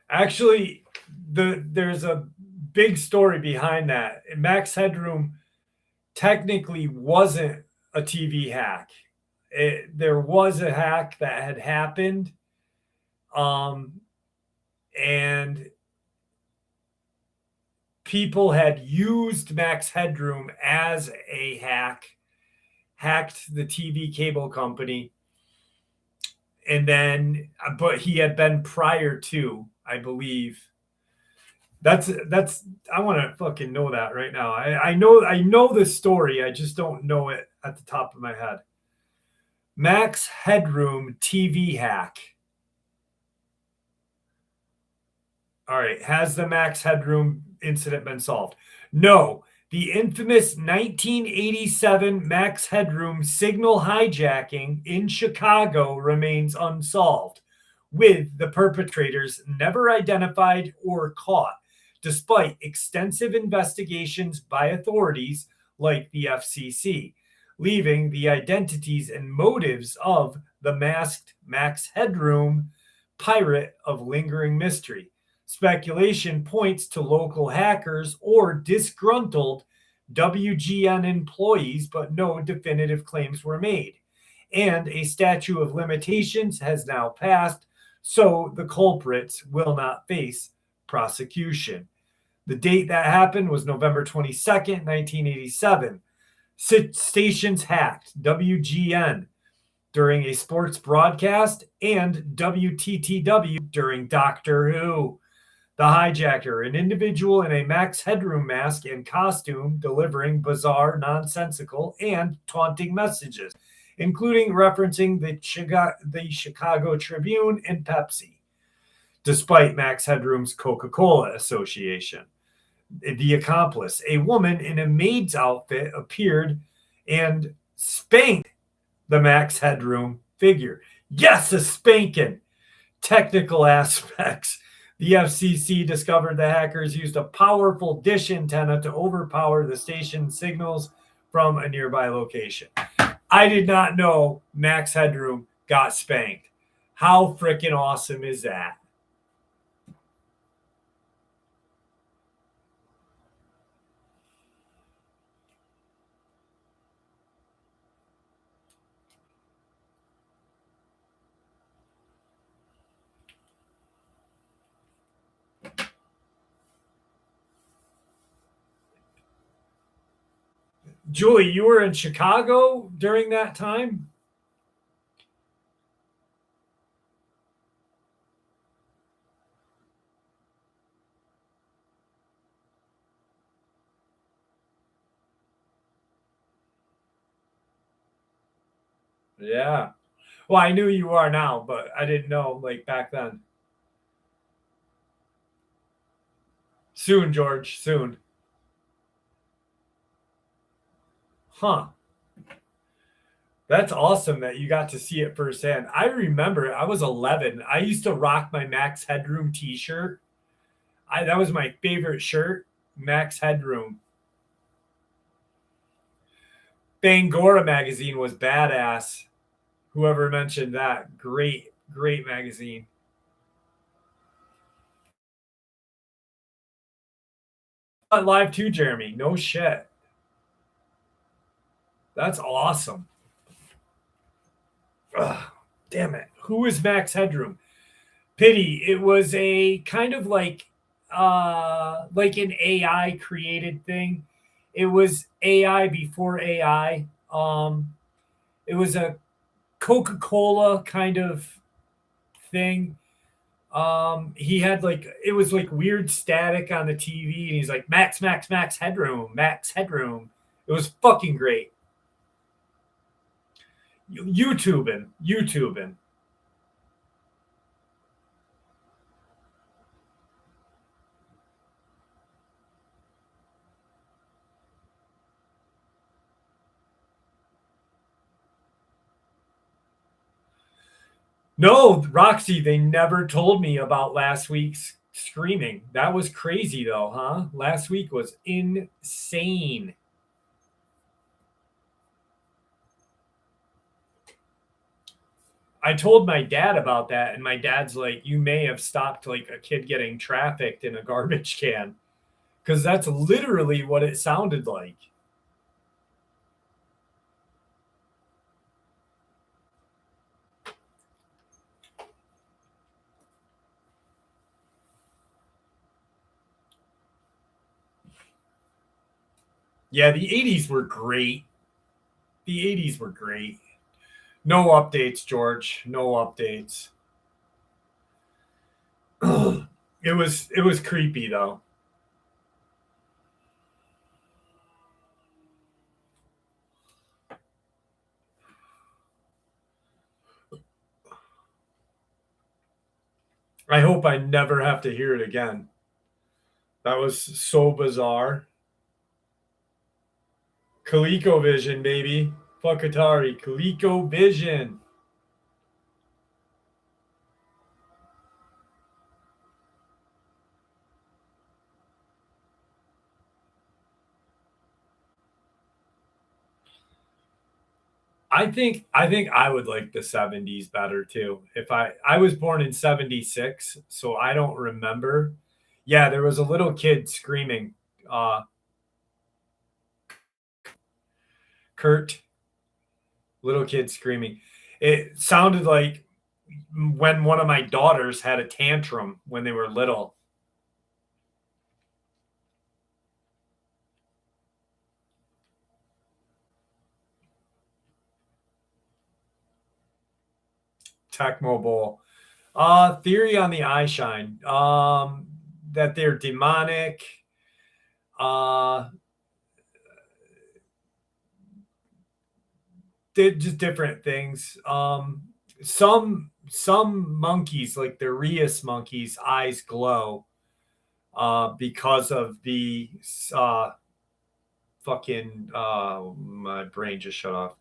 Actually, there's a big story behind that. Max Headroom technically wasn't a TV hack. There was a hack that had happened, and people had used Max Headroom as a hacked the TV cable company, and then, but he had been prior to, I believe. That's I want to fucking know that right now. I know the story. I just don't know it at the top of my head. Max Headroom TV hack. All right, has the Max Headroom incident been solved? No. The infamous 1987 Max Headroom signal hijacking in Chicago remains unsolved, with the perpetrators never identified or caught, despite extensive investigations by authorities like the FCC, leaving the identities and motives of the masked Max Headroom pirate of lingering mystery. Speculation points to local hackers or disgruntled WGN employees, but no definitive claims were made. And a statute of limitations has now passed, so the culprits will not face prosecution. The date that happened was November 22nd, 1987. Stations hacked: WGN during a sports broadcast and WTTW during Doctor Who. The hijacker, an individual in a Max Headroom mask and costume, delivering bizarre, nonsensical, and taunting messages, including referencing the Chicago Tribune and Pepsi, despite Max Headroom's Coca-Cola association. The accomplice, a woman in a maid's outfit, appeared and spanked the Max Headroom figure. Yes, a spanking. Technical aspects. The FCC discovered the hackers used a powerful dish antenna to overpower the station signals from a nearby location. I did not know Max Headroom got spanked. How freaking awesome is that? Julie, you were in Chicago during that time? Yeah. Well, I knew you are now, but I didn't know like back then. Soon, George, soon. Huh. That's awesome that you got to see it firsthand. I remember I was 11. I used to rock my Max Headroom t-shirt. That was my favorite shirt, Max Headroom. Bangora magazine was badass. Whoever mentioned that, great, great magazine. Live too, Jeremy. No shit. That's awesome. Ugh, damn it. Who is Max Headroom? Pity. It was a kind of like an AI created thing. It was AI before AI. It was a Coca-Cola kind of thing. He had like it was like weird static on the TV, and he's like Max, Max, Max Headroom, Max Headroom. It was fucking great. YouTubing. No, Roxy, they never told me about last week's screaming. That was crazy though, huh? Last week was insane. I told my dad about that, and my dad's like, you may have stopped like a kid getting trafficked in a garbage can. Because that's literally what it sounded like. Yeah, the 80s were great. The 80s were great. No updates, George. No updates. It was creepy though. I hope I never have to hear it again. That was so bizarre. ColecoVision, baby. Fuck Atari. ColecoVision. I think I would like the 70s better too. If I was born in 76, so I don't remember. Yeah, there was a little kid screaming. Kurt, little kid screaming. It sounded like when one of my daughters had a tantrum when they were little. Tecmo Bowl. Theory on the eye shine. That they're demonic. Uh, did just different things. Some monkeys, like the rhesus monkeys, eyes glow because of the fucking my brain just shut off.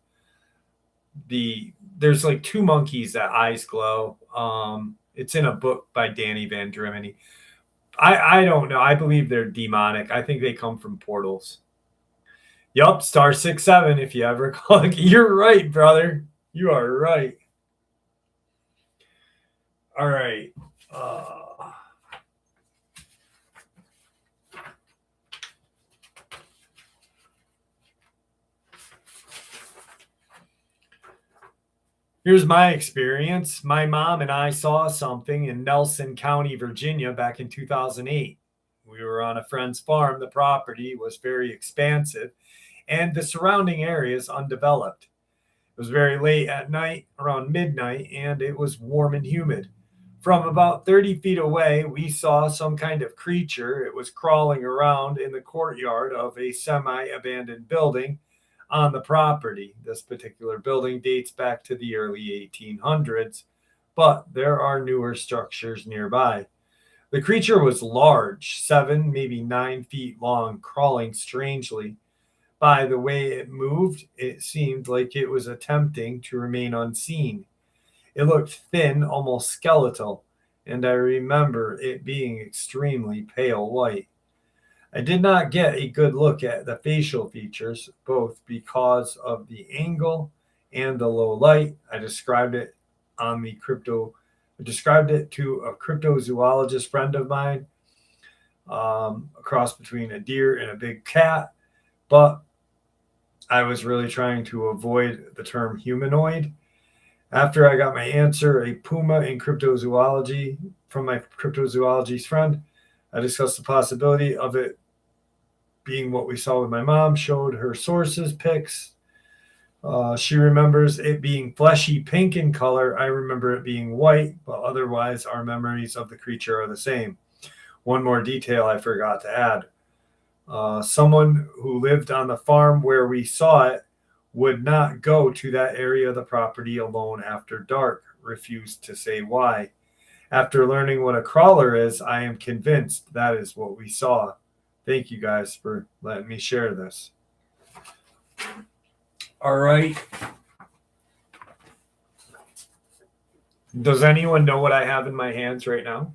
There's like two monkeys that eyes glow. It's in a book by Danny Van Drimeny. I don't know. I believe they're demonic. I think they come from portals. Yup, star 6-7. If you ever call, you're right, brother. You are right. All right. Here's my experience. My mom and I saw something in Nelson County, Virginia back in 2008. We were on a friend's farm. The property was very expansive and the surrounding area is undeveloped. It was very late at night, around midnight, and it was warm and humid. From about 30 feet away, we saw some kind of creature. It was crawling around in the courtyard of a semi abandoned building on the property. This particular building dates back to the early 1800s, but there are newer structures nearby. The creature was large, 7, maybe 9 feet long, crawling strangely. By the way it moved, it seemed like it was attempting to remain unseen. It looked thin, almost skeletal, and I remember it being extremely pale white. I did not get a good look at the facial features, both because of the angle and the low light. I described it to a cryptozoologist friend of mine, a cross between a deer and a big cat, but I was really trying to avoid the term humanoid. After I got my answer, a puma in cryptozoology from my cryptozoologist friend, I discussed the possibility of it being what we saw with my mom, showed her sources, pics. She remembers it being fleshy pink in color. I remember it being white, but otherwise, our memories of the creature are the same. One more detail I forgot to add. Someone who lived on the farm where we saw it would not go to that area of the property alone after dark, refused to say why. After learning what a crawler is, I am convinced that is what we saw. Thank you guys for letting me share this. All right. Does anyone know what I have in my hands right now?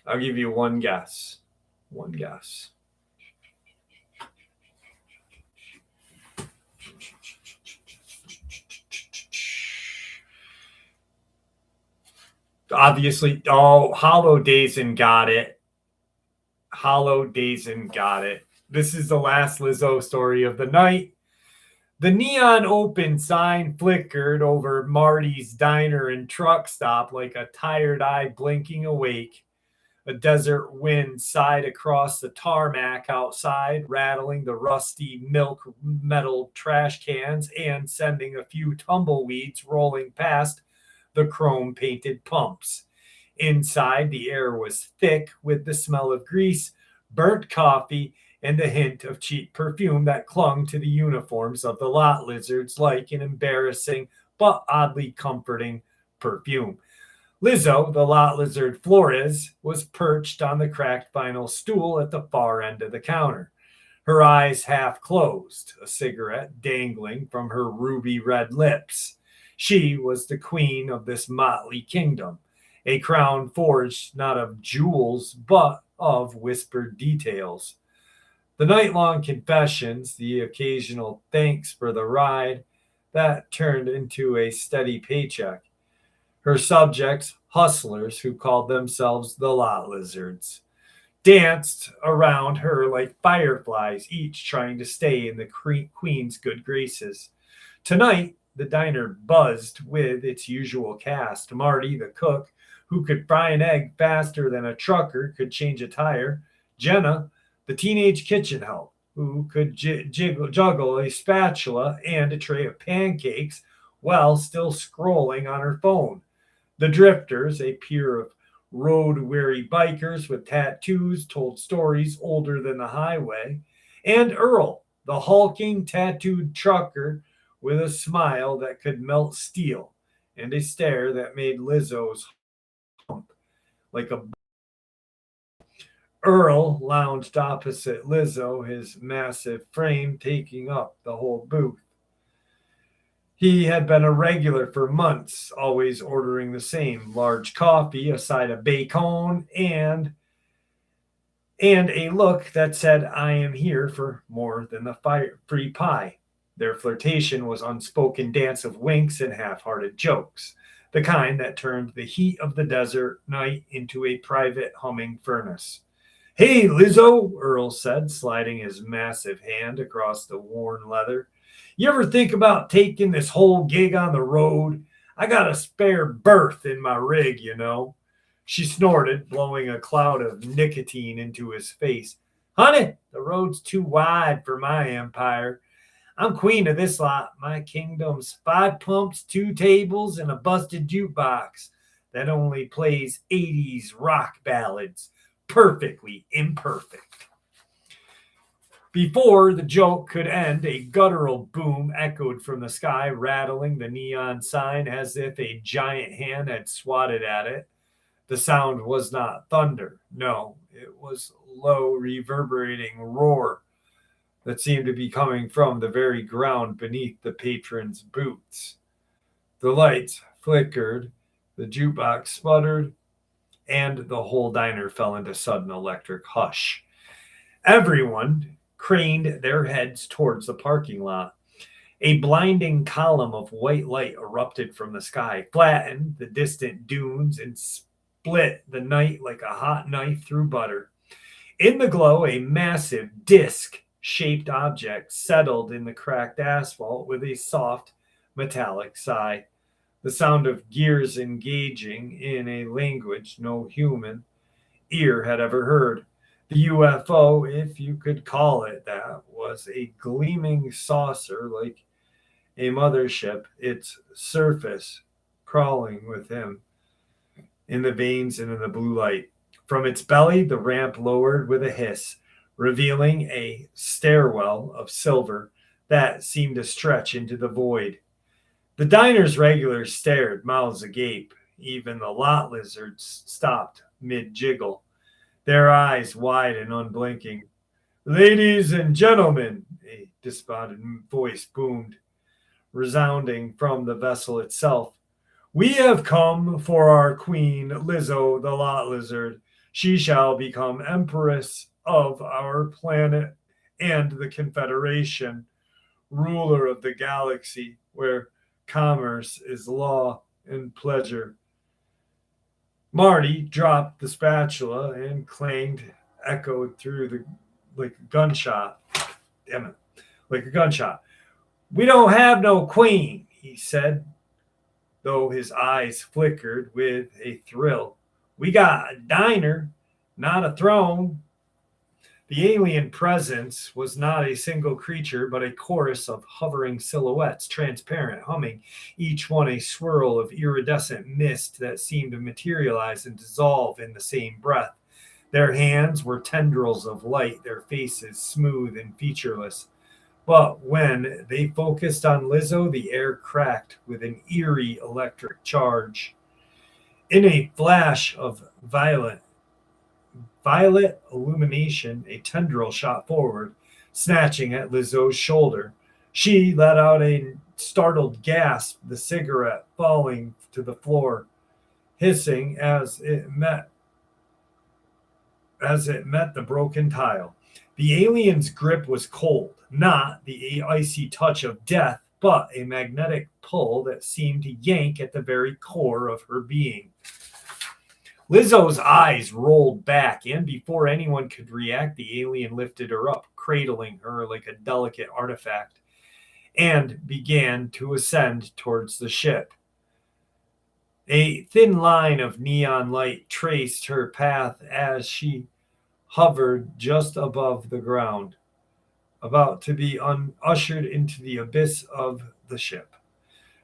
I'll give you one guess. One guess. Obviously, Hollow Dazen got it. Hollow Dazen got it. This is the last Lizzo story of the night. The neon open sign flickered over Marty's diner and truck stop like a tired eye blinking awake. A desert wind sighed across the tarmac outside, rattling the rusty milk metal trash cans and sending a few tumbleweeds rolling past the chrome painted pumps. Inside, the air was thick with the smell of grease, burnt coffee, and the hint of cheap perfume that clung to the uniforms of the lot lizards like an embarrassing but oddly comforting perfume. Lizzo, the lot lizard Flores, was perched on the cracked vinyl stool at the far end of the counter, her eyes half closed, a cigarette dangling from her ruby red lips. She was the queen of this motley kingdom, a crown forged not of jewels but of whispered details. The night-long confessions, the occasional thanks for the ride, that turned into a steady paycheck. Her subjects, hustlers who called themselves the Lot Lizards danced around her like fireflies, each trying to stay in the queen's good graces. Tonight, the diner buzzed with its usual cast. Marty, the cook, who could fry an egg faster than a trucker could change a tire. Jenna, the teenage kitchen help, who could juggle a spatula and a tray of pancakes while still scrolling on her phone. The Drifters, a peer of road-weary bikers with tattoos, told stories older than the highway. And Earl, the hulking tattooed trucker with a smile that could melt steel and a stare that made Lizzo's hump like a... Earl lounged opposite Lizzo, his massive frame taking up the whole booth. He had been a regular for months, always ordering the same large coffee, a side of bacon, and a look that said, I am here for more than the free pie. Their flirtation was unspoken dance of winks and half-hearted jokes, the kind that turned the heat of the desert night into a private humming furnace. Hey, Lizzo, Earl said, sliding his massive hand across the worn leather. You ever think about taking this whole gig on the road? I got a spare berth in my rig, you know. She snorted, blowing a cloud of nicotine into his face. Honey, the road's too wide for my empire. I'm queen of this lot. My kingdom's 5 pumps, 2 tables, and a busted jukebox that only plays 80s rock ballads. Perfectly imperfect. Before the joke could end, a guttural boom echoed from the sky, rattling the neon sign as if a giant hand had swatted at it. The sound was not thunder. No, it was low, reverberating roar that seemed to be coming from the very ground beneath the patron's boots. The lights flickered, the jukebox sputtered, and the whole diner fell into sudden electric hush. Everyone craned their heads towards the parking lot. A blinding column of white light erupted from the sky, flattened the distant dunes, and split the night like a hot knife through butter. In the glow, a massive disc-shaped object settled in the cracked asphalt with a soft, metallic sigh. The sound of gears engaging in a language no human ear had ever heard. The UFO, if you could call it that, was a gleaming saucer like a mothership, its surface crawling with him in the veins and in the blue light. From its belly, the ramp lowered with a hiss, revealing a stairwell of silver that seemed to stretch into the void. The diner's regulars stared, mouths agape. Even the lot lizards stopped mid-jiggle, their eyes wide and unblinking. Ladies and gentlemen, a despondent voice boomed, resounding from the vessel itself. We have come for our queen, Lizzo the Lot Lizard. She shall become empress of our planet and the Confederation, ruler of the galaxy, where commerce is law and pleasure. Marty dropped the spatula and clanged, echoed through the like a gunshot. Damn it, like a gunshot. We don't have no queen, he said, though his eyes flickered with a thrill. We got a diner, not a throne. The alien presence was not a single creature, but a chorus of hovering silhouettes, transparent, humming, each one a swirl of iridescent mist that seemed to materialize and dissolve in the same breath. Their hands were tendrils of light, their faces smooth and featureless. But when they focused on Lizzo, the air cracked with an eerie electric charge. In a flash of violet illumination, a tendril shot forward, snatching at Lizzo's shoulder. She let out a startled gasp, the cigarette falling to the floor, hissing as it met the broken tile. The alien's grip was cold, not the icy touch of death, but a magnetic pull that seemed to yank at the very core of her being. Lizzo's eyes rolled back, and before anyone could react, the alien lifted her up, cradling her like a delicate artifact, and began to ascend towards the ship. A thin line of neon light traced her path as she hovered just above the ground, about to be ushered into the abyss of the ship.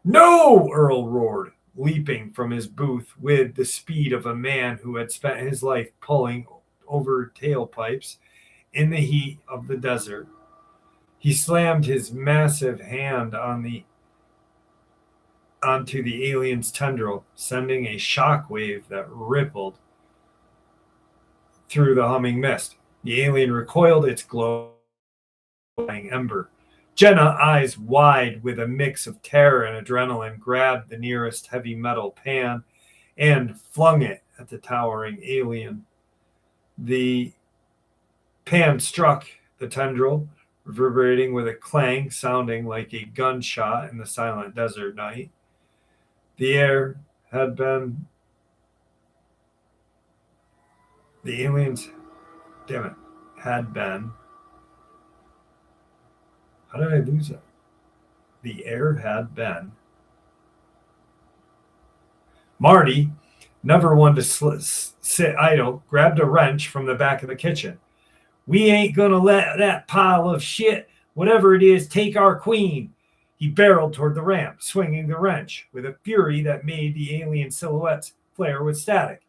No! Earl roared, leaping from his booth with the speed of a man who had spent his life pulling over tailpipes in the heat of the desert. He slammed his massive hand onto the alien's tendril, sending a shock wave that rippled through the humming mist. The alien recoiled, its glowing ember. Jenna, eyes wide with a mix of terror and adrenaline, grabbed the nearest heavy metal pan and flung it at the towering alien. The pan struck the tendril, reverberating with a clang sounding like a gunshot in the silent desert night. The air had been. The aliens. Damn it. Had been. How did I lose it? The air had been. Marty, never one to sit idle, grabbed a wrench from the back of the kitchen. We ain't gonna let that pile of shit, whatever it is, take our queen. He barreled toward the ramp, swinging the wrench with a fury that made the alien silhouettes flare with static.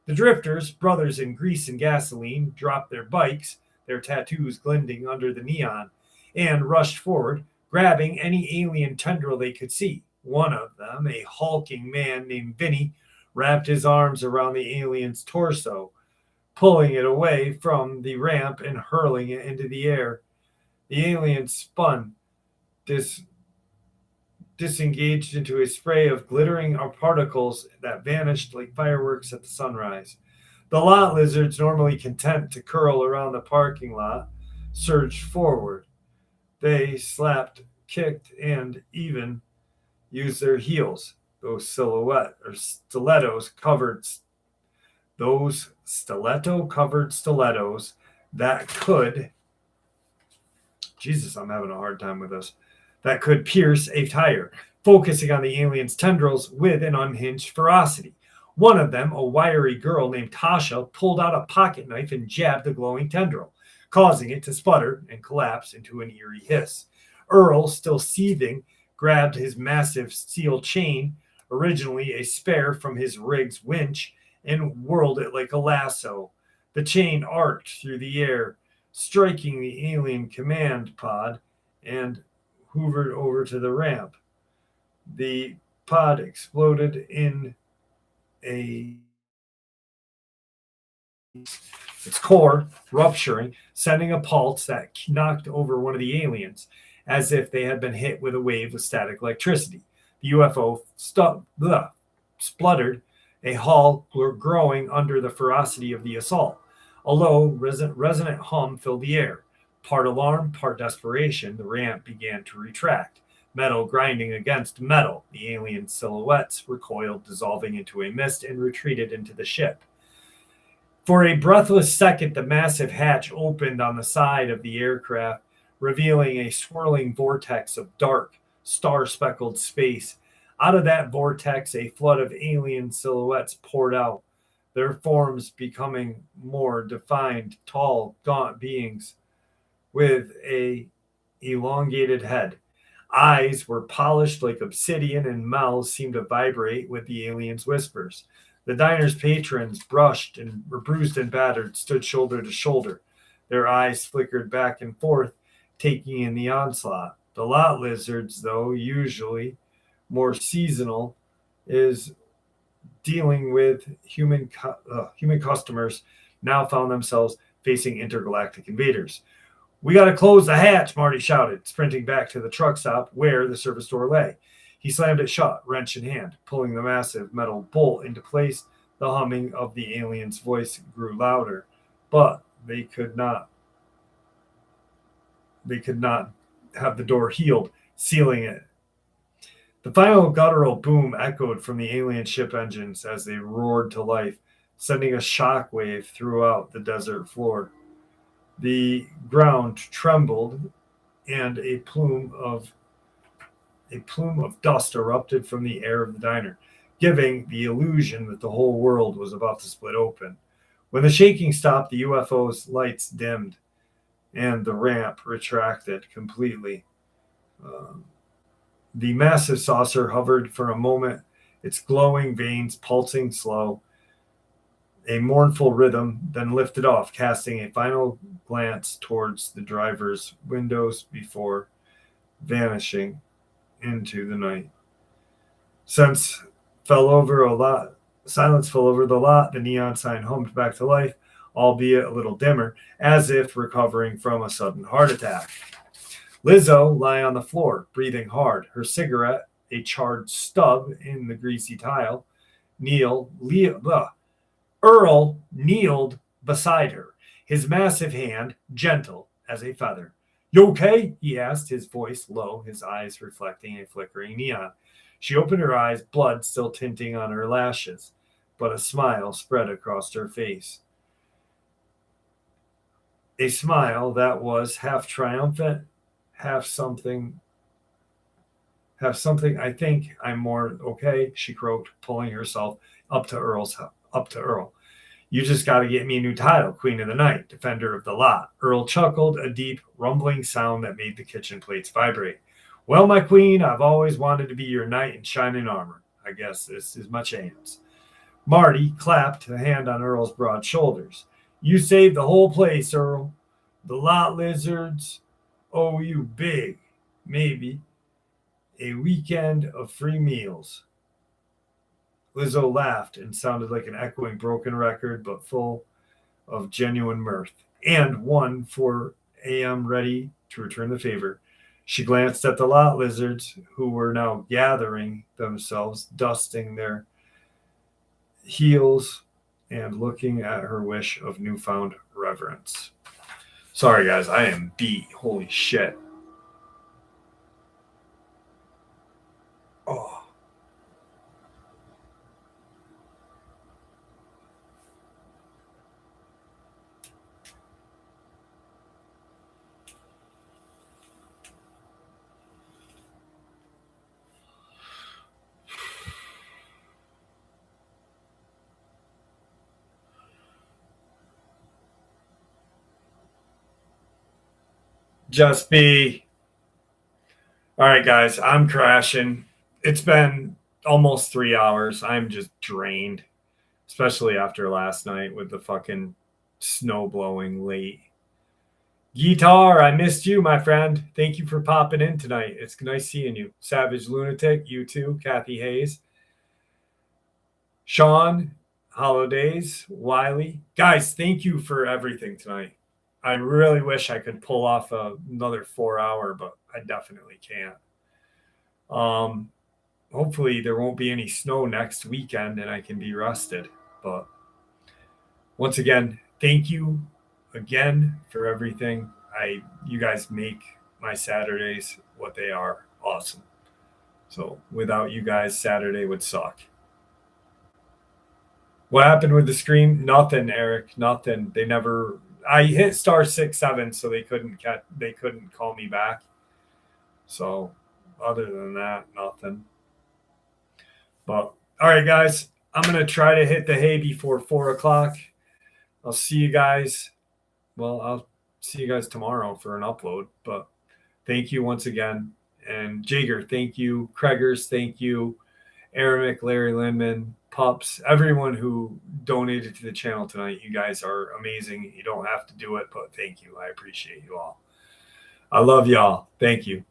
The drifters, brothers in grease and gasoline, dropped their bikes, their tattoos glinting under the neon, and rushed forward, grabbing any alien tendril they could see. One of them, a hulking man named Vinny, wrapped his arms around the alien's torso, pulling it away from the ramp and hurling it into the air. The alien spun, disengaged into a spray of glittering particles that vanished like fireworks at the sunrise. The lot lizards, normally content to curl around the parking lot, surged forward. They slapped, kicked, and even used their heels. Those stiletto covered stilettos that could. Jesus, I'm having a hard time with this. That could pierce a tire, focusing on the alien's tendrils with an unhinged ferocity. One of them, a wiry girl named Tasha, pulled out a pocket knife and jabbed the glowing tendril, causing it to sputter and collapse into an eerie hiss. Earl, still seething, grabbed his massive steel chain, originally a spare from his rig's winch, and whirled it like a lasso. The chain arced through the air, striking the alien command pod, and hoovered over to the ramp. The pod exploded in its core rupturing, sending a pulse that knocked over one of the aliens, as if they had been hit with a wave of static electricity. The UFO spluttered, a hull growing under the ferocity of the assault. A low, resonant hum filled the air. Part alarm, part desperation, the ramp began to retract, metal grinding against metal. The alien silhouettes recoiled, dissolving into a mist, and retreated into the ship. For a breathless second, the massive hatch opened on the side of the aircraft, revealing a swirling vortex of dark, star-speckled space. Out of that vortex, a flood of alien silhouettes poured out, their forms becoming more defined, tall, gaunt beings with a elongated head. Eyes were polished like obsidian, and mouths seemed to vibrate with the aliens' whispers. The diner's patrons, brushed and bruised and battered, stood shoulder to shoulder. Their eyes flickered back and forth, taking in the onslaught. The lot lizards, though usually more seasonal, is dealing with human customers, now found themselves facing intergalactic invaders. We got to close the hatch, Marty shouted, sprinting back to the truck stop where the service door lay. He slammed it shut, wrench in hand, pulling the massive metal bolt into place. The humming of the alien's voice grew louder, but they could not have the door healed, sealing it. The final guttural boom echoed from the alien ship engines as they roared to life, sending a shockwave throughout the desert floor. The ground trembled, and a plume of dust erupted from the air of the diner, giving the illusion that the whole world was about to split open. When the shaking stopped, the UFO's lights dimmed, and the ramp retracted completely. Um, the massive saucer hovered for a moment, its glowing veins pulsing slow, a mournful rhythm, then lifted off, casting a final glance towards the driver's windows before vanishing into the night. Since fell over a lot, Silence fell over the lot. The neon sign hummed back to life, albeit a little dimmer, as if recovering from a sudden heart attack. Lizzo lay on the floor, breathing hard, her cigarette a charred stub in the greasy tile. Earl kneeled beside her, his massive hand gentle as a feather. "You okay?" he asked, his voice low, his eyes reflecting a flickering neon. She opened her eyes, blood still tinting on her lashes, but a smile spread across her face. A smile that was half triumphant, half something. I think I'm more okay, she croaked, pulling herself up to Earl. "You just got to get me a new title, Queen of the Night, Defender of the Lot." Earl chuckled, a deep, rumbling sound that made the kitchen plates vibrate. "Well, my queen, I've always wanted to be your knight in shining armor. I guess this is my chance." Marty clapped a hand on Earl's broad shoulders. "You saved the whole place, Earl. The lot lizards owe you big. Maybe a weekend of free meals." Lizzo laughed and sounded like an echoing broken record, but full of genuine mirth. "And one for AM ready to return the favor." She glanced at the lot lizards, who were now gathering themselves, dusting their heels, and looking at her wish of newfound reverence. Sorry, guys, I am beat. Holy shit. Oh. Just be. All right, guys, I'm crashing. It's been almost 3 hours. I'm just drained, especially after last night with the fucking snow blowing late. Guitar, I missed you, my friend. Thank you for popping in tonight. It's nice seeing you. Savage Lunatic, you too. Kathy Hayes. Sean, Holidays, Wiley. Guys, thank you for everything tonight. I really wish I could pull off another 4 hour, but I definitely can't. Hopefully there won't be any snow next weekend and I can be rested. But once again, thank you again for everything. You guys make my Saturdays what they are. Awesome. So without you guys, Saturday would suck. What happened with the stream? Nothing, Eric. Nothing. They never. I hit *67, so they couldn't call me back. So other than that, nothing. But all right, guys, I'm gonna try to hit the hay before 4 o'clock. I'll see you guys. Well, I'll see you guys tomorrow for an upload. But thank you once again, and Jager, thank you. Kreggers, thank you. Arabic, Larry Lindman, Pups, everyone who donated to the channel tonight. You guys are amazing. You don't have to do it, but thank you. I appreciate you all. I love y'all. Thank you.